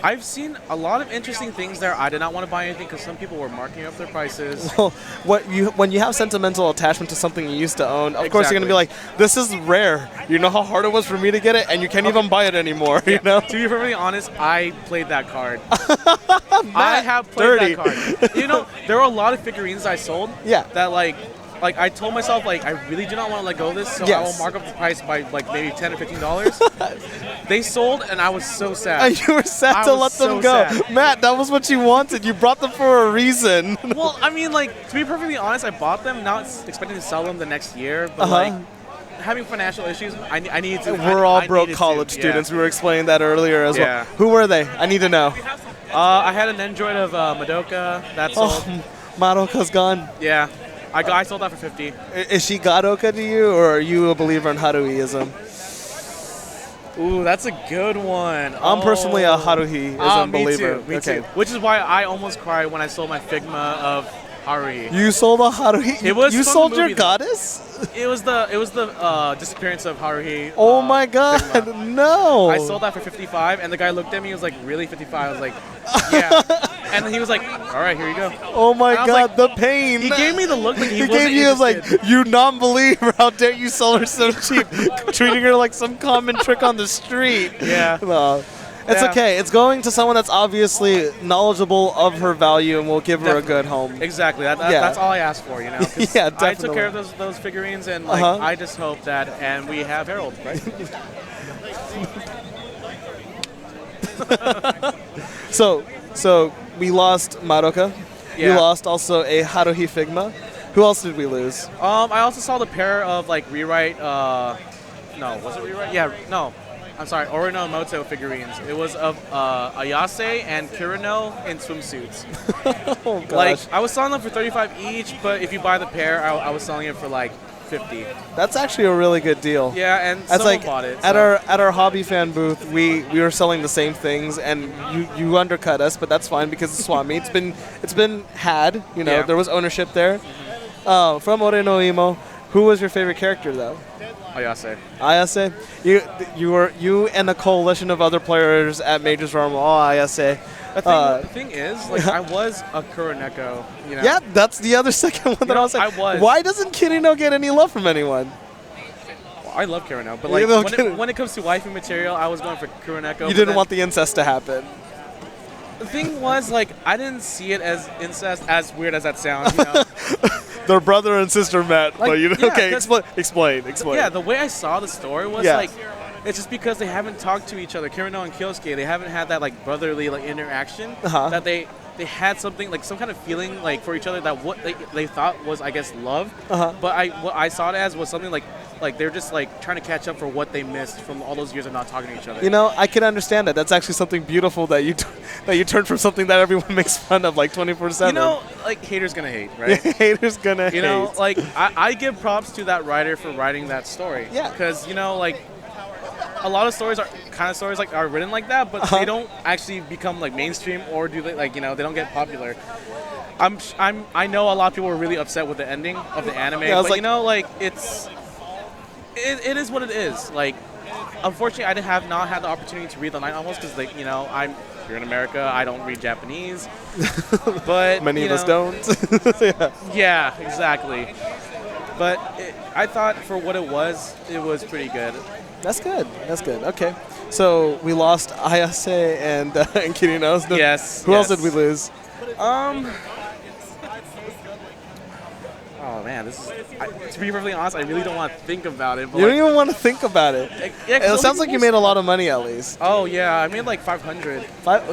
I've seen a lot of interesting things there. I did not want to buy anything because some people were marking up their prices. Well, when you have sentimental attachment to something you used to own, of course you're going to be like, this is rare. You know how hard it was for me to get it, and you can't even buy it anymore. Yeah. You know? To be perfectly honest, I played that card. I have played that card. You know, there were a lot of figurines I sold. Yeah. That like like I told myself like I really do not want to let go of this, so I Yes. will mark up the price by like maybe $10 or $15. They sold, and I was so sad. And you were sad I to was let them so go. sad. Matt, that was what you wanted. You brought them for a reason. Well, I mean, like to be perfectly honest, I bought them not expecting to sell them the next year, but Uh-huh. like having financial issues, I needed to. We're all I broke needed college to, students. We were explaining that earlier as Yeah. well. Who were they? I need to know. I had an Android of Madoka that sold. Oh, Madoka's gone. Yeah, I sold that for 50. Is she Gadoka to you, or are you a believer in Haruhi-ism? Ooh, that's a good one. I'm personally a Haruhi-ism me believer. Too, me too. Which is why I almost cried when I sold my Figma of Haruhi. You sold a Haruhi? It was you from sold the your movie, though. goddess? It was the disappearance of Haruhi. Oh my god, Figma. no. I sold that for 55, and the guy looked at me and was like, really, 55? I was like, yeah. And then he was like, all right, here you go. Oh my And I was god, like- the pain. He gave me the look like he He wasn't gave you like, interested. you non-believer, how dare you sell her so cheap, treating her like some common trick on the street. Yeah. No. It's Yeah. okay. It's going to someone that's obviously knowledgeable of her value and will give her a good home. Exactly. Yeah. That's all I asked for, you know. 'cause Yeah, I took definitely. care of those figurines, and like Uh-huh. I just hope that, and we have Harold, right? So we lost Madoka. You Yeah. lost also a Haruhi Figma. Who else did we lose? I also saw the pair of like rewrite. No, was it rewrite? Yeah, no. I'm sorry, Orinomoto figurines. It was of Ayase and Kirino in swimsuits. Oh gosh. Like I was selling them for 35 each, but if you buy the pair, I was selling it for like 50. That's actually a really good deal. Yeah, and That's someone like bought it. at so- our hobby fan booth, we were selling the same things, and you undercut us, but that's fine because it's Swami. It's been had, you know. Yeah. There was ownership there. From Ore no Imo, who was your favorite character though? Ayase. Ayase. You and a coalition of other players at Majors were all Ayase. The thing is, like I was a Kuroneko, you know. Yeah, that's the other second one that know, I was like, I was. why doesn't Kirino get any love from anyone? I love Kirino, but You like love when Kirino. when it comes to waifu material, I was going for Kuroneko. You didn't want the incest to happen. The thing was, like, I didn't see it as incest, as weird as that sounds, you know. Their brother and sister met, Like, but you know, yeah, okay, 'cause- explain. Yeah, the way I saw the story was Yeah. like, it's just because they haven't talked to each other. Kirino and Kyosuke, they haven't had that like brotherly like interaction. Uh-huh. That they had something like some kind of feeling like for each other that what they thought was I guess love. Uh-huh. But what I saw it as was something like they're just like trying to catch up for what they missed from all those years of not talking to each other. You know, I can understand that. That's actually something beautiful that you turned from something that everyone makes fun of like 24/7. You know, like haters gonna hate, right? Haters gonna You know, hate. like I give props to that writer for writing that story. Yeah. Because you know, like a lot of stories are written like that, but Uh-huh. they don't actually become like mainstream or do they like they don't get popular. I know a lot of people were really upset with the ending of the anime, Yeah, I was but like- you know, like it is what it is. Like, unfortunately, I have not had the opportunity to read the light novels because like I'm here in America. I don't read Japanese, but Many you of us know, don't. Yeah. yeah, exactly. But I thought for what it was pretty good. That's good. That's good. Okay. So we lost Ayase and Kirino. Yes. Who else yes. did we lose? Oh man, to be perfectly honest, I really don't want to think about it. But You like, don't even want to think about it. yeah, 'cause It sounds like you made a lot of money at least. Oh yeah, I made like 500.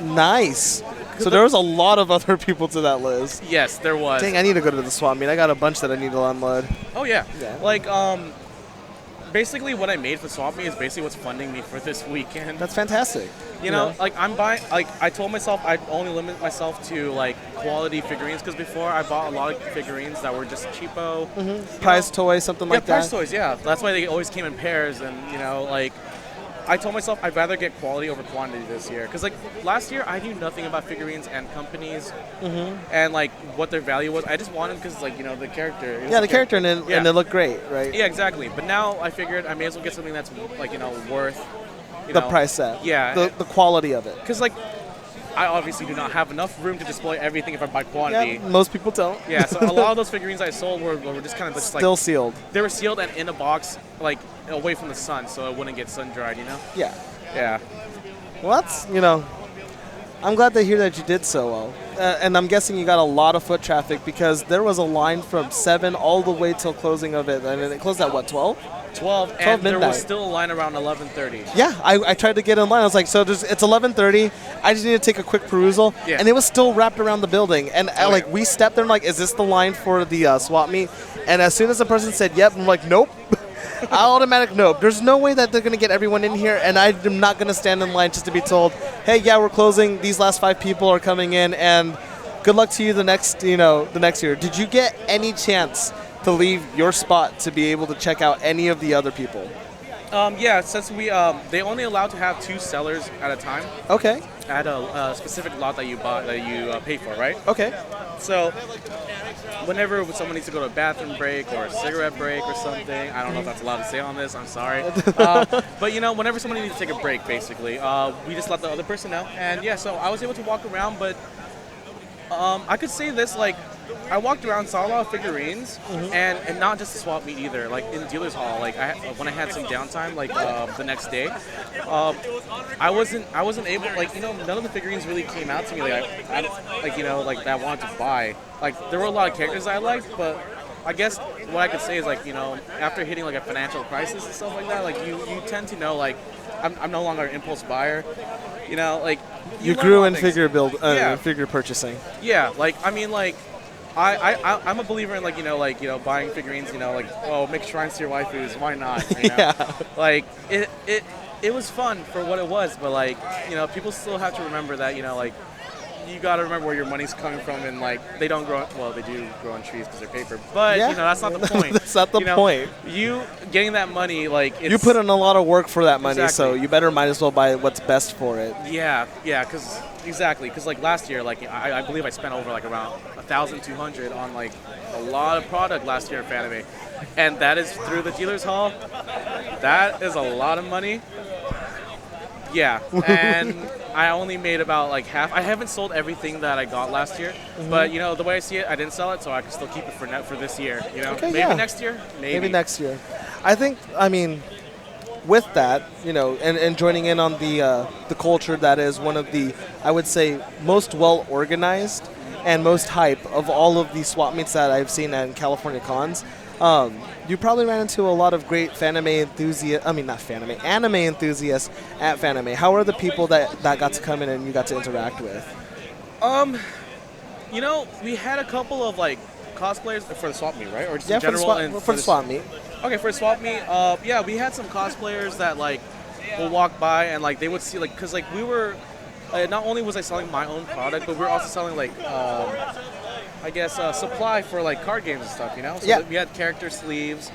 Nice. So there was a lot of other people to that list. Yes, there was. Dang, I need to go to the swap meet. I got a bunch that I need to unload. Oh yeah. Yeah. Like basically what I made for Swap Me is basically what's funding me for this weekend. That's fantastic. You know, like I'm buying, like I told myself I'd only limit myself to like quality figurines because before I bought a lot of figurines that were just cheapo. Prize toy, something like prize that. toys, yeah. That's why they always came in pairs, and you know, like I told myself I'd rather get quality over quantity this year because like last year I knew nothing about figurines and companies and like what their value was. I just wanted because like you know the character. It was Yeah, the character and Yeah. they look great, right? Yeah, exactly. But now I figured I may as well get something that's like you know worth The price set. Yeah. The quality of it. Because like I obviously do not have enough room to display everything if I buy quantity. Yeah, most people don't. Yeah, so a lot of those figurines I sold were just kind of just Still like sealed. they were sealed and in a box like away from the sun so it wouldn't get sun dried, you know? Yeah. Yeah. Well, that's, you know, I'm glad to hear that you did so well. And I'm guessing you got a lot of foot traffic because there was a line from 7 all the way till closing of it. And it closed at what, 12? 12, and 12 there midnight. was still a line around 11:30. Yeah, I tried to get in line. I was like, so it's 11:30. I just need to take a quick perusal. Yeah. And it was still wrapped around the building. And Okay. we stepped there and like, is this the line for the swap meet? And as soon as the person said yep, I'm like, nope. Automatic nope. There's no way that they're going to get everyone in here, and I'm not going to stand in line just to be told, hey, yeah, we're closing. These last 5 people are coming in, and good luck to you the next year. Did you get any chance to leave your spot to be able to check out any of the other people? Yeah, since they only allowed to have 2 sellers at a time Okay. at a specific lot that you pay for, right? Okay. So whenever someone needs to go to a bathroom break or a cigarette break or something, I don't know if that's allowed to say on this, I'm sorry. But whenever somebody needs to take a break, basically, we just let the other person know. And yeah, so I was able to walk around, but I could say this, like, I walked around, saw a lot of figurines, and not just the swap meet either. Like in dealer's hall, like when I had some downtime, like the next day, I wasn't able, like, none of the figurines really came out to me, like that I wanted to buy. Like there were a lot of characters I liked, but I guess what I could say is, like, after hitting like a financial crisis and stuff like that, like you tend to know, like, I'm no longer an impulse buyer. Like You learn a grew lot in of things. figure purchasing. Yeah, like, I mean, like, I'm a believer in, like, buying figurines, like, oh, make shrines to your waifus, why not? Yeah. Like, it was fun for what it was, but, like, people still have to remember that, like, you got to remember where your money's coming from, and, like, they don't grow, well, they do grow on trees because they're paper, but, Yeah. that's not the point. That's not the point. You getting that money, like, it's... You put in a lot of work for that money, so Exactly. you might as well buy what's best for it. Yeah, because like last year, like I believe I spent over like around 1,200 on like a lot of product last year at Fanime, and that is through the dealer's hall. That is a lot of money. Yeah, and I only made about like half. I haven't sold everything that I got last year, but the way I see it, I didn't sell it, so I can still keep it for this year. Okay, maybe yeah. next year, Maybe next year. I think, with that, and joining in on the culture that is one of the, I would say, most well organized and most hype of all of the swap meets that I've seen at California cons. You probably ran into a lot of great anime enthusiasts at Fanime. How are the people that got to come in and you got to interact with? We had a couple of like cosplayers for the swap meet, right? Or just Yeah, in general? for the swap meet. Okay, for swap meet, yeah, we had some cosplayers that like will walk by and like they would see, like, because like we were, not only was I selling my own product, but we were also selling like I guess supply for like card games and stuff, So Yeah. we had character sleeves.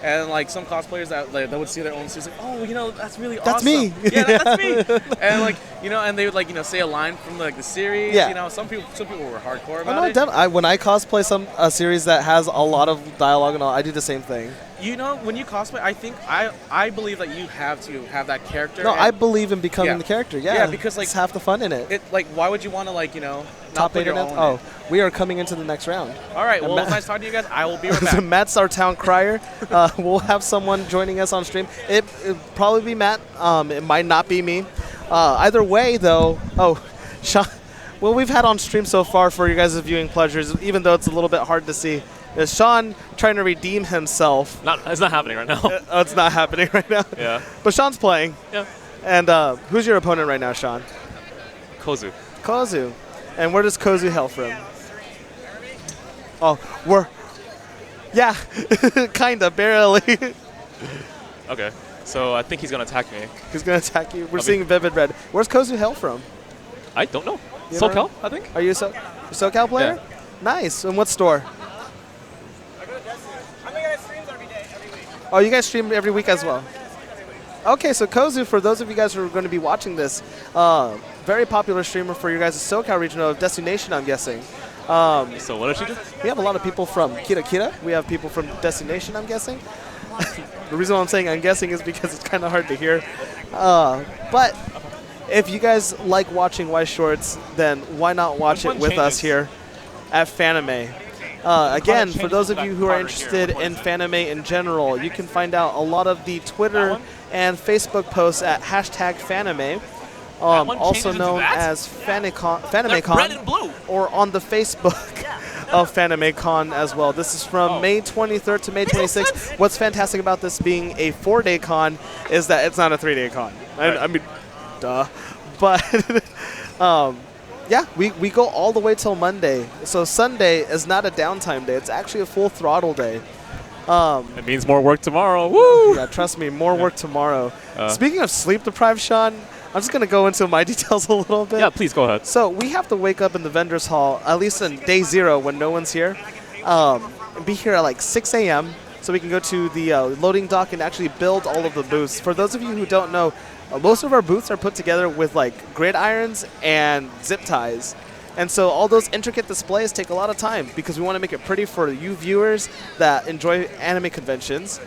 And like some cosplayers that would see their own sleeves, like, oh, that's really That's awesome. me. Yeah, that's me. And like, and they would like, say a line from like the series. Yeah. Some people were hardcore Oh, about no, it. when I cosplay a series that has a lot of dialogue and all, I do the same thing. When you cosplay, I think I believe that you have to have that character. No, and I believe in becoming Yeah. the character. Yeah, Yeah, because, like, it's half the fun in it. it like, why would you want to like, not Top put 8 your in it. own Oh, in? we are coming into the next round. All right. And Well, Matt- it's nice talking to you guys. I will be right back. Matt's our town crier. We'll have someone joining us on stream. It'll probably be Matt. It might not be me. Either way, though. Oh, Sean. What we've had on stream so far for you guys' viewing pleasures, even though it's a little bit hard to see, is Sean trying to redeem himself. It's not happening right now. Oh, it's not happening right now. Yeah. But Sean's playing. Yeah. And who's your opponent right now, Sean? Kozu. Kozu. And where does Kozu hail from? Oh, yeah, kinda, barely. Okay. So I think he's gonna attack me. He's gonna attack you. We're I'll be- seeing vivid red. Where's Kozu hail from? I don't know. You don't know? SoCal, I think. Are you a SoCal player? Yeah. Nice. And what store? I think I streams every week. Oh, you guys stream every week as well. Okay, so Kozu, for those of you guys who are going to be watching this, very popular streamer for you guys' SoCal region of Destination, I'm guessing. So what did she do? We have a lot of people from Kira Kira. We have people from Destination, I'm guessing. The reason why I'm saying I'm guessing is because it's kind of hard to hear. But if you guys like watching Weiss Shorts, then why not watch Which it one with us changes? here at Fanime? Again, for changes those of that you who are card here? interested Which one in is it? Fanime in general, you can find out a lot of the That Twitter one? and Facebook posts at #Fanime. one also changes into known that? as They're FanimeCon, red and blue. or on the Facebook of FanimeCon as well. This is from May 23rd to May 26th. What's fantastic about this being a 4-day con is that it's not a 3-day con. I mean, duh. But yeah, we go all the way till Monday. So Sunday is not a downtime day. It's actually a full throttle day. It means more work tomorrow. Woo! Yeah, trust me, more work tomorrow. Speaking of sleep deprived, Sean, I'm just going to go into my details a little bit. Yeah, please go ahead. So we have to wake up in the vendor's hall, at least on day 0 when no one's here, and be here at like 6 a.m. so we can go to the loading dock and actually build all of the booths. For those of you who don't know, most of our booths are put together with like gridirons and zip ties. And so all those intricate displays take a lot of time because we want to make it pretty for you viewers that enjoy anime conventions.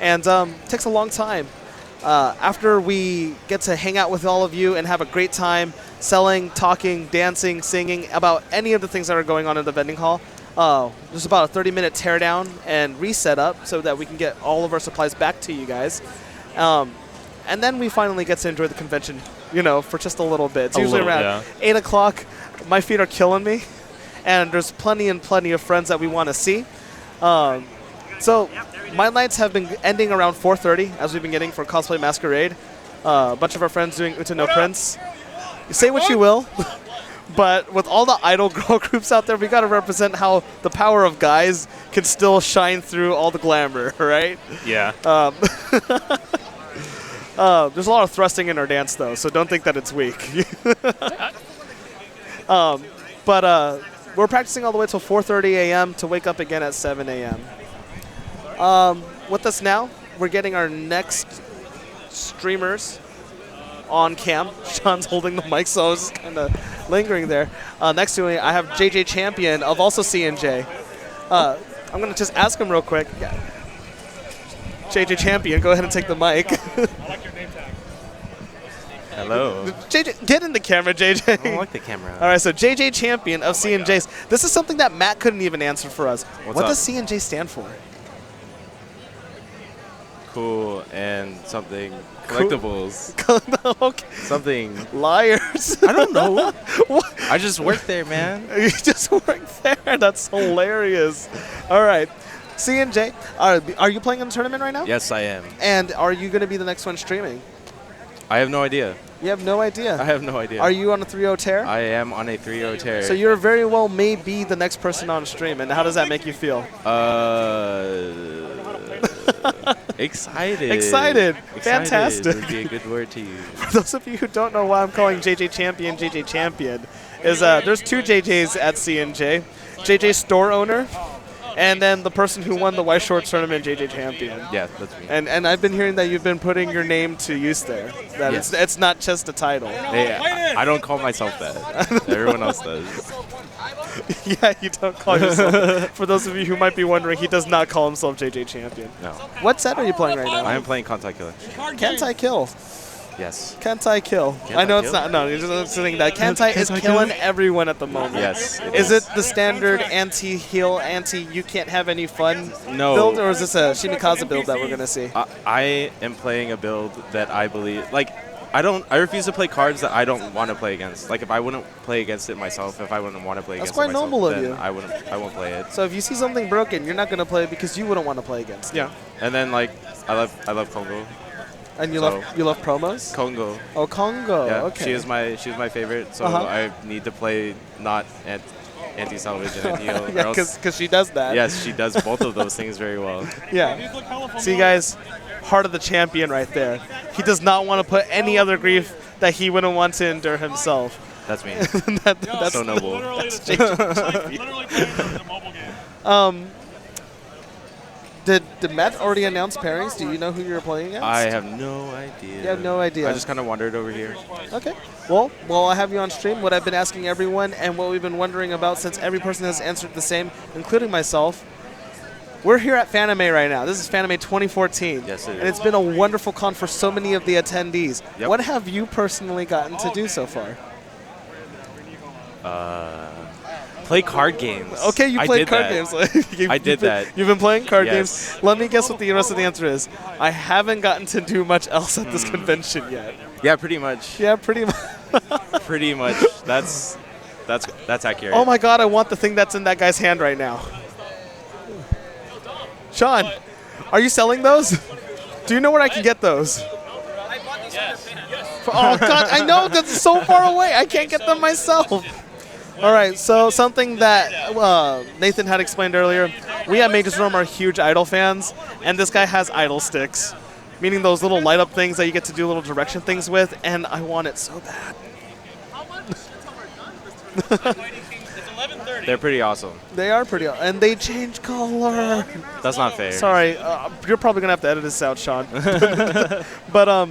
And takes a long time. After we get to hang out with all of you and have a great time selling, talking, dancing, singing about any of the things that are going on in the vending hall, there's about a 30-minute teardown and reset up so that we can get all of our supplies back to you guys. And then we finally get to enjoy the convention, you know, for just a little bit. It's usually around 8 o'clock. My feet are killing me, and there's plenty of friends that we want to see. So my nights have been ending around 4:30, as we've been getting for Cosplay Masquerade. A bunch of our friends doing Uta no Prince. You say what you will, but with all the idol girl groups out there, we got to represent how the power of guys can still shine through all the glamour, right? Yeah. There's a lot of thrusting in our dance, though, so don't think that it's weak. But we're practicing all the way till 4:30 a.m. to wake up again at 7 a.m. With us now, we're getting our next streamers on cam. Sean's holding the mic, so I was kind of lingering there. Next to me, I have JJ Champion of also CNJ. I'm going to just ask him real quick. Yeah. JJ Champion, go ahead and take the mic. I like your name tag. Hello. JJ, get in the camera, JJ. I don't like the camera. All right, so JJ Champion of CNJs. This is something that Matt couldn't even answer for us. What does CNJ stand for? Cool and something. Collectibles. Okay. Something. Liars. I don't know. What? I just work there, man. You just work there? That's hilarious. All right. CNJ, are you playing in a tournament right now? Yes, I am. And are you going to be the next one streaming? I have no idea. You have no idea? I have no idea. Are you on a 3-0 tear? I am on a 3-0 tear. So you're very well may be the next person on stream, and how does that make you feel? Excited. Excited. Fantastic. Would be a good word to use. For those of you who don't know why I'm calling JJ Champion, is there's 2 JJs at CNJ. JJ store owner, and then the person who won the White Shorts tournament, JJ Champion. Yeah, that's me. And I've been hearing that you've been putting your name to use there. That Yes. it's not just a title. Hey, I don't call myself that. Everyone else does. Yeah, you don't call yourself. For those of you who might be wondering, he does not call himself JJ Champion. No. What set are you playing right now? I am playing Contact Killer. Can't I kill? Yes. Can't I kill? Can't I know I it's kill? not. No, you're just saying that. Can't I is killing everyone at the moment. Yes. Is it the standard anti-heal, anti-you can't have any fun No. build, or is this a Shimikaze build that we're going to see? I am playing a build that I believe, like, I refuse to play cards that I don't want to play against. Like, if I wouldn't play against it myself, if I wouldn't want to play That's against it quite myself, noble of then you. I won't play it. So if you see something broken, you're not going to play it because you wouldn't want to play against it. Yeah. And then, like, I love Kongo. And you So- love promos? Kongo. Oh, Congo. Yeah. Okay. She is my favorite. So I need to play not anti-salvage and anti-heal. Yeah, or else- because she does that. Yes, she does both of those things very well. Yeah. See, guys, heart of the champion right there. He does not want to put any other grief that he wouldn't want to endure himself. That's me. That's so noble. Literally, That's literally playing the mobile game. Did Matt already announce pairings? Do you know who you're playing against? I have no idea. You have no idea. I just kind of wandered over here. Okay. Well, while I have you on stream, what I've been asking everyone and what we've been wondering about since every person has answered the same, including myself, we're here at Fanime right now. This is Fanime 2014. Yes, it is. And it's been a wonderful con for so many of the attendees. Yep. What have you personally gotten to do so far? Play card games. Okay, you I played did card that. games. I did that. You've been playing card Yes. games. Let me guess what the rest of the answer is. I haven't gotten to do much else at this convention yet. Yeah, pretty much. Yeah, pretty much. Pretty much. That's accurate. Oh my God, I want the thing that's in that guy's hand right now. Sean, are you selling those? Do you know where I can get those? Oh God, I know that's so far away. I can't get them myself. All right, so something that Nathan had explained earlier, we at Mage's Room are huge Idol fans, and this guy has Idol sticks, meaning those little light up things that you get to do little direction things with, and I want it so bad. They're pretty awesome. They are pretty, and they change color. That's not fair. Sorry, you're probably gonna have to edit this out, Sean. But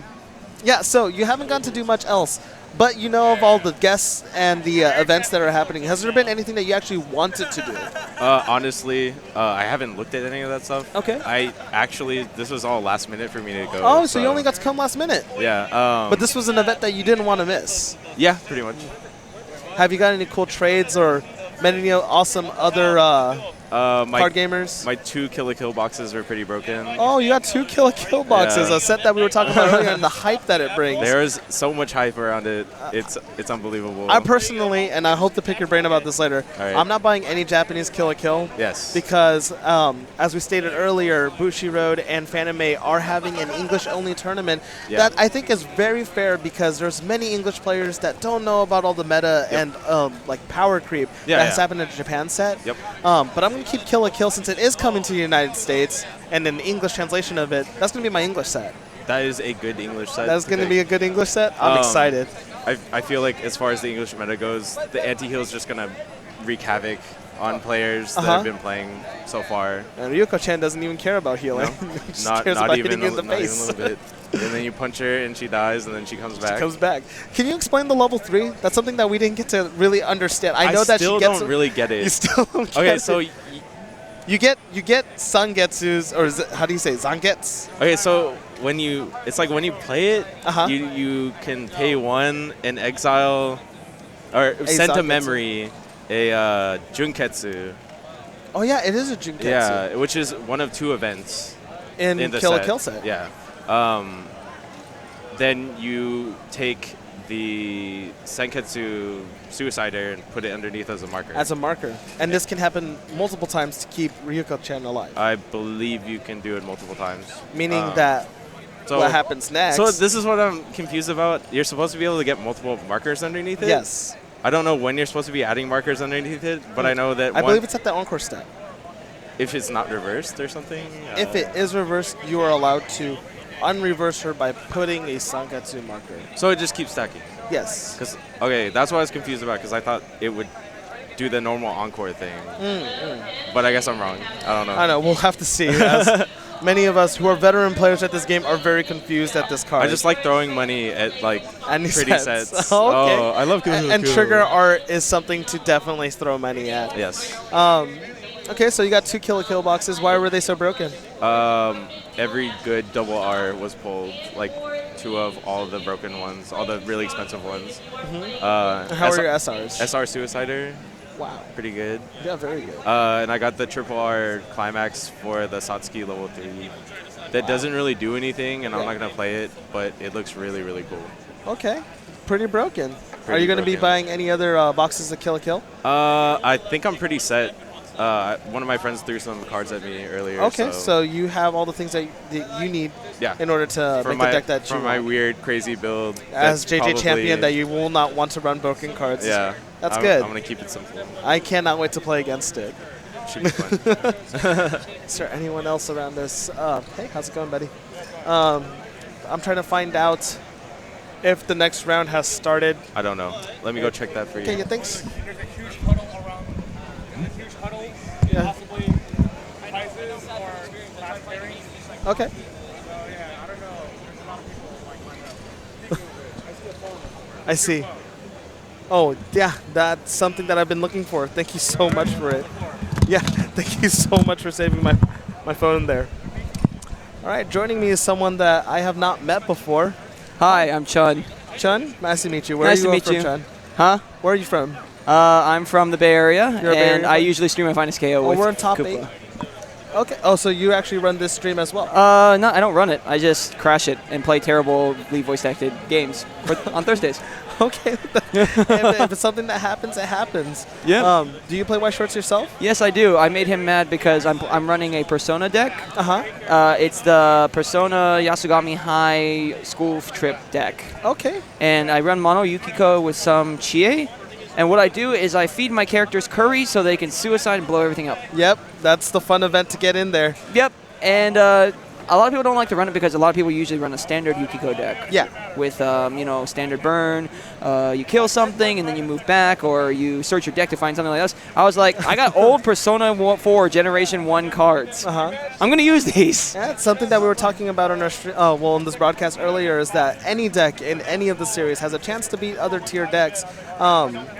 yeah. So you haven't gotten to do much else, but you know of all the guests and the events that are happening. Has there been anything that you actually wanted to do? Honestly, I haven't looked at any of that stuff. Okay. This was all last minute for me to go. Oh, so you only got to come last minute. Yeah. But this was an event that you didn't want to miss. Yeah, pretty much. Have you got any cool trades or met any awesome other card gamers? My 2 Kill la Kill boxes are pretty broken. Oh, you got 2 Kill la Kill boxes, Yeah. a set that we were talking about earlier, and the hype that it brings. There's so much hype around it. It's unbelievable. I personally, and I hope to pick your brain about this later, All right. I'm not buying any Japanese Kill la Kill. Yes. Because, as we stated earlier, Bushi Road and Fanime are having an English-only tournament Yeah. that I think is very fair because there's many English players that don't know about all the meta and like power creep Yeah, that has yeah. happened in the Japan set. Yep. But I'm going to keep Kill la Kill since it is coming to the United States, and an English translation of it. That's going to be my English set. That is a good English set. That's going to be a good English set. I'm excited. I feel like as far as the English meta goes, the anti-heal is just going to wreak havoc on players that have been playing so far. And Ryuko-chan doesn't even care about healing. She just cares about hitting you in the not even face. a little bit. And then you punch her and she dies and then she comes back. She comes back. Can you explain the level 3? That's something that we didn't get to really understand. I know that still she gets don't really get it. You still don't get Okay, it. so you get Sangetsu's, or how do you say Zangets? okay, so when you play it, Uh-huh. you can pay 1 and exile or send to Zangetsu. memory a Junketsu. Oh yeah, it is a Junketsu. Yeah, which is one of 2 events In the Kill la set. Kill set. Yeah. Then you take the Senketsu Suicider and put it underneath as a marker. As a marker. And this can happen multiple times to keep Ryuko-chan alive. I believe you can do it multiple times. Meaning that So what happens next. So this is what I'm confused about. You're supposed to be able to get multiple markers underneath it? Yes. I don't know when you're supposed to be adding markers underneath it, but I know that I believe it's at the Encore step. if it's not reversed or something. If it is reversed, you are allowed to unreverse her by putting a Sangetsu marker. So it just keeps stacking. Yes. Okay, that's what I was confused about because I thought it would do the normal Encore thing. But I guess I'm wrong. I don't know. I know. We'll have to see. As many of us who are veteran players at this game are very confused at this card. I just like throwing money at like Any pretty sets. Oh, okay. Oh, I love And trigger art is something to definitely throw money at. Yes. Okay, so you got 2 Kill la Kill boxes. Why were they so broken? Every good double R was pulled, like 2 of all the broken ones, all the really expensive ones. How are your SRs? SR Suicider, Wow. pretty good. Yeah, very good. And I got the triple R Climax for the Satsuki level 3. That doesn't really do anything, and I'm not going to play it, but it looks really, really cool. Okay. Pretty broken. Are Pretty you going to be broken. buying any other boxes of Kill la Kill? I think I'm pretty set. One of my friends threw some cards at me earlier. Okay, so you have all the things that you need yeah. in order to for make my, the deck that for you my want. weird, crazy build. As that's JJ probably- champion that you will not want to run broken cards. Yeah. That's I'm good. I'm going to keep it simple. I cannot wait to play against it. Should be fun. Is there anyone else around this? Hey, how's it going, buddy? I'm trying to find out if the next round has started. I don't know. Let me go check that for you. Okay, yeah, thanks. There's a huge huddle around. A huge huddle. Yeah. Possibly prizes or last pairings. Okay. So yeah, I don't know. There's a lot of people like lined up. I see a phone. I see. Oh, yeah, that's something that I've been looking for. Thank you so much for it. Yeah, thank you so much for saving my phone there. All right, joining me is someone that I have not met before. Hi, I'm Chun. Chun, nice to meet you. Where Nice are to you meet from, you. Chun? Huh? Where are you from? I'm from the Bay Area, You're a Bay and Area I fan? usually stream at finestko with we're in top Koopa. Okay. Oh, so you actually run this stream as well? No, I don't run it. I just crash it and play terribly voice-acted games on Thursdays. Okay. if it's something that happens, it happens. Yeah. Do you play White Shorts yourself? Yes, I do. I made him mad because I'm running a Persona deck. It's the Persona Yasugami High School Trip deck. Okay. And I run Mono Yukiko with some Chie. And what I do is I feed my characters curry so they can suicide and blow everything up. Yep, that's the fun event to get in there. Yep. And a lot of people don't like to run it because a lot of people usually run a standard Yukiko deck. Yeah. With, standard burn. You kill something and then you move back, or you search your deck to find something like this. I was like, I got old Persona 4 Generation 1 cards. I'm going to use these. Yeah, it's something that we were talking about on our in this broadcast earlier, is that any deck in any of the series has a chance to beat other tier decks.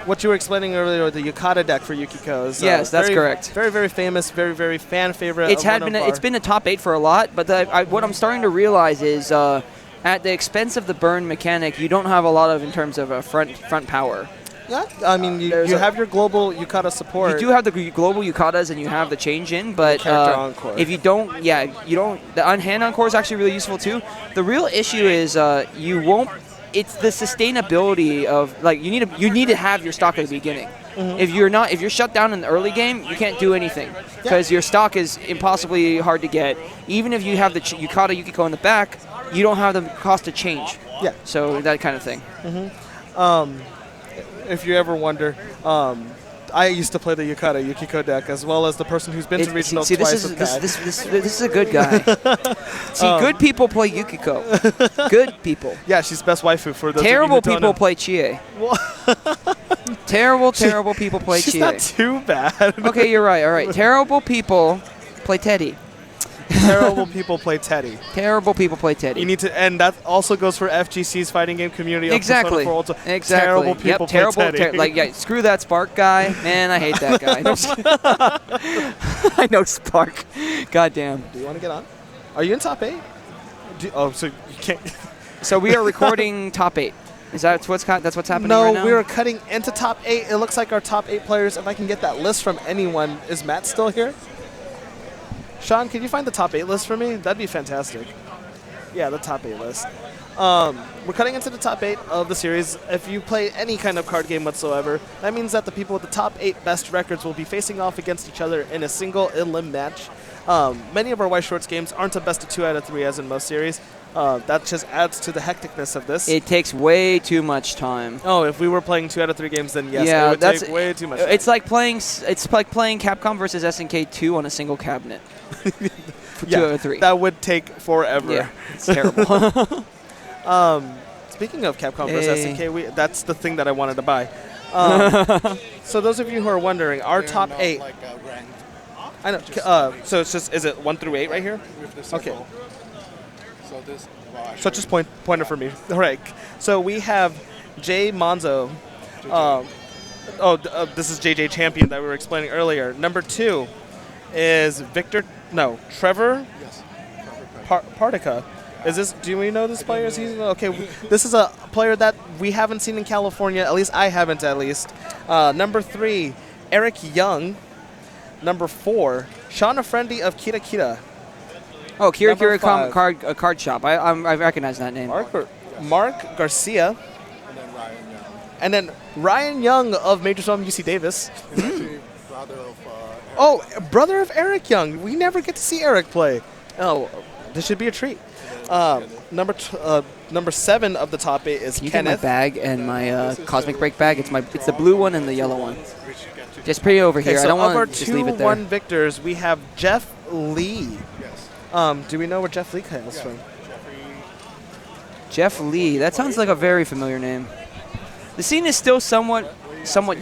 What you were explaining earlier, the Yukata deck for Yukiko is yes, that's correct. Very, very famous, very, very fan favorite. It's been a top 8 for a lot, but what I'm starting to realize is at the expense of the burn mechanic, you don't have a lot of in terms of front power. Yeah, I mean, you have your global Yukata support. You do have the global Yukatas and you have the change in, but if you don't, the hand encore is actually really useful too. The real issue is you won't. It's the sustainability of you need to have your stock at the beginning. If you're shut down in the early game, you can't do anything because your stock is impossibly hard to get. Even if you have the Yukata Yukiko in the back, you don't have the cost to change. Yeah. So that kind of thing. If you ever wonder, I used to play the Yukata Yukiko deck as well as the person who's been to regionals twice with Kai. This is a good guy. Good people play Yukiko. Good people. Yeah, she's best waifu for those terrible of you who people don't know. play Chie. Terrible people play She's Chie. not too bad. Okay, you're right. All right. Terrible people play Teddy. Terrible people play Teddy. Terrible people play Teddy. You need to, and that also goes for FGC's fighting game community. Exactly. Exactly. Exactly. Terrible people play Teddy. Screw that Spark guy. Man, I hate that guy. I know Spark. Goddamn. Do you want to get on? Are you in top 8? So you can't. So we are recording top 8. Is that what's happening right now? No, we are cutting into top 8. It looks like our top 8 players. If I can get that list from anyone, is Matt still here? Sean, can you find the top 8 list for me? That'd be fantastic. Yeah, the top 8 list. We're cutting into the top 8 of the series. If you play any kind of card game whatsoever, that means that the people with the top 8 best records will be facing off against each other in a single elim match. Many of our White Shorts games aren't a best of 2 out of 3 as in most series. That just adds to the hecticness of this. It takes way too much time. Oh, if we were playing 2 out of 3 games, then yes, it would take way too much time. It's like playing Capcom versus SNK 2 on a single cabinet. For 2 out of 3. That would take forever. Yeah, it's terrible. Speaking of Capcom versus SNK, that's the thing that I wanted to buy. So those of you who are wondering, our top 8. I know. So it's just, is it 1 through 8 right here? Okay. So just pointer for me. All right. So we have Jay Monzo. This is JJ Champion that we were explaining earlier. Number 2 is Trevor. Yes. Partica. Is this? Do we know this player? Okay. This is a player that we haven't seen in California. At least I haven't. At least. Number 3, Eric Young. Number 4, Shauna Friendly of Kira Kira. Oh, Kira Kira card shop. I recognize that name. Mark Garcia. And then Ryan Young of Major Swim UC Davis. Brother of Eric Young. We never get to see Eric play. Oh, this should be a treat. Number 7 of the top 8 is Can you Kenneth. get my bag and my Cosmic Break bag? It's the blue one and the yellow one. Just pretty over here. So I don't of our want to just leave it there. 2-1 victors, we have Jeff Lee. Yes. Do we know where Jeff Lee hails from? Jeff Lee. That sounds like a very familiar name. The scene is still somewhat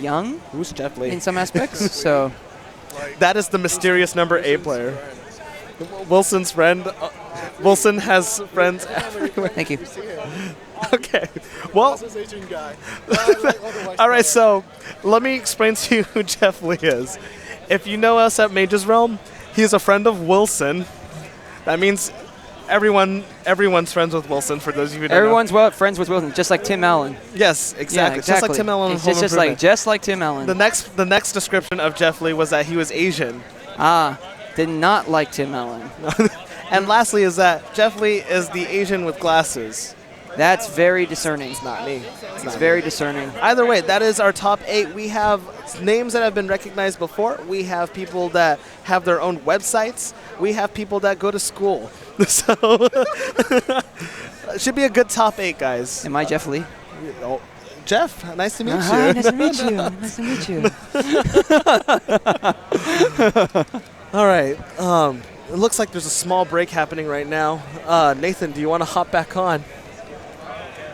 young. Who's Jeff Lee? In some aspects. So. That is the mysterious number 8 player. Wilson's friend. Wilson has friends everywhere. Thank you. Okay. Well. All right. So let me explain to you who Jeff Lee is. If you know us at Mage's Realm, he's a friend of Wilson. That means everyone's friends with Wilson. For those of you who don't know. Everyone's friends with Wilson, just like Tim Allen. Yes, exactly. Yeah, Just like Tim Allen. It's just like Tim Allen. The next description of Jeff Lee was that he was Asian. Ah. Did not like Tim Allen. And lastly is that Jeff Lee is the Asian with glasses. That's very discerning. It's not me. It's very discerning. Either way, that is our top 8. We have names that have been recognized before. We have people that have their own websites. We have people that go to school. So it should be a good top 8, guys. Am I Jeff Lee? Oh, Jeff, nice to meet you. Hi, nice to meet you. Nice to meet you. All right. It looks like there's a small break happening right now. Nathan, do you want to hop back on?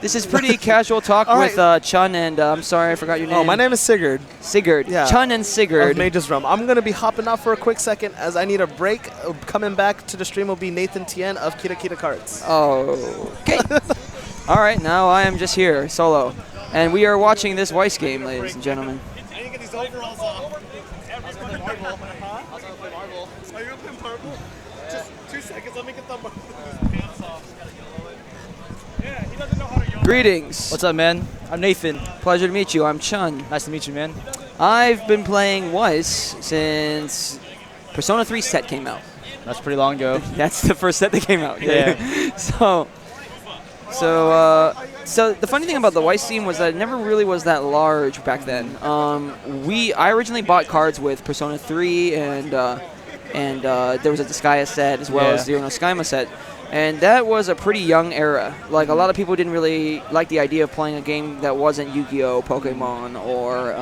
This is pretty casual talk with Chun and I'm sorry, I forgot your name. Oh, my name is Sigurd. Sigurd. Yeah. Chun and Sigurd. Of Mage's Realm. I'm going to be hopping off for a quick second as I need a break. Coming back to the stream will be Nathan Tien of Kita Kita Cards. Oh, okay. All right, now I am just here, solo. And we are watching this Weiss game, ladies and gentlemen. I didn't get these overalls off. Everybody marble. Huh? I was going to play marble. Are you going to play marble? Just 2 seconds. Let me get these pants off. Yeah, he doesn't know how to yell. Greetings. What's up, man? I'm Nathan. Pleasure to meet you. I'm Chun. Nice to meet you, man. I've been playing Weiss since Persona 3 set came out. That's pretty long ago. That's the first set that came out. Yeah. So the funny thing about the Weiss scene was that it never really was that large back then. I originally bought cards with Persona 3 and there was a Disgaea set as well as Zero no Skyma set. And that was a pretty young era. Like, a lot of people didn't really like the idea of playing a game that wasn't Yu-Gi-Oh!, Pokemon, or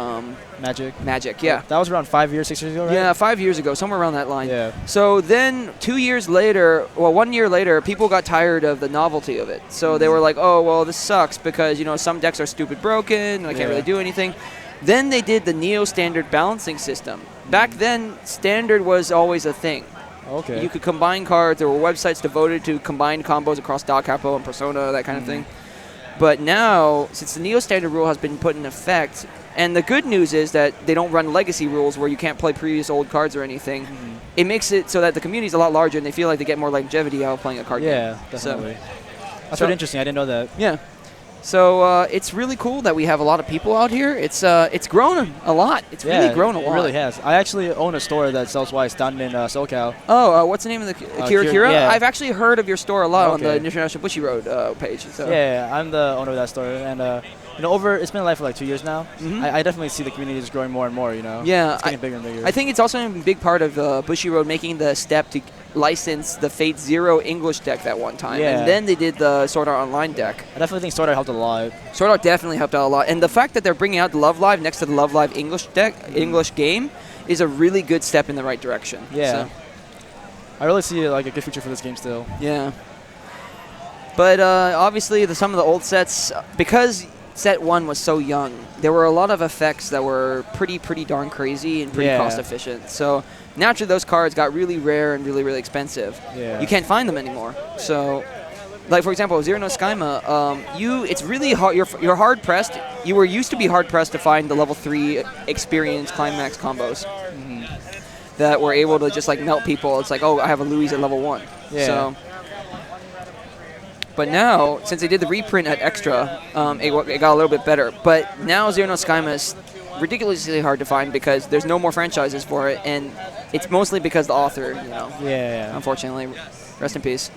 Magic, yeah. That was around 5 years, 6 years ago, right? Yeah, 5 years ago, somewhere around that line. Yeah. So then 2 years later, well, 1 year later, people got tired of the novelty of it. So they were like, oh, well, this sucks because, you know, some decks are stupid broken and I can't really do anything. Then they did the Neo Standard balancing system. Back then, Standard was always a thing. Okay. You could combine cards. There were websites devoted to combined combos across Dog Capo and Persona, that kind of thing. But now, since the Neo Standard rule has been put in effect, and the good news is that they don't run legacy rules where you can't play previous old cards or anything, it makes it so that the community is a lot larger and they feel like they get more longevity out of playing a card game. Yeah, definitely. That's really interesting. I didn't know that. Yeah. So it's really cool that we have a lot of people out here. It's grown a lot. It's really grown a lot. It really has. I actually own a store that sells Weiss down in SoCal. Oh, what's the name of the Kira? Yeah. I've actually heard of your store a lot on the International Bushy Road page. So. Yeah, I'm the owner of that store, and you know, it's been alive for like 2 years now. I definitely see the community just growing more and more. You know, it's getting bigger and bigger. I think it's also a big part of Bushy Road making the step to license the Fate Zero English deck that one time, and then they did the Sword Art Online deck. I definitely think Sword Art helped a lot. Sword Art definitely helped out a lot, and the fact that they're bringing out the Love Live next to the Love Live English deck, English game, is a really good step in the right direction. Yeah, so. I really see like a good future for this game still. Yeah, but obviously some of the old sets, because set 1 was so young, there were a lot of effects that were pretty darn crazy and pretty cost efficient. So naturally those cards got really rare and really expensive. Yeah. You can't find them anymore. So, like for example, Zero no Skyma, it's really hard. You're hard pressed. You were used to be hard pressed to find the level 3 experience climax combos that were able to just like melt people. It's like, oh, I have a Louise at level 1. Yeah. So. But now, since they did the reprint at Extra, it got a little bit better. But now Zero no Skyma is ridiculously hard to find because there's no more franchises for it, and it's mostly because the author, you know. Yeah. Unfortunately, rest in peace.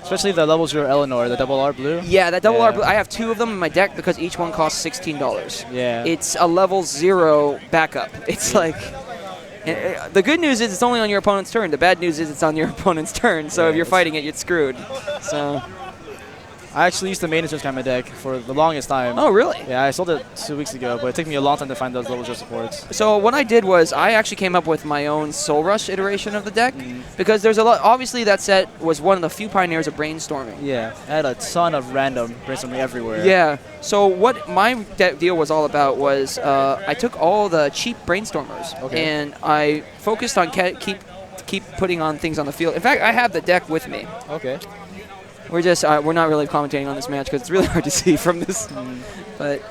Especially the level 0 Eleanor, the double R blue. Yeah, that double R blue. I have 2 of them in my deck because each one costs $16. Yeah. It's a level 0 backup. It's like. The good news is it's only on your opponent's turn. The bad news is it's on your opponent's turn. So if you're fighting it, you're screwed. So. I actually used the main instance kind of deck for the longest time. Oh, really? Yeah, I sold it 2 weeks ago, but it took me a long time to find those level 0 supports. So what I did was I actually came up with my own Soul Rush iteration of the deck because there's a lot. Obviously, that set was one of the few pioneers of brainstorming. Yeah, I had a ton of random brainstorming everywhere. Yeah. So what my deal was all about was I took all the cheap brainstormers and I focused on keep putting on things on the field. In fact, I have the deck with me. Okay. We're not really commentating on this match because it's really hard to see from this. But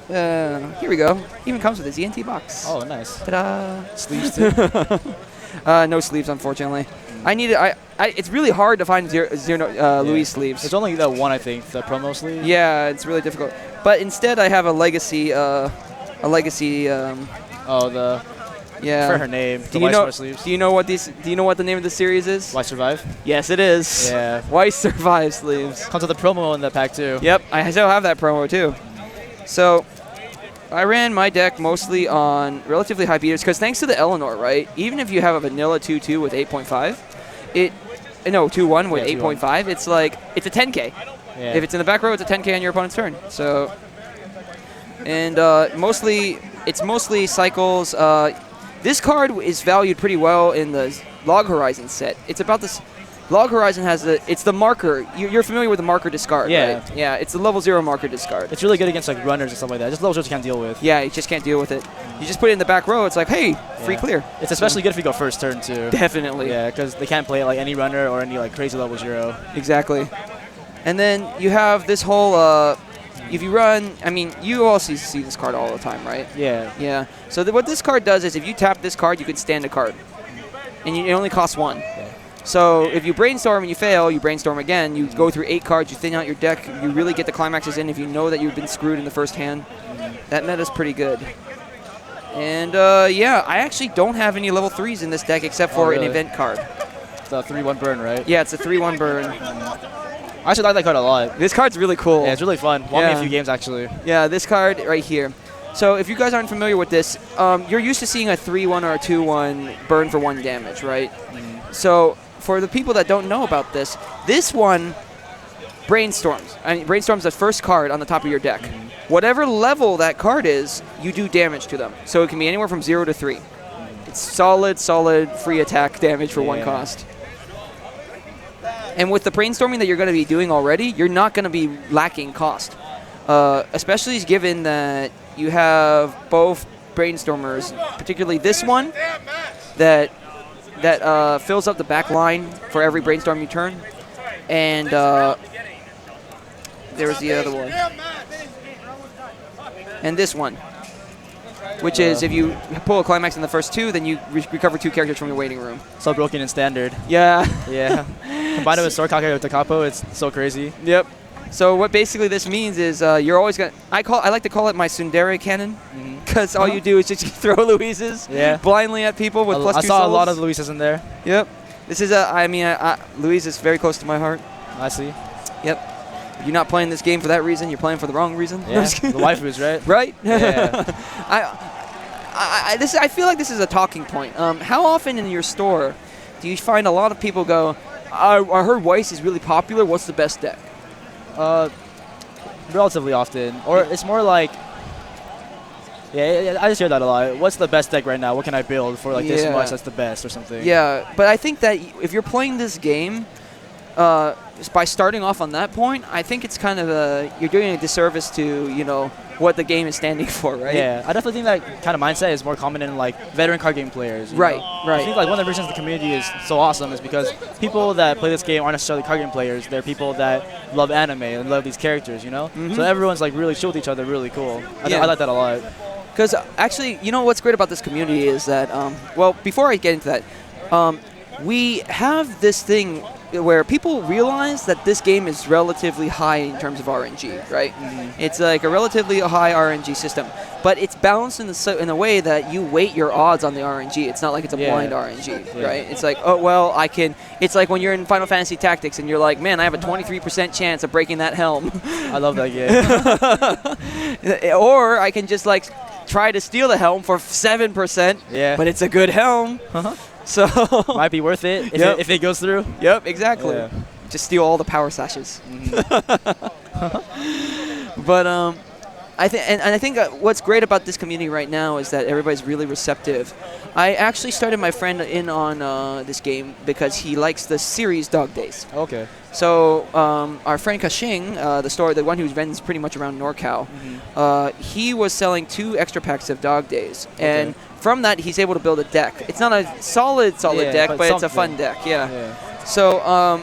here we go. Even comes with a ZNT box. Oh, nice. Ta-da! Sleeves too. No sleeves, unfortunately. I needed. It's really hard to find Louise sleeves. There's only that one, I think, the promo sleeve. Yeah, it's really difficult. But instead, I have a legacy. Oh, Yeah. For her name. Do you know? Do you know what these? Do you know what the name of the series is? Weiss Survive? Yes, it is. Yeah. Weiss Survive sleeves. Comes with a promo in the pack too. Yep, I still have that promo too. So I ran my deck mostly on relatively high beaters because thanks to the Eleanor, right? Even if you have a vanilla 2-2 with 8.5, 2-1 with 8.5, it's like it's a 10K. Yeah. If it's in the back row, it's a 10K on your opponent's turn. So, and it's mostly cycles. This card is valued pretty well in the Log Horizon set. It's about this. Log Horizon has it's the marker. You're familiar with the marker discard, right? Yeah, it's the level 0 marker discard. It's really good against like runners and stuff like that. Just level 0s you can't deal with. Yeah, you just can't deal with it. You just put it in the back row. It's like, hey, free clear. It's especially good if you go first turn too. Definitely. Yeah, because they can't play it like any runner or any like crazy level 0. Exactly. And then you have this whole. If you run, I mean, you also see this card all the time, right? Yeah. Yeah. So what this card does is if you tap this card, you can stand a card. And it only costs 1. Yeah. So if you brainstorm and you fail, you brainstorm again. You go through 8 cards, you thin out your deck. You really get the climaxes in if you know that you've been screwed in the first hand. That meta's pretty good. And yeah, I actually don't have any level 3s in this deck except for an event card. It's a 3-1 burn, right? Yeah, it's a 3-1 burn. I actually like that card a lot. This card's really cool. Yeah, it's really fun. Won me a few games, actually. Yeah, this card right here. So if you guys aren't familiar with this, you're used to seeing a 3-1 or a 2-1 burn for 1 damage, right? So for the people that don't know about this, this one brainstorms. I mean, brainstorms the first card on the top of your deck. Whatever level that card is, you do damage to them. So it can be anywhere from 0 to 3. It's solid free attack damage for 1 cost. And with the brainstorming that you're going to be doing already, you're not going to be lacking cost. Especially given that you have both brainstormers, particularly this one, that fills up the back line for every brainstorm you turn. And there's the other one. And this one, which is if you pull a climax in the first 2, then you recover 2 characters from your waiting room. So broken in standard. Yeah. Yeah. Combined with Sword Calculator with the capo, it's so crazy. Yep. So what basically this means is you're always gonna. I like to call it my Tsundere cannon, because all you do is just throw Louises blindly at people with +2 souls. I saw a lot of Louises in there. Yep. This is Louise is very close to my heart. I see. Yep. You're not playing this game for that reason. You're playing for the wrong reason. Yeah. The waifus, right? Right. Yeah. I feel like this is a talking point. How often in your store do you find a lot of people go, I heard Weiss is really popular. What's the best deck? Relatively often. Or it's more like, I just hear that a lot. What's the best deck right now? What can I build for like this much that's the best or something? Yeah, but I think that if you're playing this game, by starting off on that point, I think it's kind of you're doing a disservice to, what the game is standing for, right? Yeah, I definitely think that kind of mindset is more common in like veteran card game players. Right. I think like one of the reasons the community is so awesome is because people that play this game aren't necessarily card game players. They're people that love anime and love these characters, So everyone's like really chill with each other, really cool. I like that a lot. Because actually, what's great about this community is that, before I get into that, we have this thing where people realize that this game is relatively high in terms of RNG, right? It's like a relatively high RNG system, but it's balanced in a way that you weight your odds on the RNG. It's not like it's a blind RNG, right? It's like, it's like when you're in Final Fantasy Tactics and you're like, man, I have a 23% chance of breaking that helm. I love that game. Or I can just like try to steal the helm for 7%, but it's a good helm. So might be worth it if it goes through. Yep, exactly. Yeah. Just steal all the power sashes. But I think what's great about this community right now is that everybody's really receptive. I actually started my friend in on this game because he likes the series Dog Days. Okay. So our friend Kashing, the one who runs pretty much around NorCal, he was selling 2 extra packs of Dog Days, and from that he's able to build a deck. It's not a solid deck, but it's a fun deck. So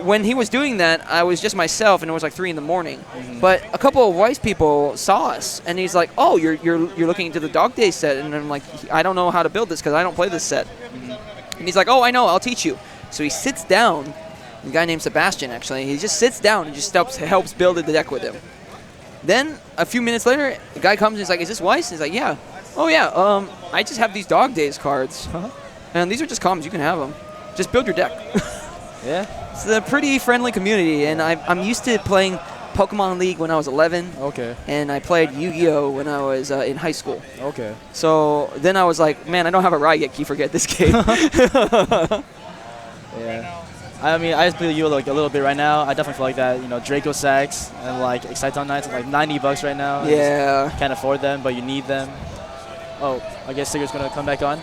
when he was doing that, I was just myself, and it was like 3 in the morning. But a couple of Weiss people saw us, and he's like, "Oh, you're looking into the Dog Days set," and I'm like, "I don't know how to build this because I don't play this set." And he's like, "Oh, I know, I'll teach you." So he sits down. A guy named Sebastian, actually. He just sits down and just helps build the deck with him. Then, a few minutes later, the guy comes and he's like, "Is this Weiss?" And he's like, "Yeah." Oh yeah, I just have these Dog Days cards, and these are just commons. You can have them. Just build your deck. Yeah. It's a pretty friendly community, and I'm used to playing Pokemon League when I was 11. Okay. And I played Yu-Gi-Oh when I was in high school. Okay. So then I was like, man, I don't have a Ryget key for this game. Yeah. I mean, I just play you like a little bit right now. I definitely feel like that. You know, Draco Sacks and like Exciton Knights are like $90 right now. I Yeah. just can't afford them, but you need them. Oh, I guess Sigurd's gonna come back on.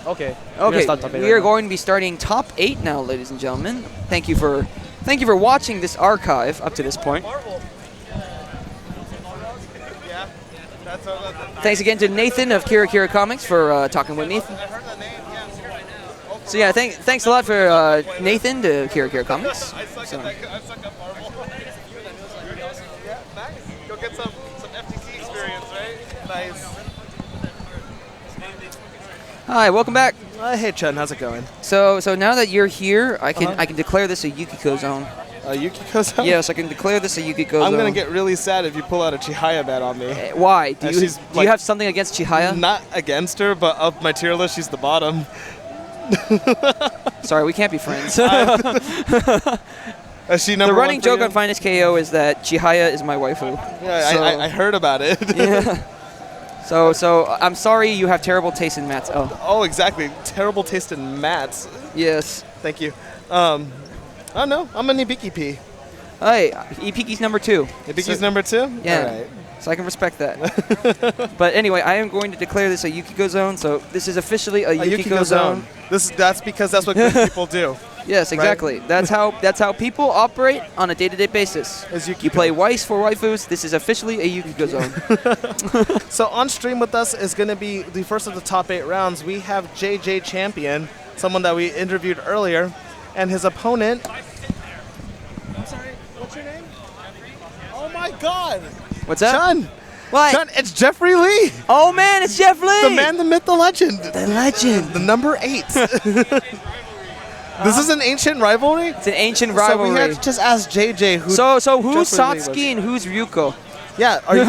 Okay. Okay. We are going to be starting top 8 now, ladies and gentlemen. Thank you for watching this archive up to this point. Thanks again to Nathan of Kira Kira Comics for talking with me. So yeah, thanks a lot for Nathan to Kira Kira Comics. So. Go get some FTC experience, right? Nice. Hi, welcome back. Hey Chun, how's it going? So now that you're here, I can declare this a Yukiko zone. A Yukiko zone? Yes, I can declare this a Yukiko zone. I'm gonna get really sad if you pull out a Chihaya bet on me. Why? Do you have something against Chihaya? Not against her, but up my tier list, she's the bottom. Sorry, we can't be friends. Is she number the running one for joke you? on finestko is that Chihaya is my waifu. Yeah, so, I heard about it. Yeah. So I'm sorry you have terrible taste in mats. Oh, exactly. Terrible taste in mats. Yes. Thank you. I don't know. I'm an Ibiki P. Hey, Ipiki's number 2. Ibiki's number 2? Yeah. All right. So I can respect that. But anyway, I am going to declare this a Yukiko zone. So this is officially a Yukiko zone. That's because that's what good people do. Yes, exactly. Right? That's how people operate on a day-to-day basis. You play Weiss for waifus. This is officially a Yukiko zone. So on stream with us is going to be the first of the top 8 rounds. We have JJ Champion, someone that we interviewed earlier, and his opponent. I'm sorry. What's your name? Oh my God. What's that? Chun. What? Chun, it's Jeffrey Lee. Oh man, it's Jeff Lee. The man, the myth, the legend. The legend. The number 8. This is an ancient rivalry? It's an ancient rivalry. So we had to just ask JJ who. So who's Satsuki and who's Ryuko? Yeah. Are you,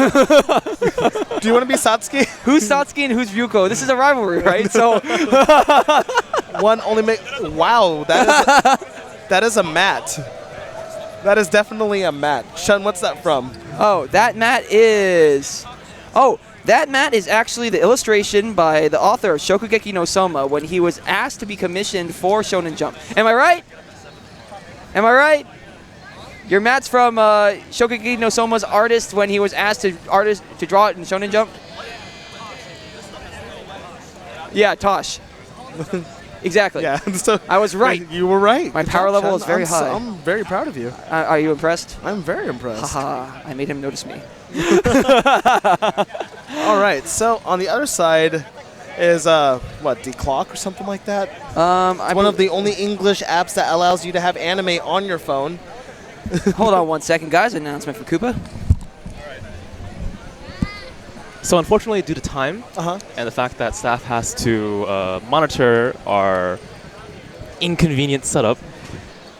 do you want to be Satsuki? Who's Satsuki and who's Ryuko? This is a rivalry, right? So one only make. Wow, that is a mat. That is definitely a mat. Shun, what's that from? Oh, that mat is. Oh. That mat is actually the illustration by the author of Shokugeki no Soma when he was asked to be commissioned for Shonen Jump. Am I right? Am I right? Your mat's from Shokugeki no Soma's artist when he was asked to draw it in Shonen Jump? Yeah, Tosh. Exactly. Yeah, so I was right. You were right. My power level is very high. I'm very proud of you. Are you impressed? I'm very impressed. Haha, I made him notice me. All right, so on the other side is, what, Declock or something like that? It's one of the only English apps that allows you to have anime on your phone. Hold on 1 second, guys. Announcement for Koopa. So unfortunately, due to time and the fact that staff has to monitor our inconvenient setup,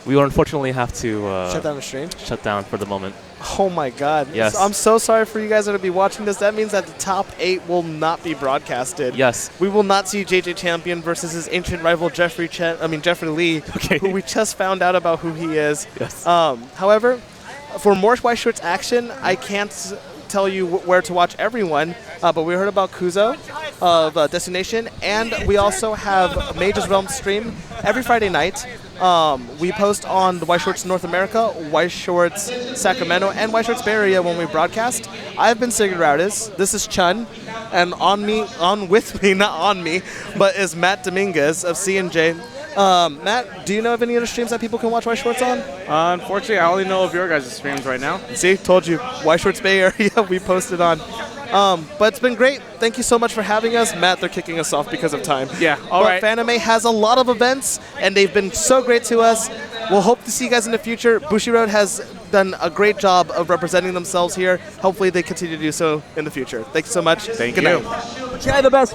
we will unfortunately have to shut down the stream. Shut down for the moment. Oh my God! Yes. I'm so sorry for you guys that will be watching this. That means that the top 8 will not be broadcasted. Yes. We will not see JJ Champion versus his ancient rival Jeffrey Lee, who we just found out about who he is. Yes. However, for more White Shirts action, I can't tell you where to watch everyone, but we heard about Kuzo of Destination, and we also have Mage's Realm stream every Friday night. We post on the White Shorts North America, White Shorts Sacramento, and White Shorts Bay Area when we broadcast. I've been Sigurd Raudis. This is Chun, and with me, not on me, but is Matt Dominguez of C&J. Matt, do you know of any other streams that people can watch White Shorts on? Unfortunately, I only know of your guys' streams right now. See, told you. White Shorts Bay Area, we posted on. But it's been great. Thank you so much for having us. Matt, they're kicking us off because of time. Yeah, all right. Fanime has a lot of events, and they've been so great to us. We'll hope to see you guys in the future. Bushiroad has done a great job of representing themselves here. Hopefully they continue to do so in the future. Thank you so much. Thank Good you. night. Chai the best.